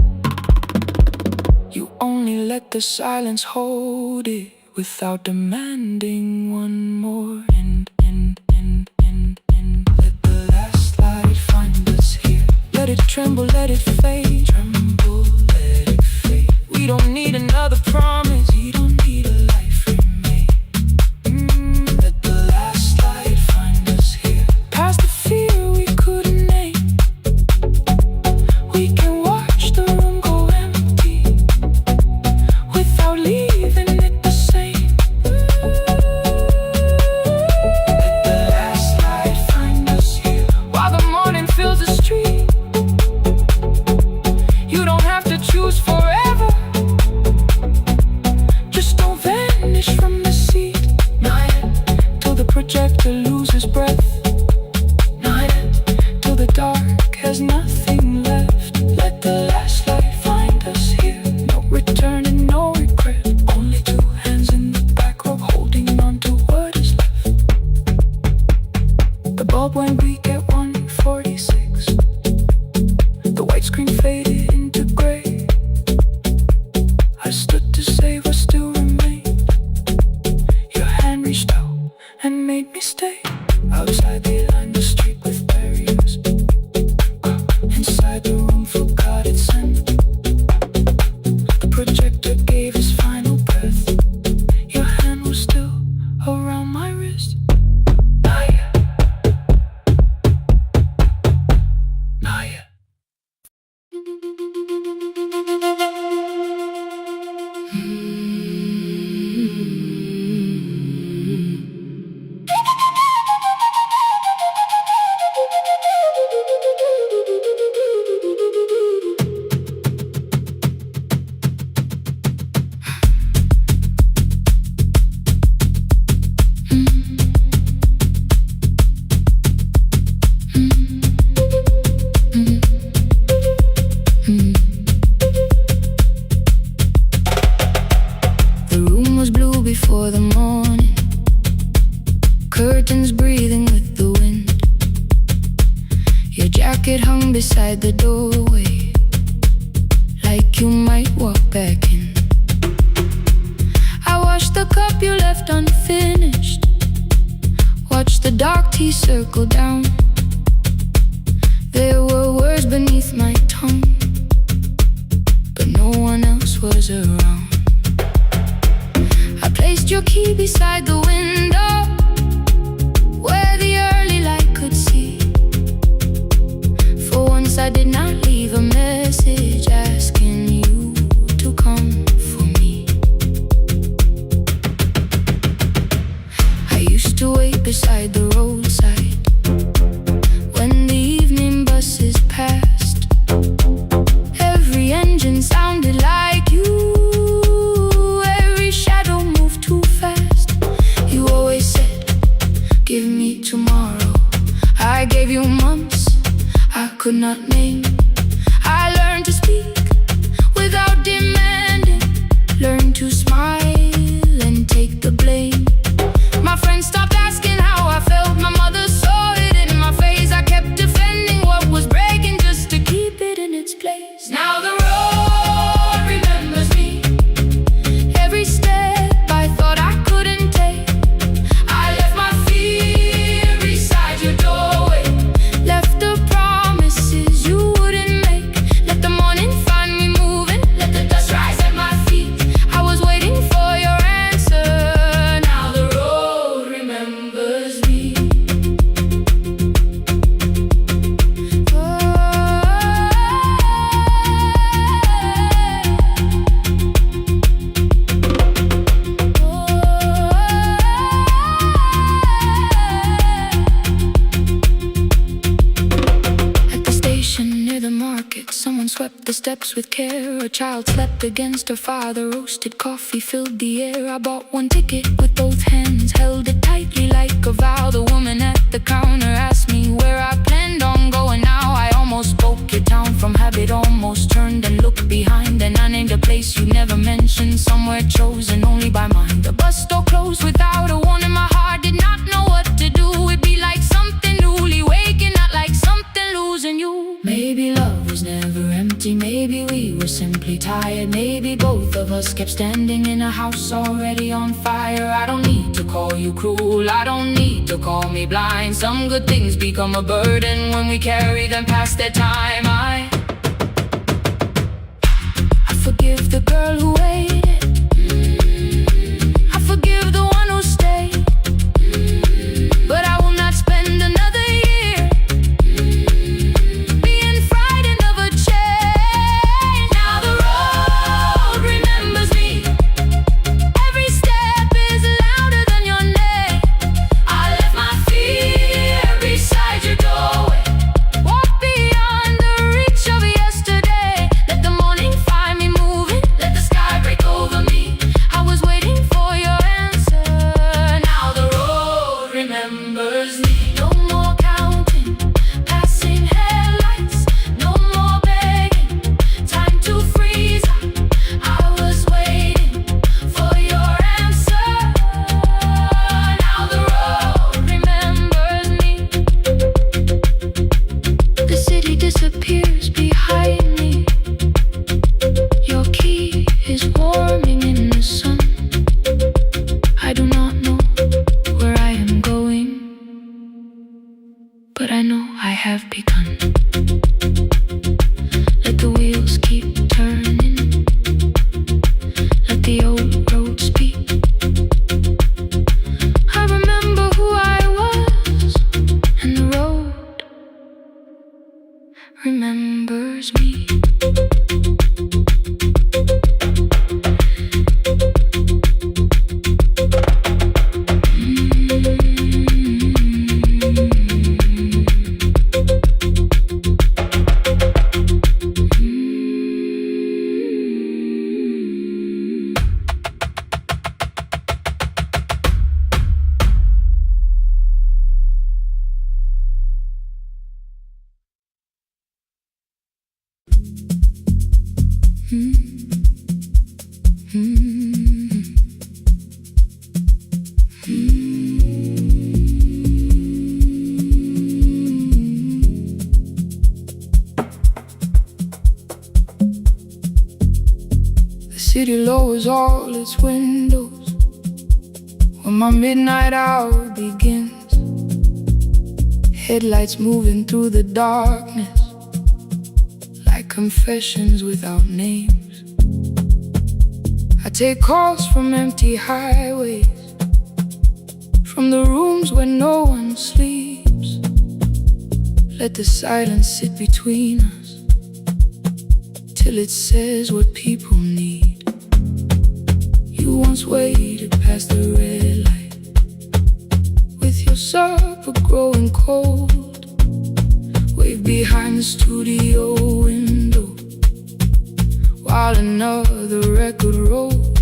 You only let the silence hold it without demanding one more end. Let the last light find us here, let it tremble, let it fade. Tremble, let it fade. We don't need another promise, we don't need a life remade. Let the last light find us here, past the fear we couldn't name. We can watch the room go empty without leaving it the same. like you might walk back in. I washed the cup you left unfinished, watched the dark tea circle down. There were words beneath my tongue, but no one else was around. I placed your key beside the window, where the early light could see. For once I did not leave a message asking you to come for me. I used to wait beside the roadside when the evening buses passed. Every engine sounded like you, every shadow moved too fast. You always said, give me tomorrow. I gave you months I could not name. I learned to speak without demanding, learned to smile and take the blame. My friends stopped asking how I felt, my mother saw it in my face. I kept defending what was breaking just to keep it in its place. Now the road remembers me, every step I thought I couldn't take. I left my fear beside your doorway, left the promises you wouldn't make. Let the morning find me moving, let the dust rise at my feet. I was waiting for your answer. Now the road remembers me. At the station near the market, someone swept the steps with care. A child slept against her father, roasted coffee filled the air. I bought one ticket with both hands, held it tightly like a vow. The woman at the counter asked me where I planned on going now. I almost spoke your town from habit, almost turned and looked behind. And I named a place you never mentioned, somewhere chosen only by mine. The bus store closed without a warning, my heart did not know what to do. It'd be like something newly waking, not like something losing you. Maybe love was never empty, maybe we were simply tired. Maybe both of us kept standing in a house already on fire. I don't need to call you cruel, I don't need to call me blind. Some good things become a burden when we carry them past their time. I forgive the girl who waited, I forgive the one who stayed, but I will not spend another year being frightened of a change. Now the road remembers me, every step is louder than your name. I left my fear beside your doorway, walk beyond the reach of yesterday. Let the morning find me moving, let the sky break over me. I was waiting for your answer. Now the road remembers me. No more counting passing headlights, no more begging, time to freeze up. I was waiting for your answer. Now the road remembers me. The city disappears behind me, your key is warming in the sun. I do not know where I am going, but I know I have begun. Let the wheels keep turning, let the old road speak. I remember who I was, and the road remembers me. city lowers all its windows when my midnight hour begins. Headlights moving through the darkness like confessions without names. I take calls from empty highways, from the rooms where no one sleeps. Let the silence sit between us till it says what people need. You once waited past the red light with your supper growing cold, way behind the studio window while another record rolled.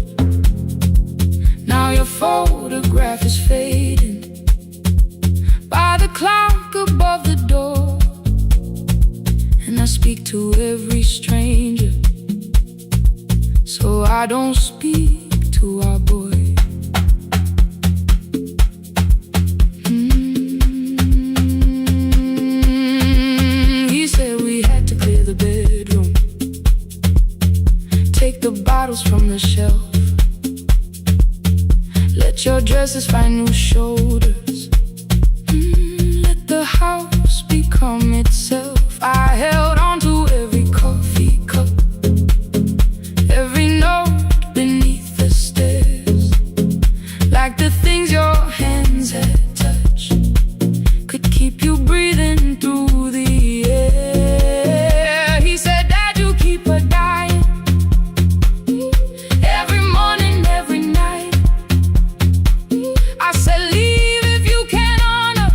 Now your photograph is fading by the clock above the door, and I speak to every stranger, so I don't speak to our boy. He said we had to clear the bedroom, take the bottles from the shelf, let your dresses find new shoulders, let the house become itself. I held on to every coffee cup, every note beneath the stairs, like the things your hands had touched could keep you breathing through the air. He said, Dad, you keep her dying every morning, every night. I said, leave if you can honor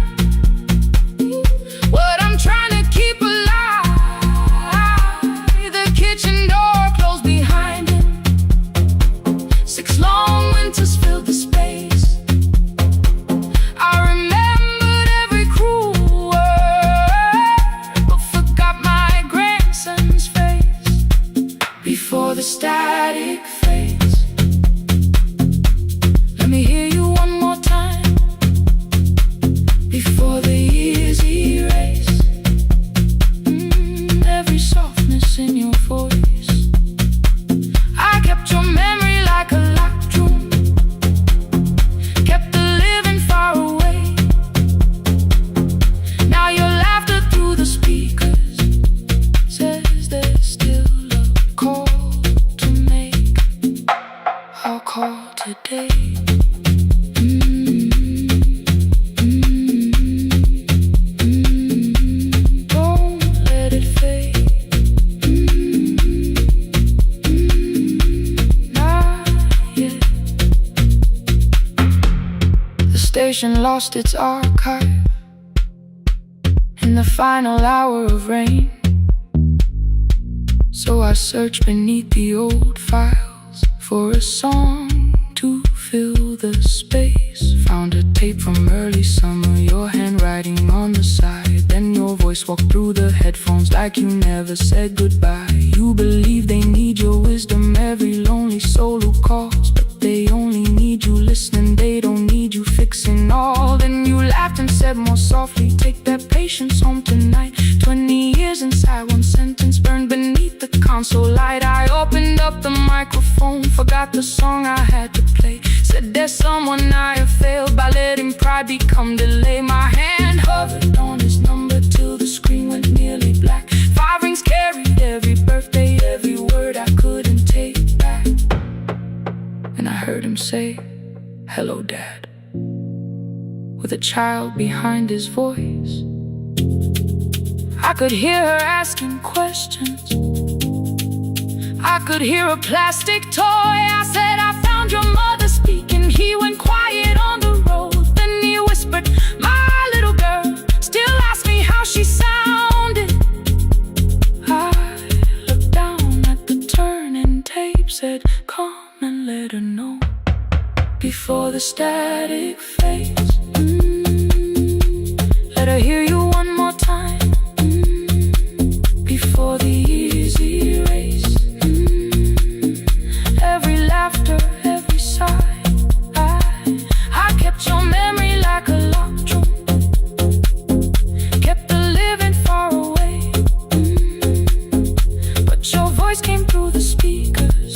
what I'm trying to keep alive. The kitchen door closed behind him, 6 long winters filled the space. I remembered every cruel word, but forgot my grandson's face before the static fades. Let me hear you one more time before the years erase every softness in your voice. I kept your memory like a locked room, kept the living far away. Now your laughter through the speakers says there's still a call to make. I'll call today. Don't let it fade. Not yet. The station lost its archive in the final hour of rain, so I searched beneath the old files for a song to fill the space. Found a tape from early summer, your handwriting on the side. Then your voice walked through the headphones like you never said goodbye. You believe they need your wisdom, every lonely soul who calls, but they only need you listening, they don't need you fixing all. Then you laughed and said more softly, take that patience home tonight. 20 years inside one sentence burned beneath the console light. I opened up the microphone, forgot the song I had to play. Said there's someone I have failed by letting pride become delay. My hand hovered on his number till the screen went nearly black. 5 rings carried every birthday, every word I couldn't take back. And I heard him say, hello, Dad, with a child behind his voice. I could hear her asking questions, I could hear a plastic toy. I said, I found your mother speaking. He went quiet on the road, then he whispered, my little girl still asks me how she sounded. I looked down at the turning tape, said, come and let her know before the static fades. Let her hear you one more time before the years erase every laughter, every sigh. I kept your memory like a locked room, kept the living far away, but your voice came through the speakers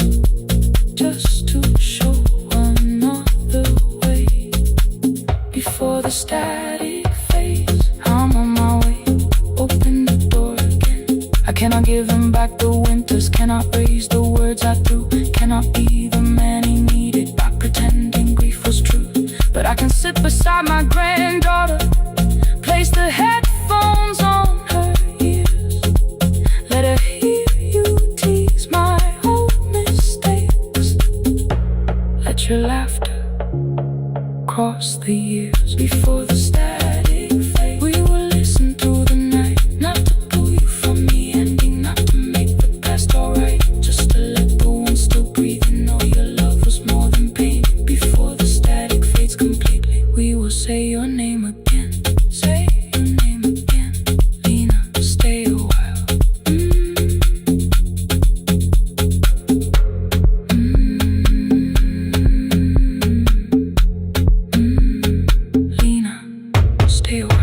static phase. I'm on my way, open the door again. I cannot give him back the winters, cannot raise the words I threw, cannot be the man he needed by pretending grief was true. But I can sit beside my granddaughter, place the headphones on her ears, let her hear you tease my old mistakes. Let your laughter cross the years before the static fade. We will listen through the night, not to pull you from the ending, not to make the past alright, just to let the one still breathe and know your love was more than pain. Before the static fades completely, we will say your name again. Say your name again. Lena, stay a while. Lena, stay a while.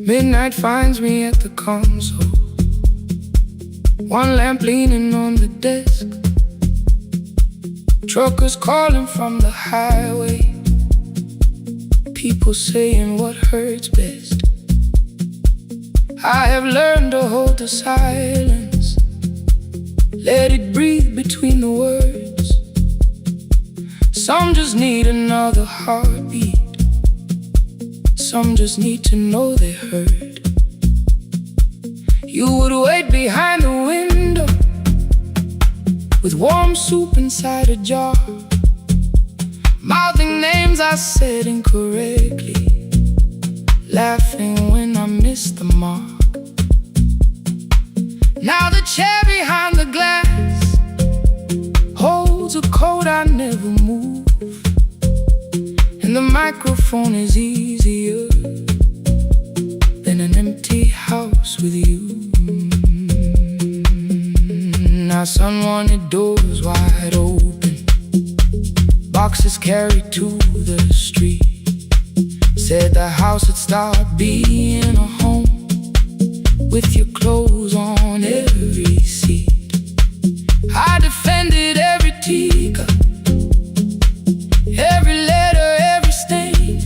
Midnight finds me at the console, one lamp leaning on the desk, truckers calling from the highway, people saying what hurts best. I have learned to hold the silence, let it breathe between the words. Some just need another heartbeat, some just need to know they heard. You would wait behind the window with warm soup inside a jar, mouthing names I said incorrectly, laughing when I missed the mark. Now the chair behind the glass holds a coat I never move, and the microphone is easier than an empty house with you. Now son wanted doors wide open, boxes carried to the street, said the house would start being a home with your clothes on every seat. I defended every teacup, every letter, every stain.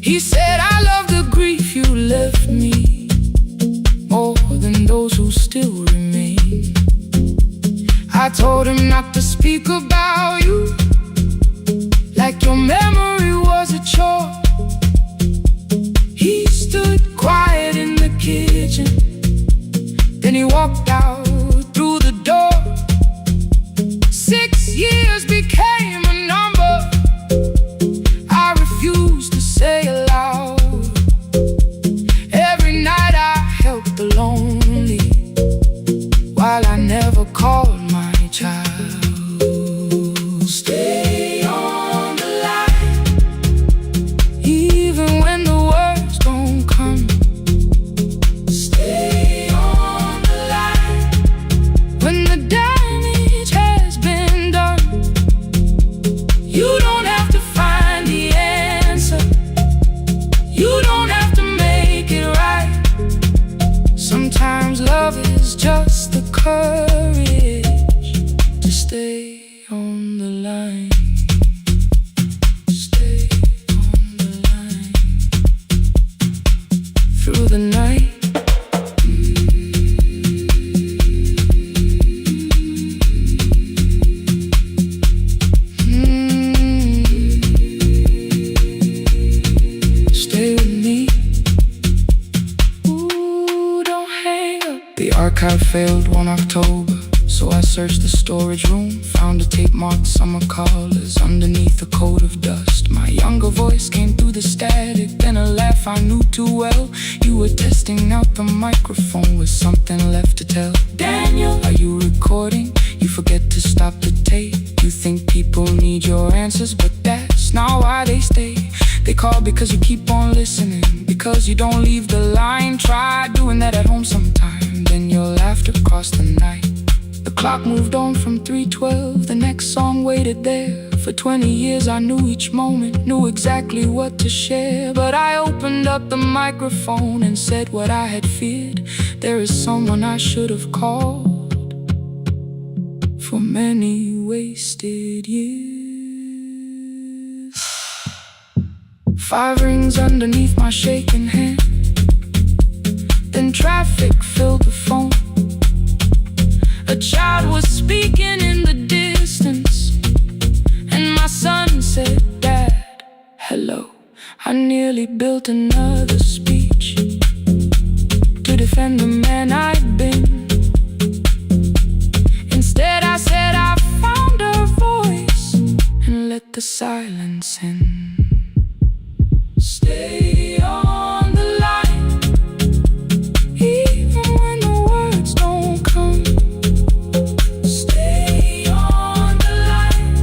He said I love the grief you left me more than those who still remain. I told him not to speak about you like your memory was a chore. He stood quiet in the kitchen, then he walked out through the door. 6 years became a number I refused to say aloud. Every night I helped the lonely while I never called my child. Stay on the line, even when the words don't come. Stay on the line when the damage has been done. You don't have to find the answer, you don't have to make it right. Sometimes love is just the courage to stay on the line. Stay on the line through the night. Stay with me. Ooh, don't hang up. The archive failed one October, so I searched the storage room, found a tape marked summer callers underneath a coat of dust. My younger voice came through the static, then a laugh I knew too well. You were testing out the microphone with something left to tell. Daniel, are you recording? You forget to stop the tape. You think people need your answers, but that's not why they stay. They call because you keep on listening, because you don't leave the line. Try doing that at home sometime, then you'll laugh across the night. The clock moved on from 3:12, the next song waited there. For 20 years I knew each moment, knew exactly what to share. But I opened up the microphone and said what I had feared. There is someone I should have called for many wasted years. 5 rings underneath my shaking hand, then traffic filled the phone. A child was speaking in the distance, and my son said, "Dad, hello." I nearly built another speech to defend the man I'd been. Instead I said I found a voice and let the silence in. Stay on the line, even when the words don't come. Stay on the line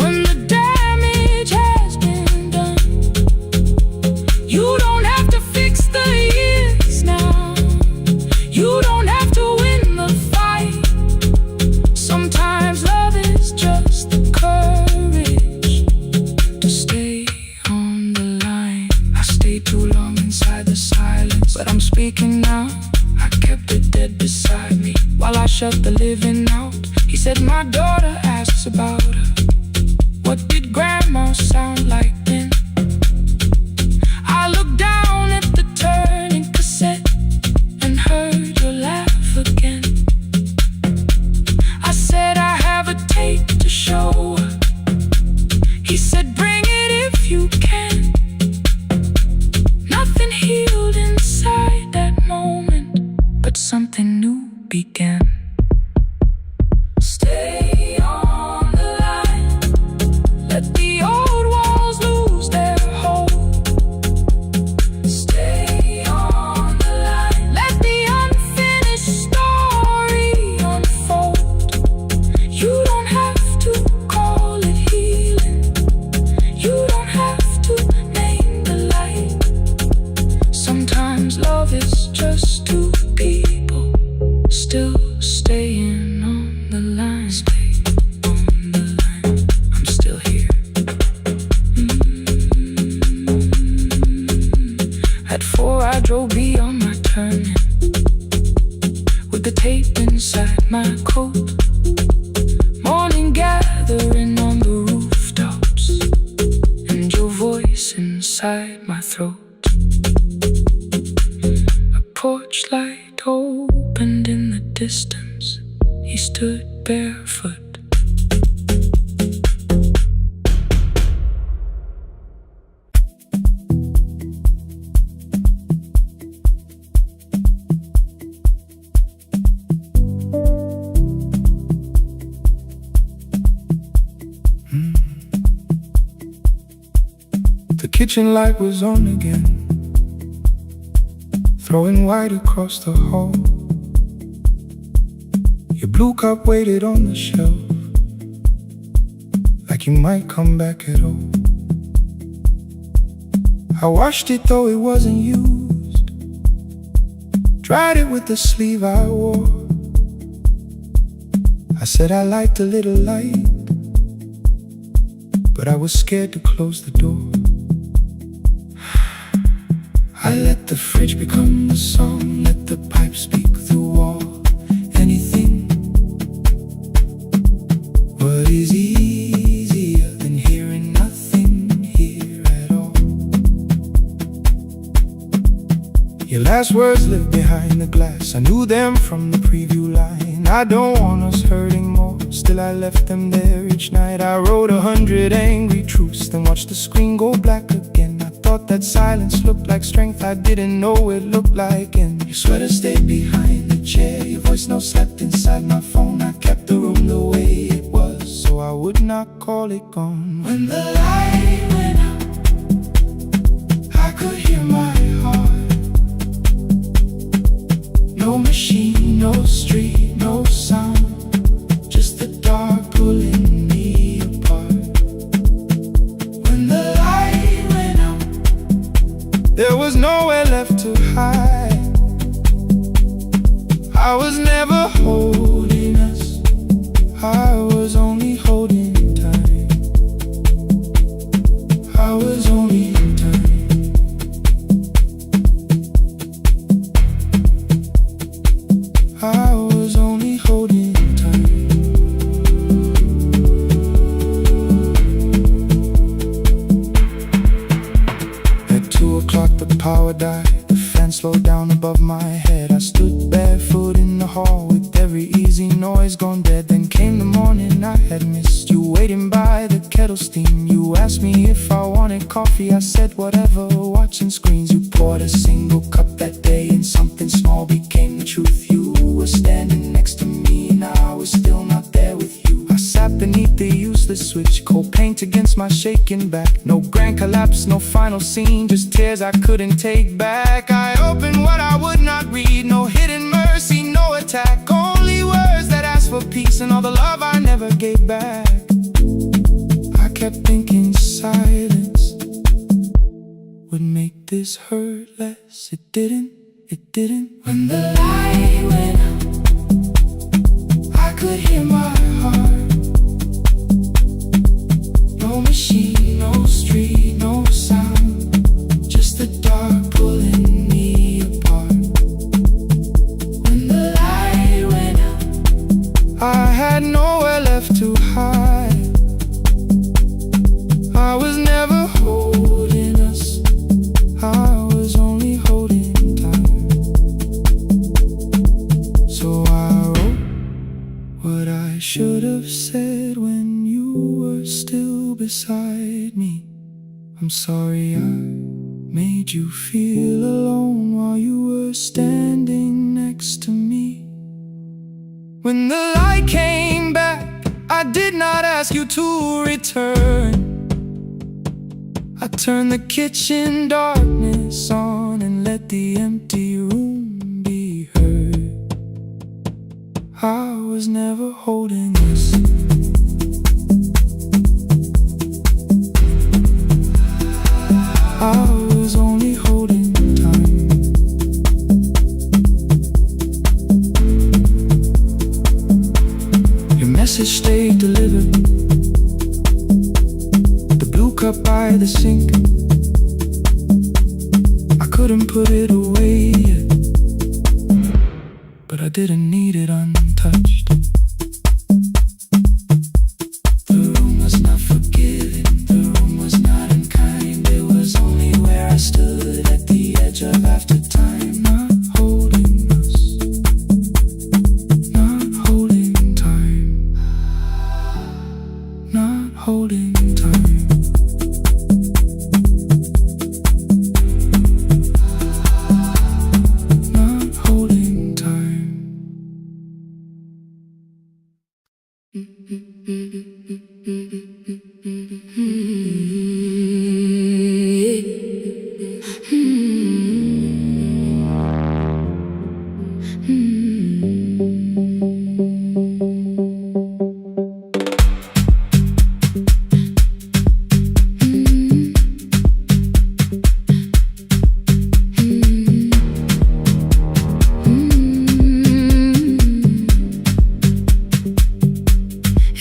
when the damage has been done. You don't have to fix the years now. You don't have to win the fight. Sometimes love is just the courage to stay on the line. I stayed too long inside the silence, but I'm speaking now. I kept it dead beside me while I shut the living out. He said, "My daughter asks about her. What did grandma sound like then?" I looked down at the turning cassette and heard your laugh again. I said, "I have a tape to show her." He said, "Bring it if you can." Nothing healed inside that moment, but something new began. Stay on the line, let the old walls lose their hold. Stay on the line, let the unfinished story unfold. You don't have to call it healing, you don't have to name the light. Sometimes love is just two people still staying on the line. Stay on the line, I'm still here. At 4 I drove beyond my turning, with the tape inside my coat. Morning gathering on the rooftops, and your voice inside my throat. A porch light opened in the distance. He stood barefoot. The kitchen light was on again, throwing white across the hall. Your blue cup waited on the shelf, like you might come back at all. I washed it though it wasn't used, dried it with the sleeve I wore. I said I liked a little light, but I was scared to close the door. I let the fridge become the song, let the pipe speak through all. Anything. What is easier than hearing nothing here at all? Your last words live behind the glass. I knew them from the preview line. I don't want us hurting more, still I left them there each night. I wrote 100 angry truths, then watched the screen go black again. I thought that silence looked like strength, I didn't know it looked like. And your sweater stayed behind the chair, your voice no slept inside my phone. I kept the room the way it was, so I would not call it gone. When the light went out, I could hear my heart. No machine, no street, no sound, I was never holding us, I was only holding time. I was only time. I was only holding time. At 2 o'clock the power died. The fan slowed down above my head. I stood barefoot in the hall with every easy noise gone dead. Then came the morning I had missed. You waiting by the kettle steam. You asked me if I wanted coffee. I said whatever, watching screens. You poured a single cup that day and something small became the truth. You were standing next to me and I was still not there with you. I sat beneath the useless switch, cold paint against my shaking back. No grand collapse, no final scene, just tears I couldn't take back. I opened what I would not read, no hidden mercy, no attack. Only words that ask for peace and all the love I never gave back. I kept thinking silence would make this hurt less. It didn't, it didn't. When the light went out, I could hear my heart. No machine, no street, no sound, just the dark pulling me apart. When the light went out, I had nowhere left to hide. I was never holding us, I was only holding time. So I wrote what I should have said when you were still beside me. I'm sorry I made you feel alone while you were standing next to me. When the light came back, I did not ask you to return. I turned the kitchen darkness on and let the empty room be heard. I was never holding us. I was only holding time. Your message stayed delivered. The blue cup by the sink, I couldn't put it away yet, but I didn't need it untouched. The room was not forgiving, the room was not unkind. It was only where I stood at the edge of after time. Not holding us, not holding time, not holding time. Not holding time.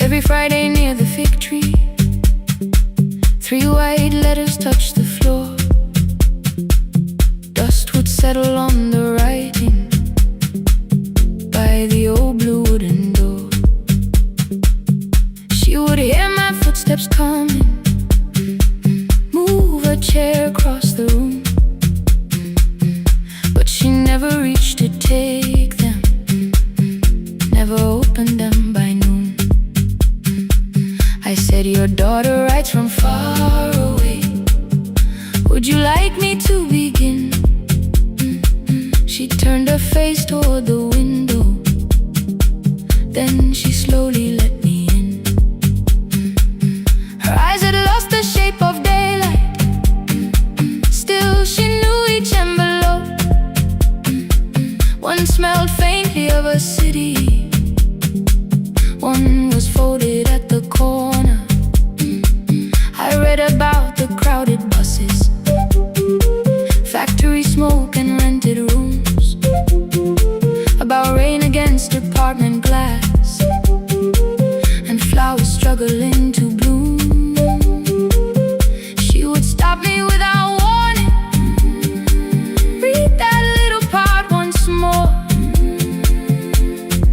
Every Friday near the fig tree, 3 white letters touched the floor. Dust would settle on the writing by the old blue wooden door. She would hear my footsteps coming, move a chair across the room, but she never reached to take them, never opened them by noon. I said, your daughter writes from far away, would you like me to begin? She turned her face toward the window, then she slowly let me in. Her eyes had lost the shape of daylight, still she knew each envelope. One smelled faintly of a city, one was folded at the corner. I read about the crowded buses, factory smoke and rented rooms, about rain apartment glass and flowers struggling to bloom. She would stop me without warning, read that little part once more.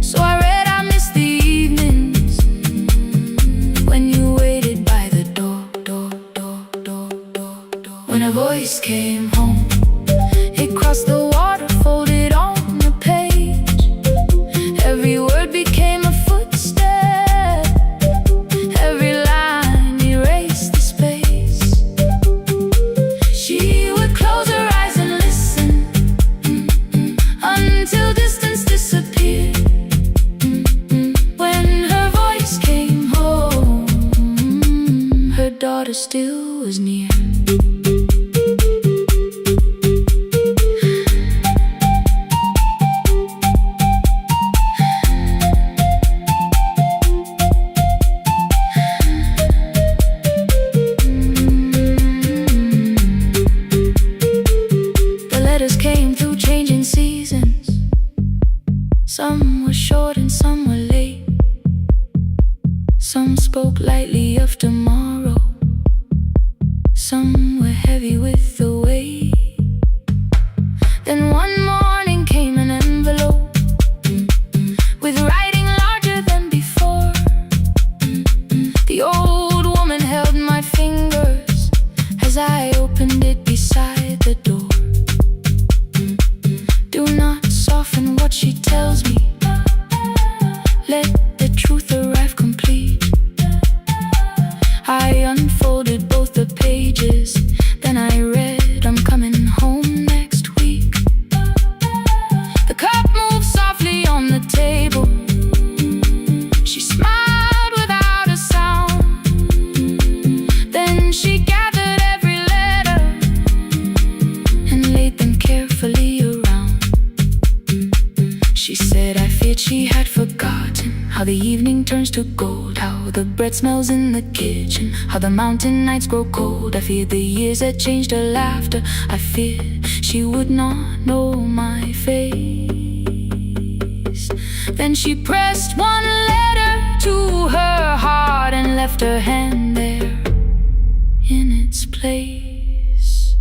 So I read, I missed the evenings when you waited by the door. When a voice came home, it crossed the water, folded on the page. Every word became a footstep, every line erased the space. She would close her eyes and listen until distance disappeared. When her voice came home, her daughter still was near. Came through changing seasons. Some were short and some were late. Some spoke lightly of tomorrow, some were heavy with the weight. Then one morning came an envelope with writing larger than before. The old woman held my fingers as I opened it beside the door. Do not soften what she tells me, let the truth arrive complete. I unfolded both the pages, then I read, I'm coming home next week. The cup moved softly on the table. She smiled without a sound. Then she gathered every letter and laid them carefully around. She said, I feared she had forgotten how the evening turns to gold, how the bread smells in the kitchen, how the mountain nights grow cold. I feared the years had changed her laughter. I feared she would not know my face. Then she pressed one letter to her heart and left her hand there in its place.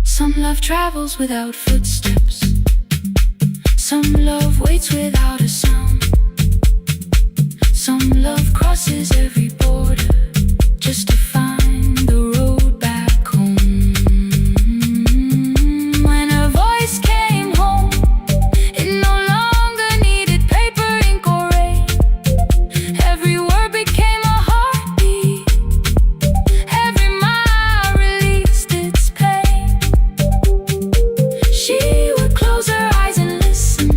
Some love travels without footsteps, some love waits without a sound. Some love crosses every border just to find the road back home. When her voice came home, it no longer needed paper, ink, or rain. Every word became a heartbeat, every mile released its pain. She would close her eyes and listen.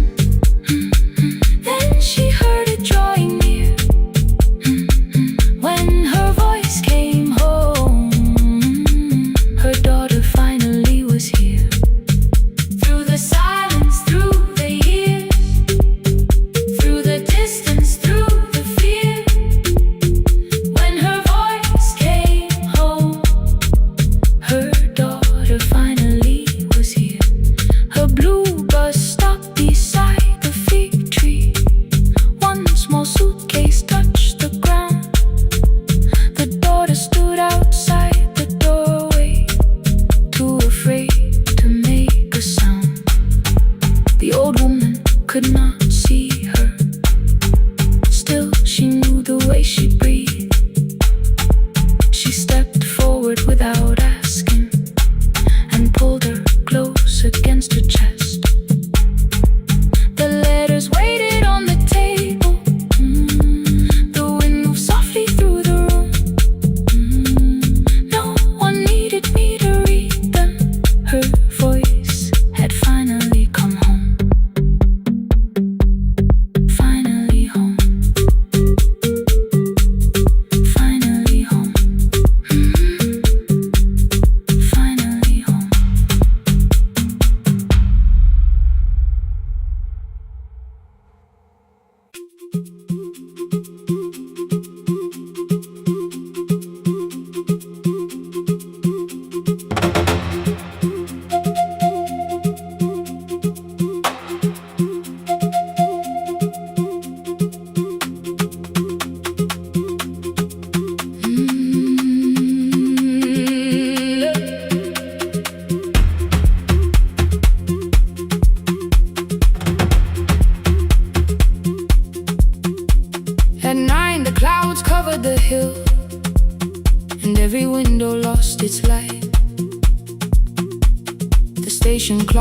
Then she heard it drawing near. When her voice came home, her daughter finally was here. Through the silence, through the years, through the distance, through the fear. When her voice came home, her daughter finally was here. Her blue bus stopped beside the fig tree. One small suitcase touched the ground. The daughter stood outside the doorway, too afraid to make a sound. The old woman could not see her. Still, she knew the way she breathed. She stepped forward without asking and pulled her close against her chest. The letters waited on the table. The wind moved softly through the room. No one needed me to read them. Her voice had finally come home.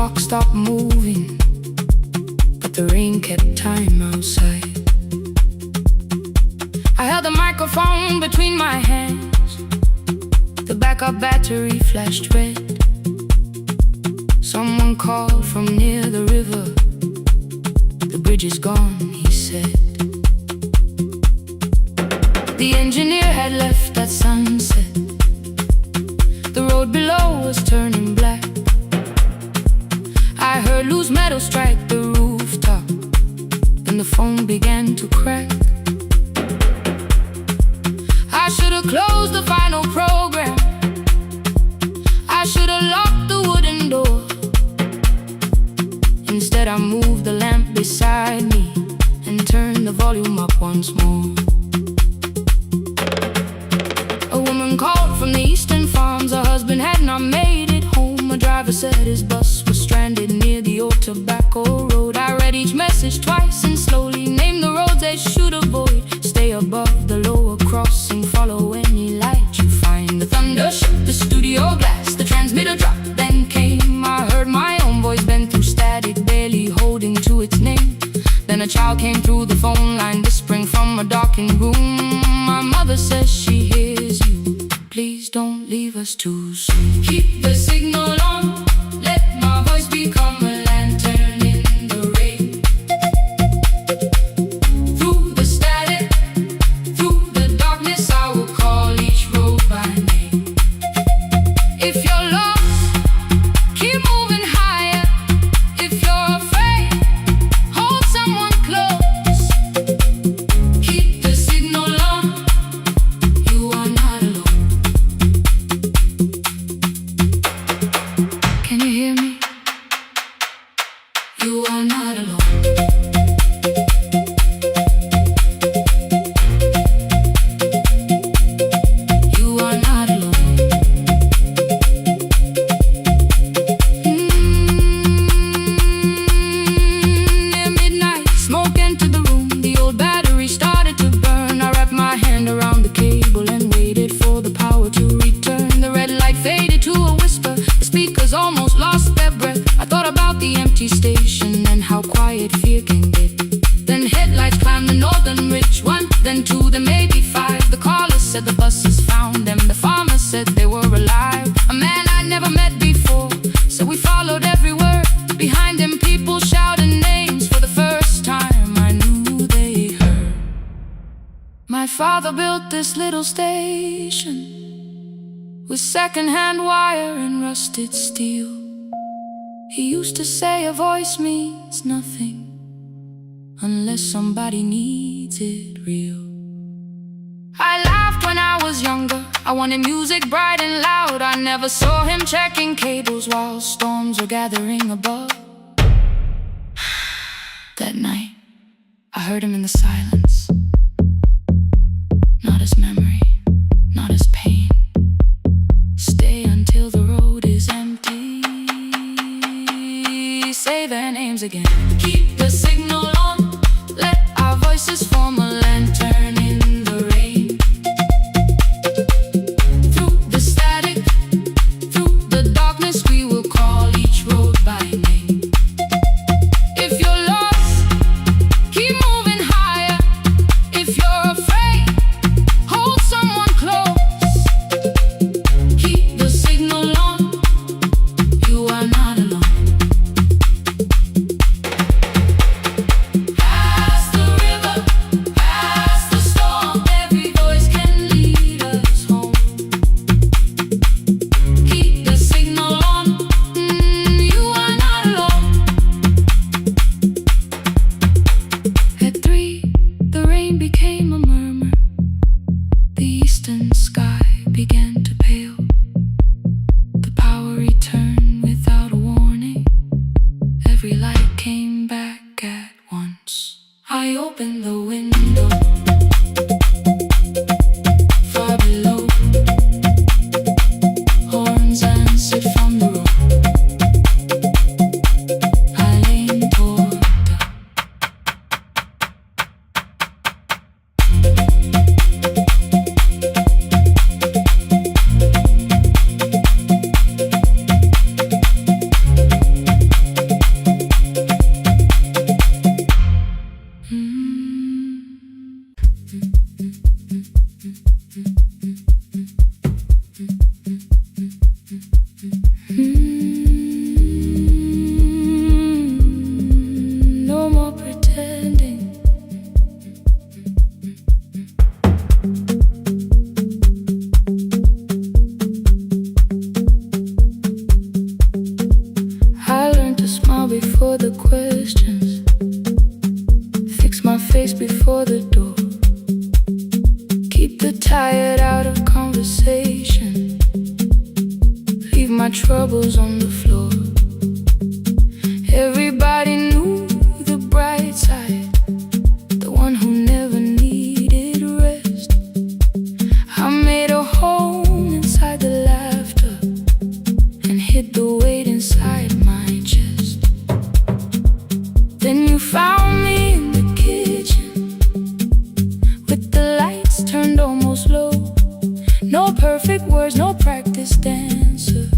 clock stopped moving, but the rain kept time outside. I held the microphone between my hands. The backup battery flashed red. Someone called from near the river. The bridge is gone, he said. The engineer had left at sunset. The road below was turning black. I heard loose metal strike the rooftop, and the phone began to crack. I should have closed the final program. I should have locked the wooden door. Instead I moved the lamp beside me and turned the volume up once more. A woman called from the eastern farms. Her husband had not made it home. A driver said his bus was stranded near the old tobacco road. I read each message twice and slowly named the roads they should avoid. Stay above the lower crossing, follow any light you find. The thunder shook the studio glass, the transmitter dropped, then came. I heard my own voice bend through static, barely holding to its name. Then a child came through the phone line, whispering from a darkened room. My mother says she hears you. Please don't leave us too soon. Keep the signal on, let my voice become a lantern in the rain. Through the static, through the darkness, I will call each road by name. If you're lost, keep moving higher. If you're afraid, hold someone close. Keep the signal on, you are not alone. Can you hear me? You are not alone. You are not alone. Near midnight, smoke entered the room. The old battery started to burn. I wrapped my hand around the cable and waited for the power to return. The red light faded to a whisper. The speakers almost lost their breath. I thought about the empty station and how quiet fear can get. Then headlights climbed the northern ridge. One, then two, then maybe five. The caller said the buses found them. The farmer said they were alive. A man I never met before, so we followed every word. Behind him people shouted names. For the first time I knew they heard. My father built this little station with second-hand wire and rusted steel. He used to say a voice means nothing unless somebody needs it real. I laughed when I was younger. I wanted music bright and loud. I never saw him checking cables while storms were gathering above. That night, I heard him in the silence. Not as memory, not as pain. Stay until the road is empty. Say their names again. Keep the signal on, let our voices form a lantern in the rain. Through the static, through the darkness, we will call each road by name. If you're lost, keep moving higher. If you're afraid, hold someone close. Keep the signal on, you are not alone. Past the river, past the questions. Fix my face before the door. Keep the tired out of conversation. Leave my troubles on the floor. Everybody knew the bright side, the one who never needed rest. I made a home inside the laughter and hid the weight inside my chest. Then you found me in the kitchen with the lights turned almost low. No perfect words, no practice dancer,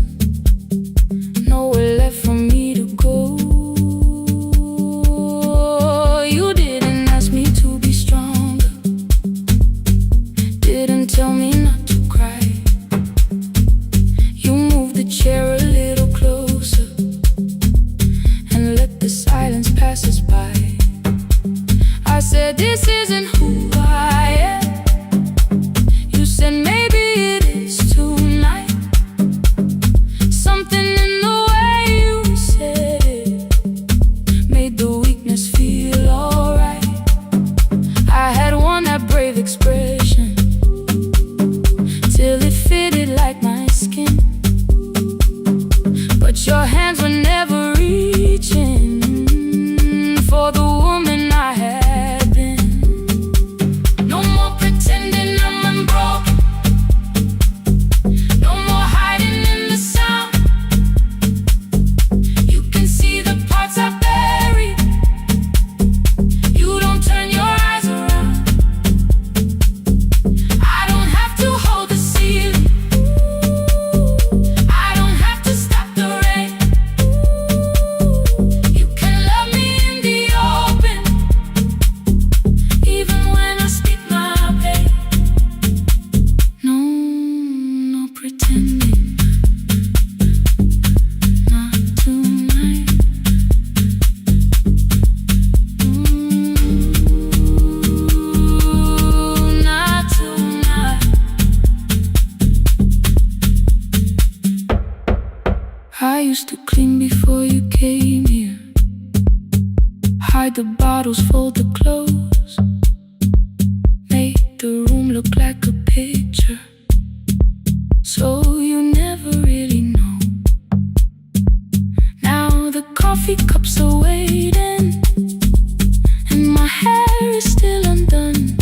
nowhere left for me to go. You didn't ask me to be stronger, didn't tell me not to cry. You moved the chair a little closer and let the silence pass us by. I said, this isn't who I am. You said, maybe it is tonight. Something in the way you said it made the weakness feel alright. I had worn that brave expression till it fitted like my skin, but your hands were never reaching for the woman I had been. No more pretending I'm unbroken, no more hiding in the sound. You can see the parts I buried. You don't turn your eyes around. I don't have to hold the ceiling, I don't have to stop the rain. You can love me in the open, even when I speak my pain. No, no pretending, not tonight. Not tonight. I used to clean before you came here, hide the bottles, fold the clothes, make the room look like a picture, so you never really know. Now the coffee cups are waiting and my hair is still undone.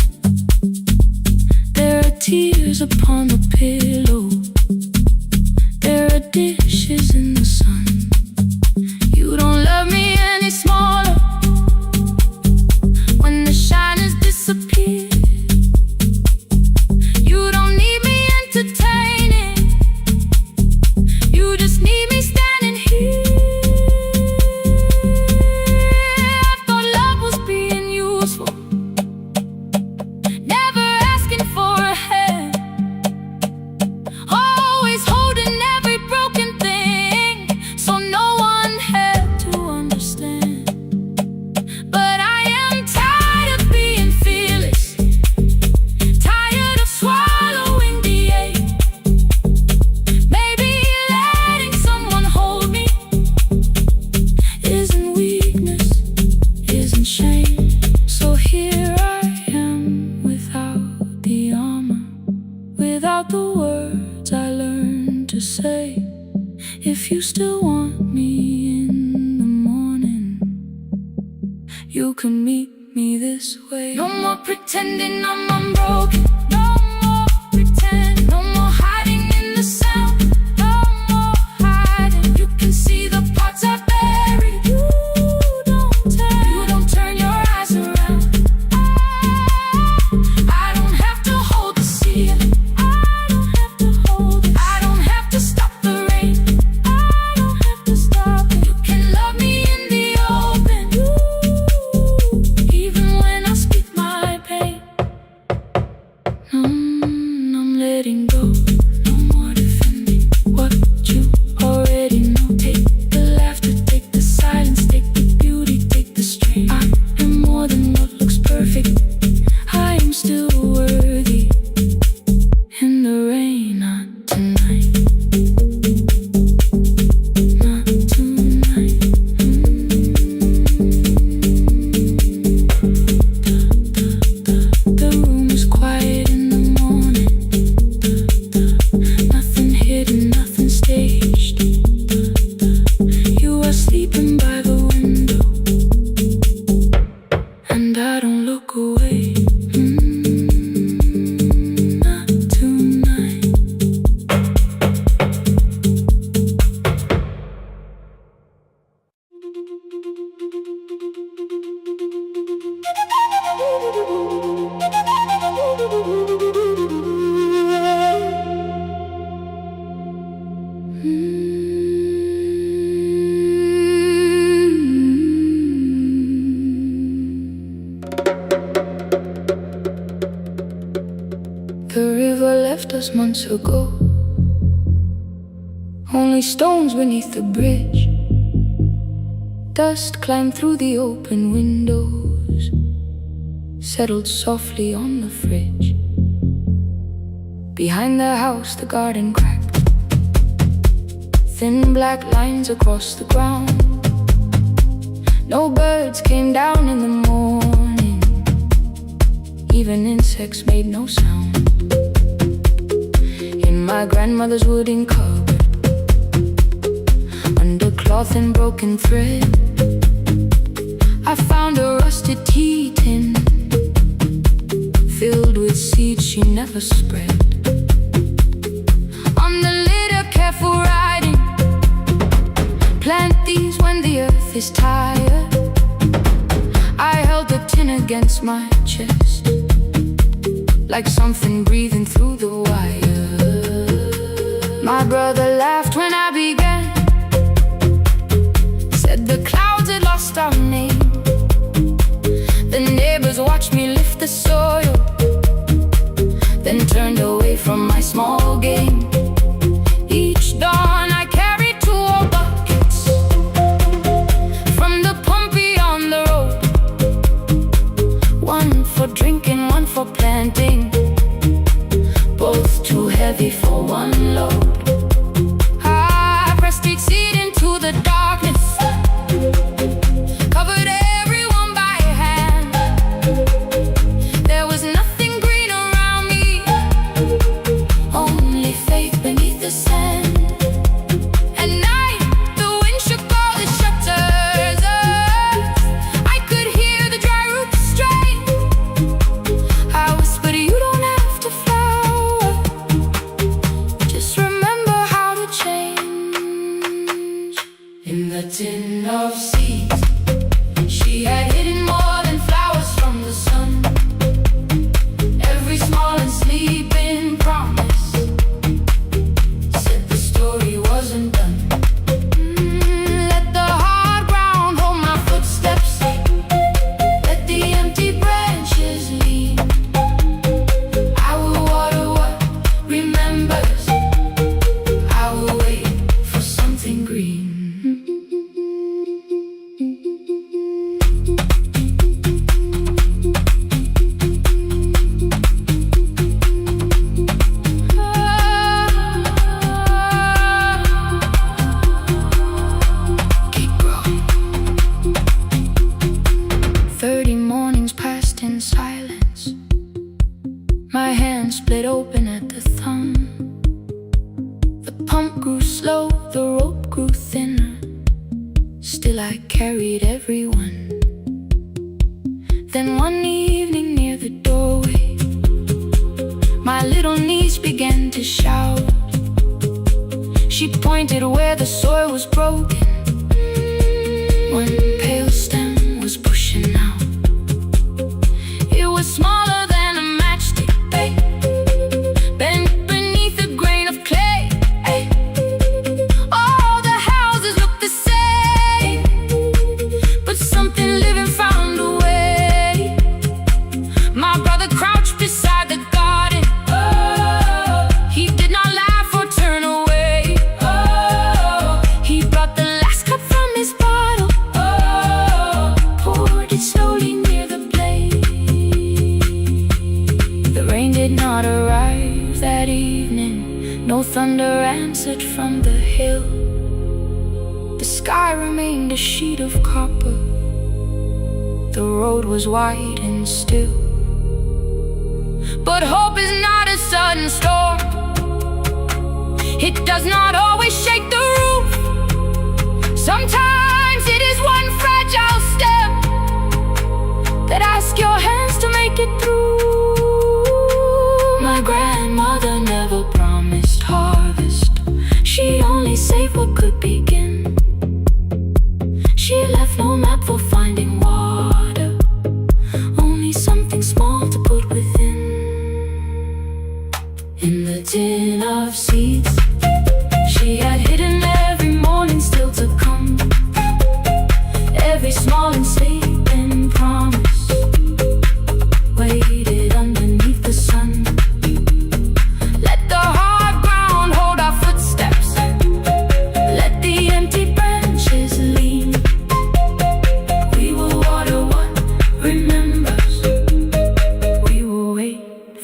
There are tears upon the pillow, there are dishes in the sun. You don't love me any smaller when the shine has disappeared. You don't need me entertaining, you just need me standing here. I thought love was being useful, never asking for a hand, always holding every broken thing, so no one had to understand. But I am tired of being fearless, tired of swallowing the ache. Maybe letting someone hold me isn't weakness, isn't shame. So here I am without the armor, without the words I learned to say. If you still want me in the morning, you can meet me this way. No more pretending I'm unbroken, no more pretend, no more hiding in the sound, no more hiding. You can see the parts I buried. You don't turn your eyes around. I don't have to hold the ceiling, I don't have to hold it. I don't have to stop the rain, I don't have to stop it. You can love me in the open, even when I speak my pain. I'm letting go, no more defending what you already know. Take the laughter, take the silence, take the beauty, take the strain. I am more than what looks perfect, I am still worthy. In the rain, not tonight, not tonight. brothers months ago. Only stones beneath the bridge. Dust climbed through the open windows, settled softly on the fridge. Behind the house the garden cracked, thin black lines across the ground. No birds came down in the morning, even insects made no sound. In my grandmother's wooden cupboard, under cloth and broken thread, I found a rusted tea tin filled with seeds she never spread. On the lid a careful writing, plant these when the earth is tired. I held the tin against my chest, like something breathing through the wire. My brother laughed when I began, said the clouds had lost our name. The neighbors watched me lift the soil, then turned away from my small game. Each dawn I carried 2 old buckets from the pump beyond the road, one for drinking, one for planting, both too heavy for one load. I pressed each seed into the darkness, covered everyone by hand. There was nothing green around me, only faith beneath the sand. At night the wind shook all the shutters. I could hear the dry roots strain. I whispered, you don't have to flower, just remember how to change. In the tin of seeds, she had hidden more than flowers from the sun. Every small and sleeping promise said the story wasn't done. Let the hard ground hold my footsteps, let the empty branches lean. I will water what remembers, I will wait for something green. Keep growing. 30 mornings passed in silence. My hand split open at the thumb. The pump grew slow, the rope grew thinner. Still I carried everyone. Then one evening near the doorway, my little niece began to shout. She pointed where the soil was broken. One pale stem was pushing out. It was smaller than a matchstick, babe, bent beneath a grain of clay. All the houses looked the same, but something living found a way. My brother crouched beside the garden. He did not laugh or turn away. He brought the last cup from his bottle, poured it slowly near the blaze. The rain did not arrive that evening, no thunder answered from the hill. The sky remained a sheet of copper, the road was wide and still. But hope is not a sudden storm, it does not always shake the roof. Sometimes it is one fragile step that asks your hands to make it through. My grandmother never promised harvest, she only saved what could begin. She left no map for finding water, only something small to put within. In the tin of seeds, she had hidden every morning still to come.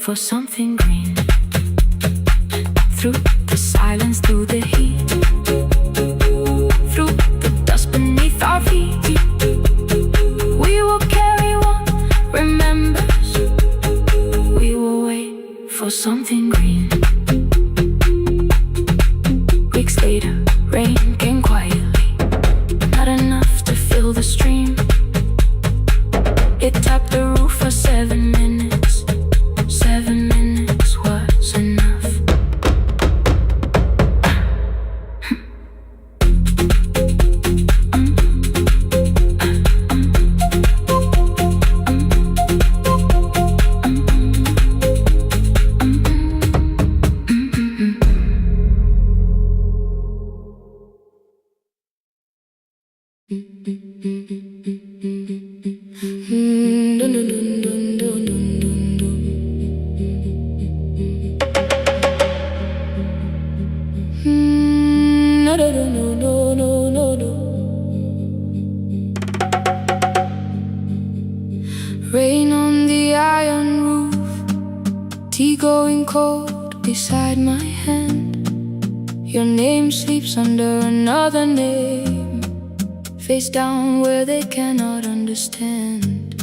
for something green. Through the silence, through the heat, through the dust beneath our feet, we will carry what remembers. We will wait for something green. Weeks later, rain came quietly, not enough to fill the stream. It tapped the roof for 7 minutes. 7 minutes was enough. Rain on the iron roof, tea going cold beside my hand. Your name sleeps under another name, face down where they cannot understand.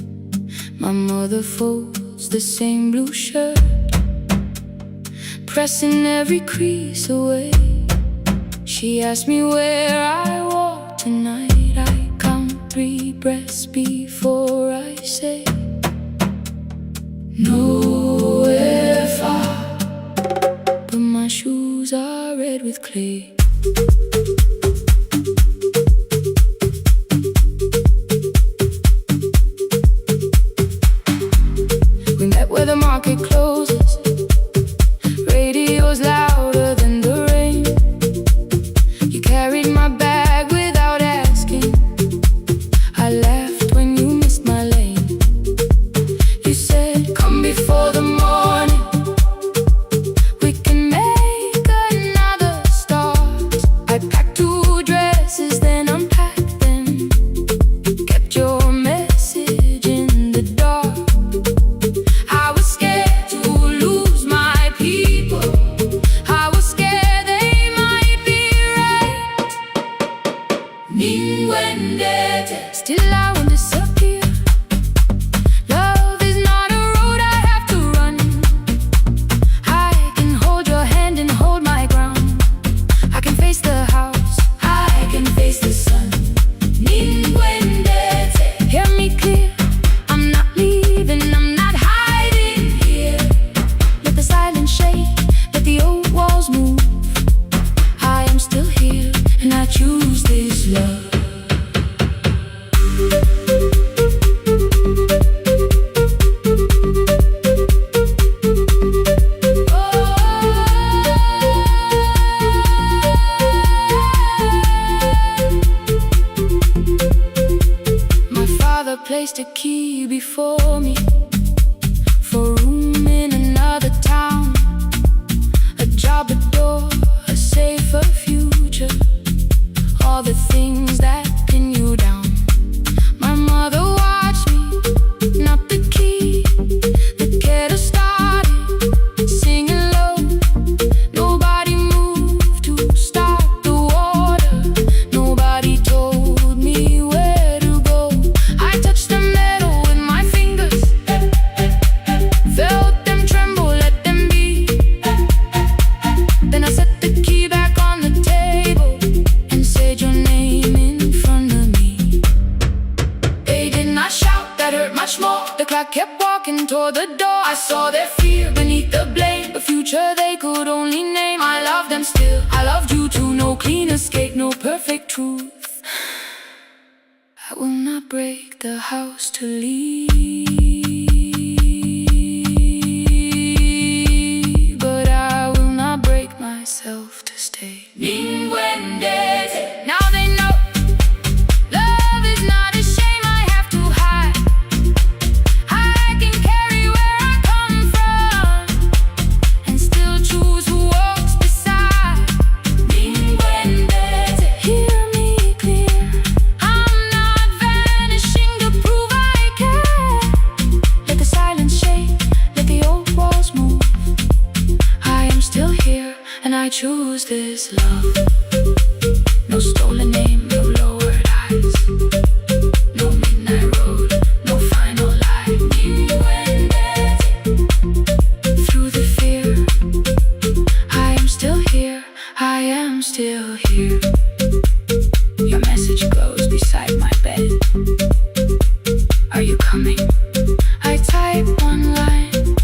My mother folds the same blue shirt, pressing every crease away. She asked me where I walk tonight. I count 3 breaths before I say nowhere far, but my shoes are red with clay. We met where the market closes, radio's louder than the rain. You carried my bag without asking. I laughed when you missed my lane. You said, come before the morning, we can make another start. I packed 2 dresses, then unpacked them, kept your message in the dark. I was scared to lose my people, I was scared they might be right. Ninguendete, still I won't disappear. Love is not a road I have to run. I can hold your hand and hold my ground. I can face the house, I can face the sun. Ninguendete, hear me clear, I'm not leaving, I'm not hiding here. Let the silence shake, let the old walls move. I am still here, and I choose this love. My father placed a key before me for room in another town, a job, a door, a safer future, all the things that pin you down. My mother watched me, not the key, the kettle started singing low. Nobody moved to stop the water, nobody told me where to go. I touched the metal with my fingers, felt them tremble, let them be. Then I set the key back on the table and said your name in front of me. They did not shout, that hurt much more. The clock kept walking toward the door. I saw their fear beneath the blame, a future they could only name. I loved them still, I loved you too. No clean escape, no perfect truth. I will not break the house to leave, but I will not break myself to stay. Ninguendete, now they know love is not a shame I have to hide. I can carry where I come from and still choose who walks beside. Ninguendete, hear me clear, I'm not vanishing to prove I care. choose this love. No stolen name, no lowered eyes, no midnight road, no final lie. You and through the fear, I am still here, I am still here. Your message glows beside my bed. Are you coming? I type one line,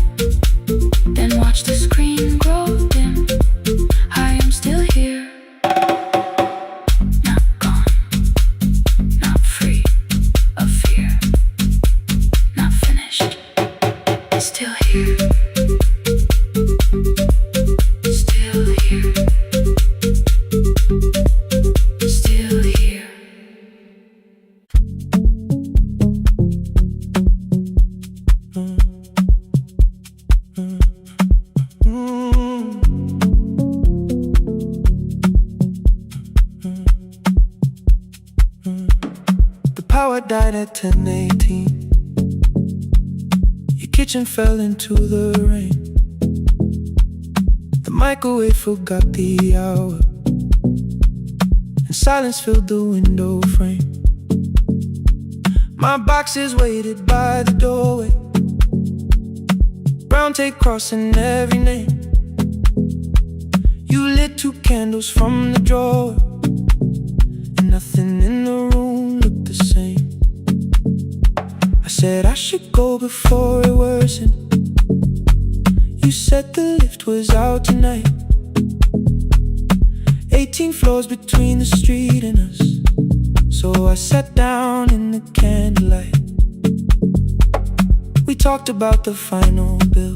then watch the screen grow dim. I am still here, not gone, not free of fear, not finished, still here, still here, still here. The power died at 10:18. Your kitchen fell into the rain. The microwave forgot the hour, and silence filled the window frame. My boxes waited by the doorway, brown tape crossing every name. You lit 2 candles from the drawer, and nothing in the room looked the same. I said I should go before it worsened. You said the lift was out tonight. 18 floors between the street and us, so I sat down in the candlelight. We talked about the final bill,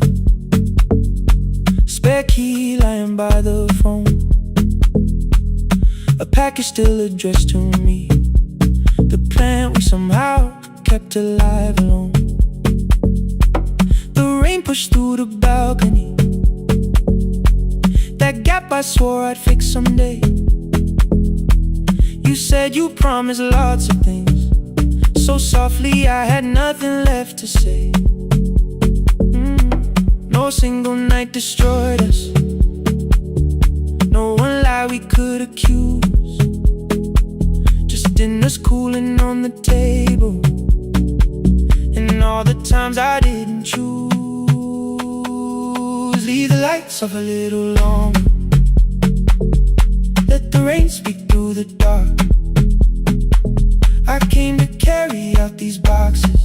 spare key lying by the phone, a package still addressed to me, the plant we somehow kept alive alone. The rain pushed through the balcony, that gap I swore I'd fix someday. You said you promised lots of things, so softly I had nothing left to say. No single night destroyed us, no one lie we could accuse, just dinners cooling on the table, and all the times I didn't choose. Leave the lights off a little longer, let the rain speak through the dark. I came to carry out these boxes,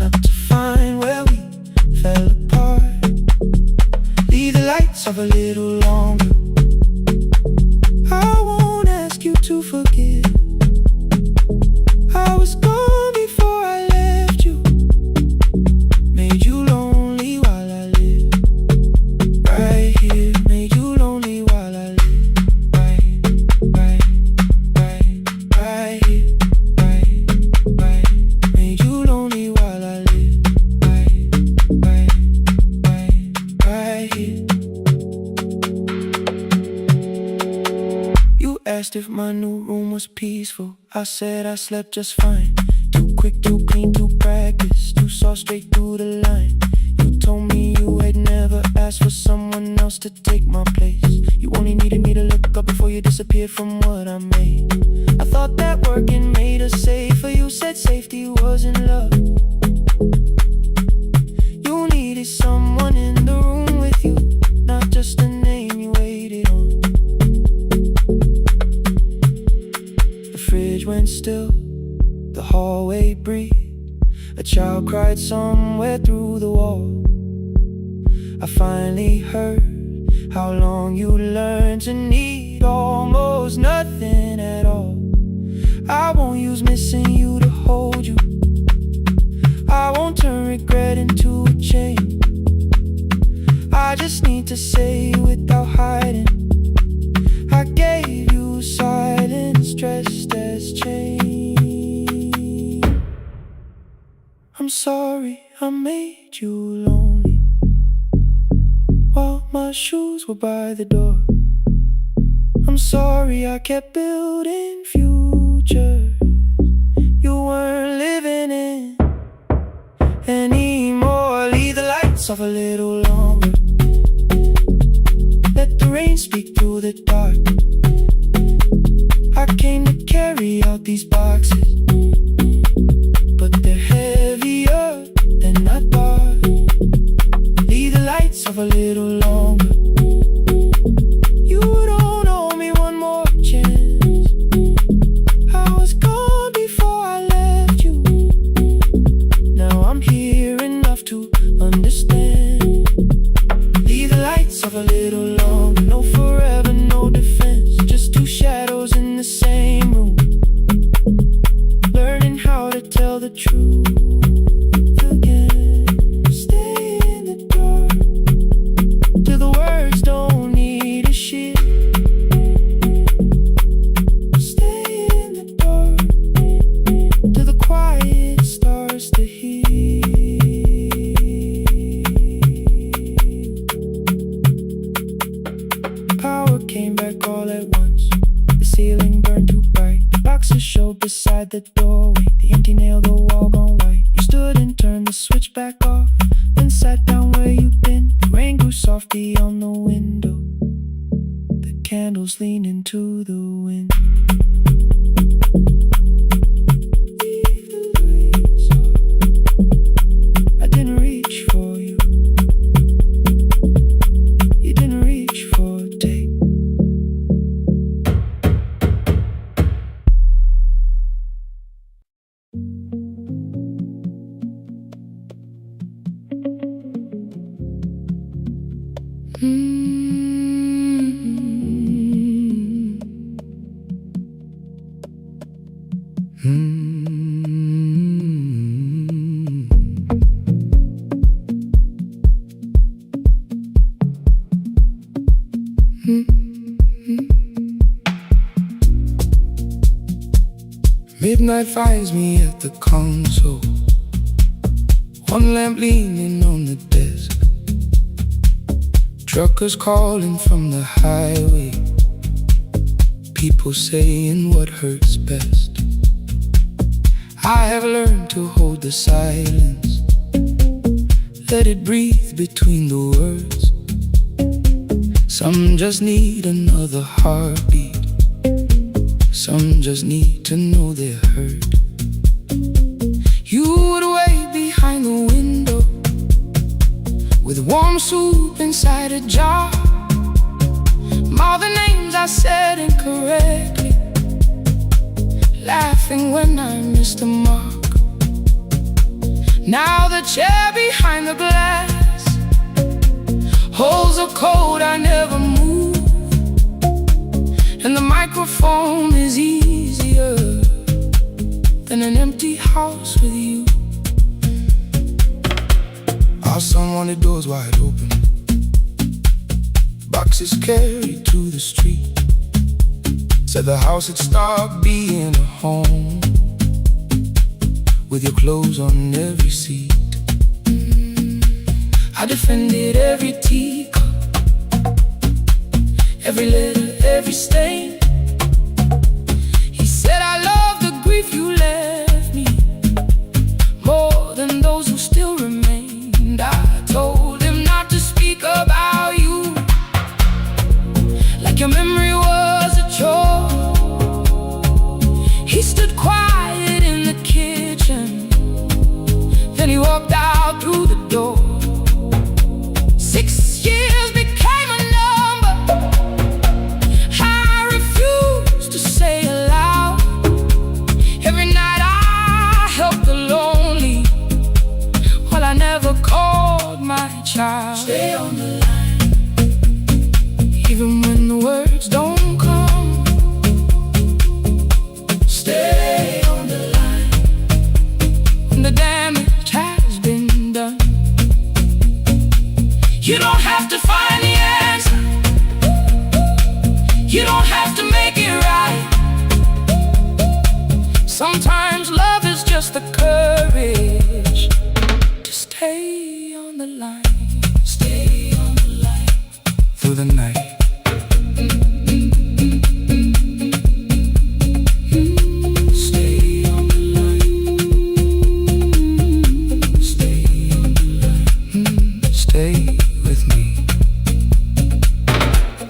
not to find where we fell apart. Leave the lights off a little longer. I won't ask you to forgive. I was gone before I left you, made you lonely while I lived right here, made you lonely while I lived right here, made you lonely while I lived right here. You asked if my new room was peaceful. I said I slept just fine. Too quick, too clean, too practiced, too saw straight through the line. You told me you had never asked for someone else to take my place. You only needed me to look up before you disappeared from what I made. I thought that working made us safer. You said safety wasn't love. You needed someone in the room with you, not just a name you waited on. The fridge went still, the hallway breathed, a child cried somewhere through the wall. I finally heard how long you learned to need almost nothing at all. I won't use missing you to hold you, I won't turn regret into a chain. I just need to say without hiding, I gave you silence dressed as change. I'm sorry I made you lonely while my shoes were by the door. I'm sorry I kept building futures you weren't living in anymore. Leave the lights off a little longer, let the truth again. Stay in the dark till the words don't need a shield. Stay in the dark till the quiet starts to heal. Power came back all at once. The ceiling burned too bright. The boxes showed beside the doorway. The empty nail, the wall gone white. You stood and turned the switch back off, then sat down where you'd been. The rain grew softly on the window. The candles leaned into the wind. Leave the lights on. I didn't reach for you. You didn't reach for a take. Midnight finds me at the console, one lamp leaning on the desk. Truckers calling from the highway, people saying what hurts best. I have learned to hold the silence, let it breathe between the words. Some just need another heartbeat, some just need to know they're heard. You would wait behind the window with warm soup inside a jar. All the names I said incorrectly, laughing when I missed the mark. Now the chair behind the glass holds a code I never moved, and the microphone is easier than an empty house with you. Our son wanted doors wide open, boxes carried to the street. Said the house had stopped being a home, with your clothes on every seat. I defended every teacup, every letter, every stain. He said I love the grief you left me more than those who still remained. I told him not to speak about you like your memory was a chore. He stood quiet in the kitchen, then he walked out through the door. 6 years became a number I refused to say aloud. Every night I helped the lonely, while I never called my child. Stay on the line, even when the words don't come. Stay on the line, when the damage has been done. You don't have to find the answer, you don't have to make it right. Sometimes love is just the courage to stay on the line. Stay on the line through the night. Stay on the line. Stay on the line. Stay with me.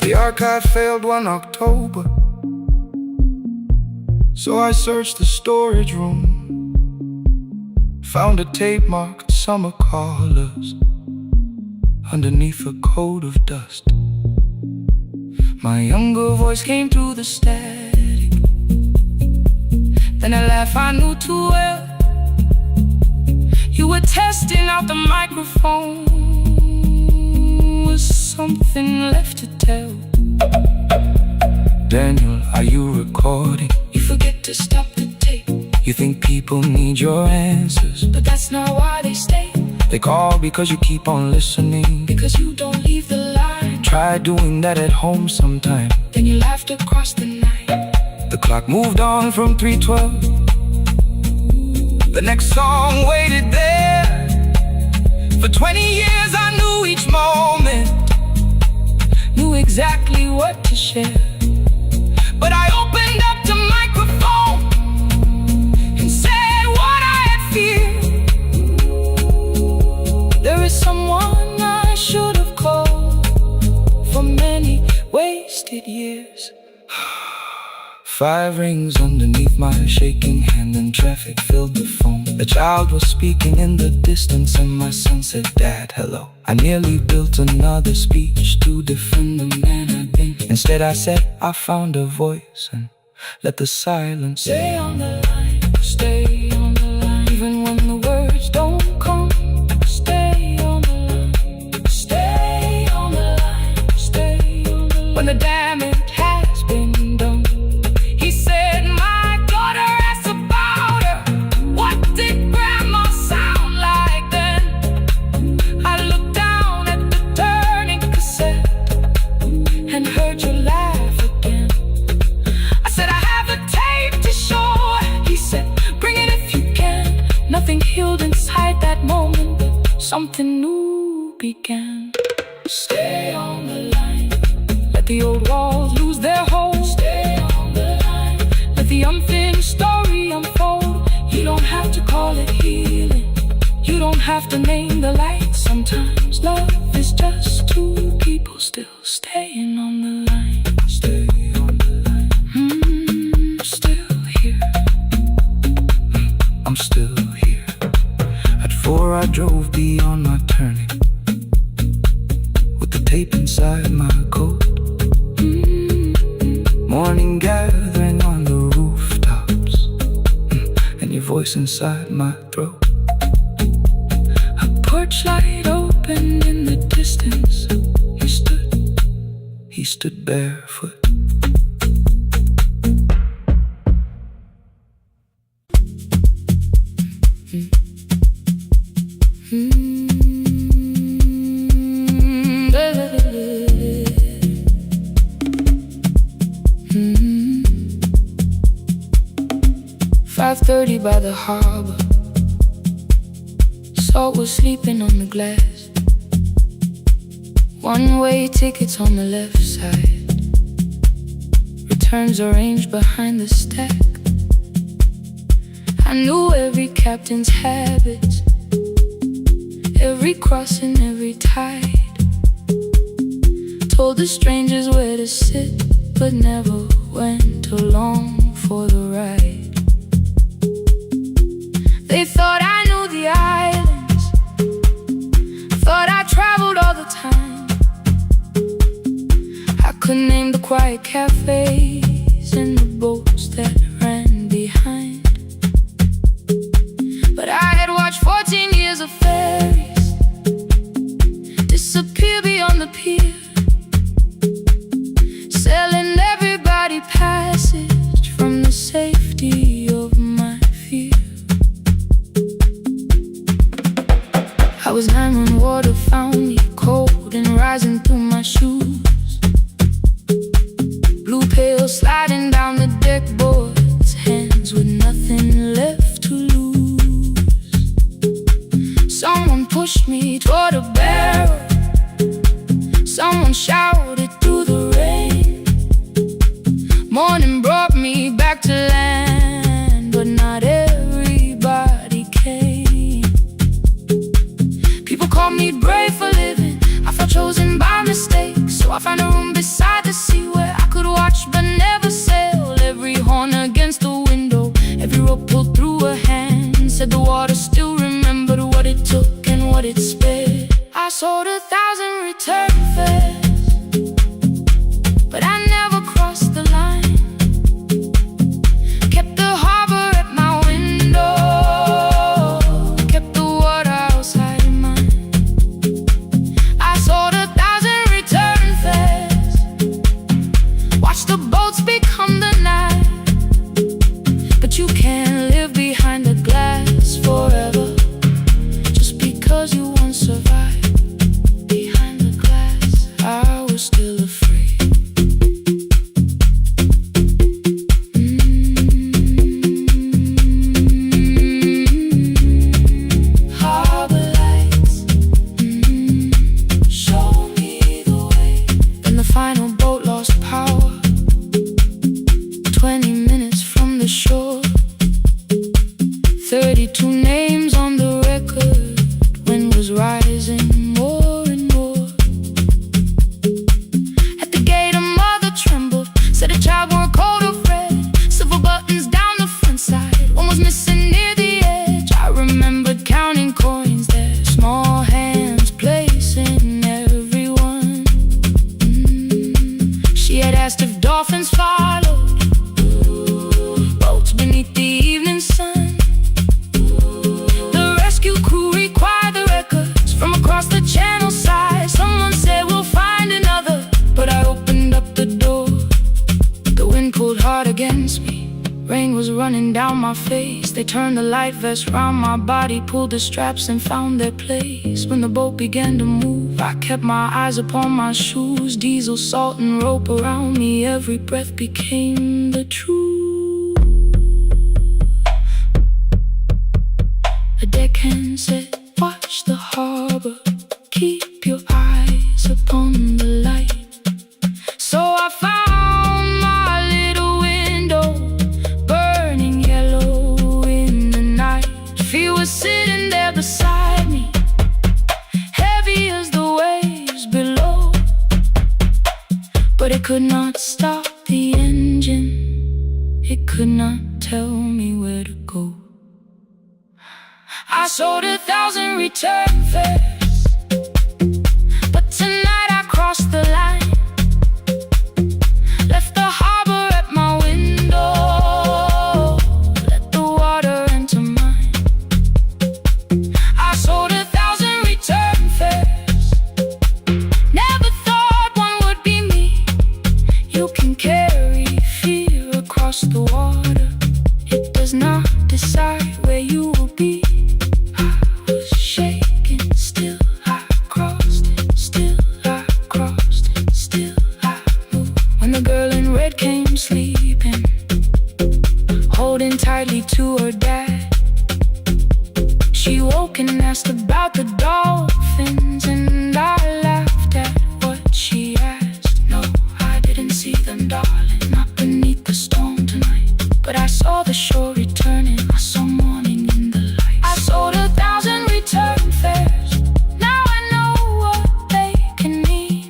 The archive failed one October, so I searched the storage room, found a tape marked Summer Callers underneath a coat of dust. My younger voice came through the static, then a laugh I knew too well. You were testing out the microphone, was something left to tell? Daniel, are you recording? You forget to stop the tape. You think people need your answers, but that's not why they stay. they call because you keep on listening. Because you don't leave the line. Try doing that at home sometime. Then you laughed across the night. The clock moved on from 3:12. The next song waited there. For 20 years I knew each moment, knew exactly what to share. But I opened up the microphone and said what I had feared. There is someone I should have called for many wasted years. 5 rings underneath my shaking hand, and traffic filled the phone. A child was speaking in the distance, and my son said, "Dad, hello." I nearly built another speech to defend the man I'd been. Instead I said, I found a voice, and let the silence stay on the line, stay on the line. Even when the words don't come, stay on the line, stay on the line, stay on the line. When the damage has been done, he said, "My daughter asked about her. What did grandma sound like then?" I looked down at the turning cassette and heard you laugh again. I said, "I have a tape to show." He said, "Bring it if you can." Nothing healed inside that moment, but something new began. Stay on the line, let the old walls lose their hold. Stay on the line, let the unfinished story unfold. You don't have to call it healing, you don't have to name the light. Sometimes love is just two people still staying on the line. Stay on the line. Still here. I'm still here. At 4 I drove beyond my turning, with the tape inside my coat. Morning gathering on the rooftops, and your voice inside my throat. A porch light opened in the distance. He stood barefoot. "5:30 by the harbor. Salt was sleeping on the glass. One-way tickets on the left side. Returns arranged behind the stack. I knew every captain's habits, every crossing, every tide. Told the strangers where to sit, but never went along for the ride. They thought I knew the islands, thought I traveled all the time. I could name the quiet cafes and the boats that ran behind. But I had watched 14 years of ferries disappear beyond the pier, selling everybody passage from the safety of my fear. I was 9 when water found me, cold and rising through my shoes. Blue pail sliding down the deck boards, hands with nothing left to lose. Someone pushed me toward a barrel, someone shouted through the rain. Morning brought me back to land, but not everybody came. People call me brave for living, I felt chosen by mistake. So I found a room beside the sea where I could watch but never sail. Every horn against the window, every rope pulled through a hand. Said the water still remembered what it took and what it spared. I sold 1,000 return fares, but I never crossed the line. Kept the harbor at my window, kept the water outside mine. I sold 1,000 return fares, watched the boats become the night. But you can't live beyond 32 names on the record. Wind was rising more and more. At the gate a mother trembled, said a child wore a coat of red, silver buttons down the front side, one was missing near the edge. I remembered counting coins there, small hands placing everyone. She had asked if dolphins followed boats beneath the evening sun. The rescue crew required the records from across the channel side. Someone said we'll find another, but I opened up the door. The wind pulled hard against me, rain was running down my face. They turned the light vest round my body, pulled the straps and found their place. When the boat began to move, I kept my eyes upon my shoes. Diesel, salt and rope around me, every breath became the truth. A deckhand said, watch the harbor, keep your eyes upon the light. So I found my little window, burning yellow in the night. She was sitting there beside me, heavy as the waves below, but it could not stop the engine. It could not tell me where to go. I sold 1,000 return fares, but tonight I crossed the line. Left the harbor at my window, let the water enter mine. I sold 1,000 return fares, never thought one would be me. You can carry fear across the water, it does not decide where you will be. I was shaking, still I crossed it, still I crossed it, still I moved. When the girl in red came sleeping, holding tightly to her dad, she woke and asked about the dolphins, and I laughed at what she asked. No, I didn't see them, darling, not beneath the storm tonight, but I saw the shore returning, I saw morning in the light. I sold 1,000 return fares, now I know what they can mean.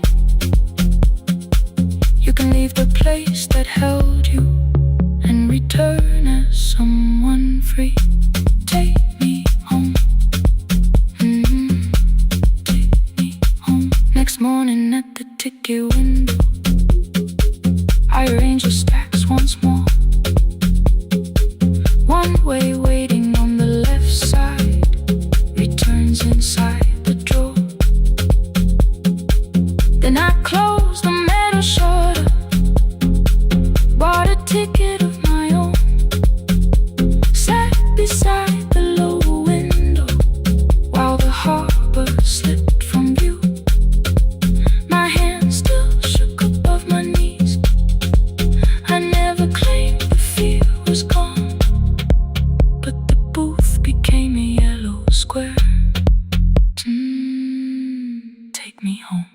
You can leave the place that held you and return as someone free. Take me home, take me home. Next morning at the ticket window, I arranged the stacks once more. One way waiting on the left side, returns inside the drawer. Then I closed the metal shutter, bought a ticket of my own, sat beside the low window while the harbor slipped from view. My hands still shook above my knees, I never claimed the fear was gone, but the booth became a yellow square. Take me home.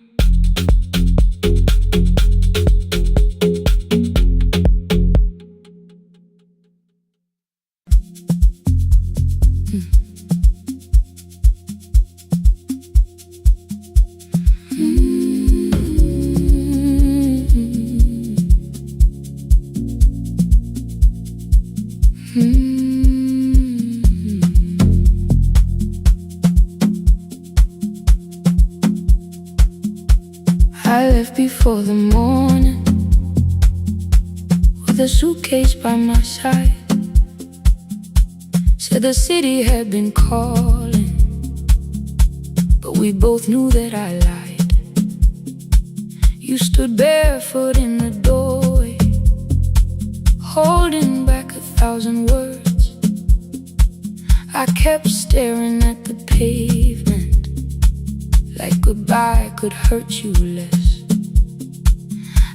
I left before the morning, with a suitcase by my side. Said the city had been calling, but we both knew that I lied. You stood barefoot in the doorway, holding back 1,000 words. I kept staring at the pavement, like goodbye could hurt you less.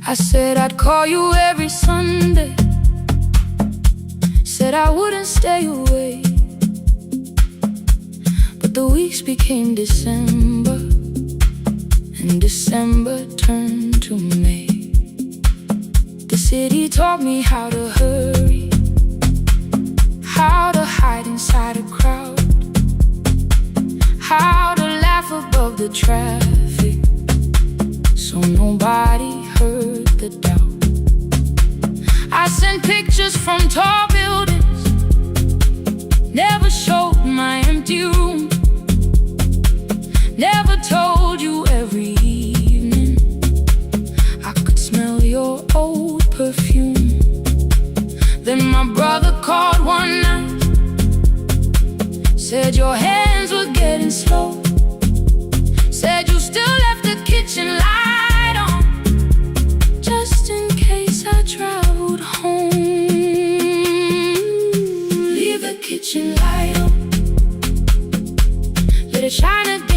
I said I'd call you every Sunday, said I wouldn't stay away. But the weeks became December, and December turned to May. The city taught me how to hurry, how to hide inside a crowd, how to laugh above the traffic so nobody heard the doubt. I sent pictures from tall buildings, never showed my empty room, never told you every evening I could smell your old perfume. Then my brother called one night, said your hands were getting slow, said you still left the kitchen light on, just in case I traveled home. Leave the kitchen light on, let it shine a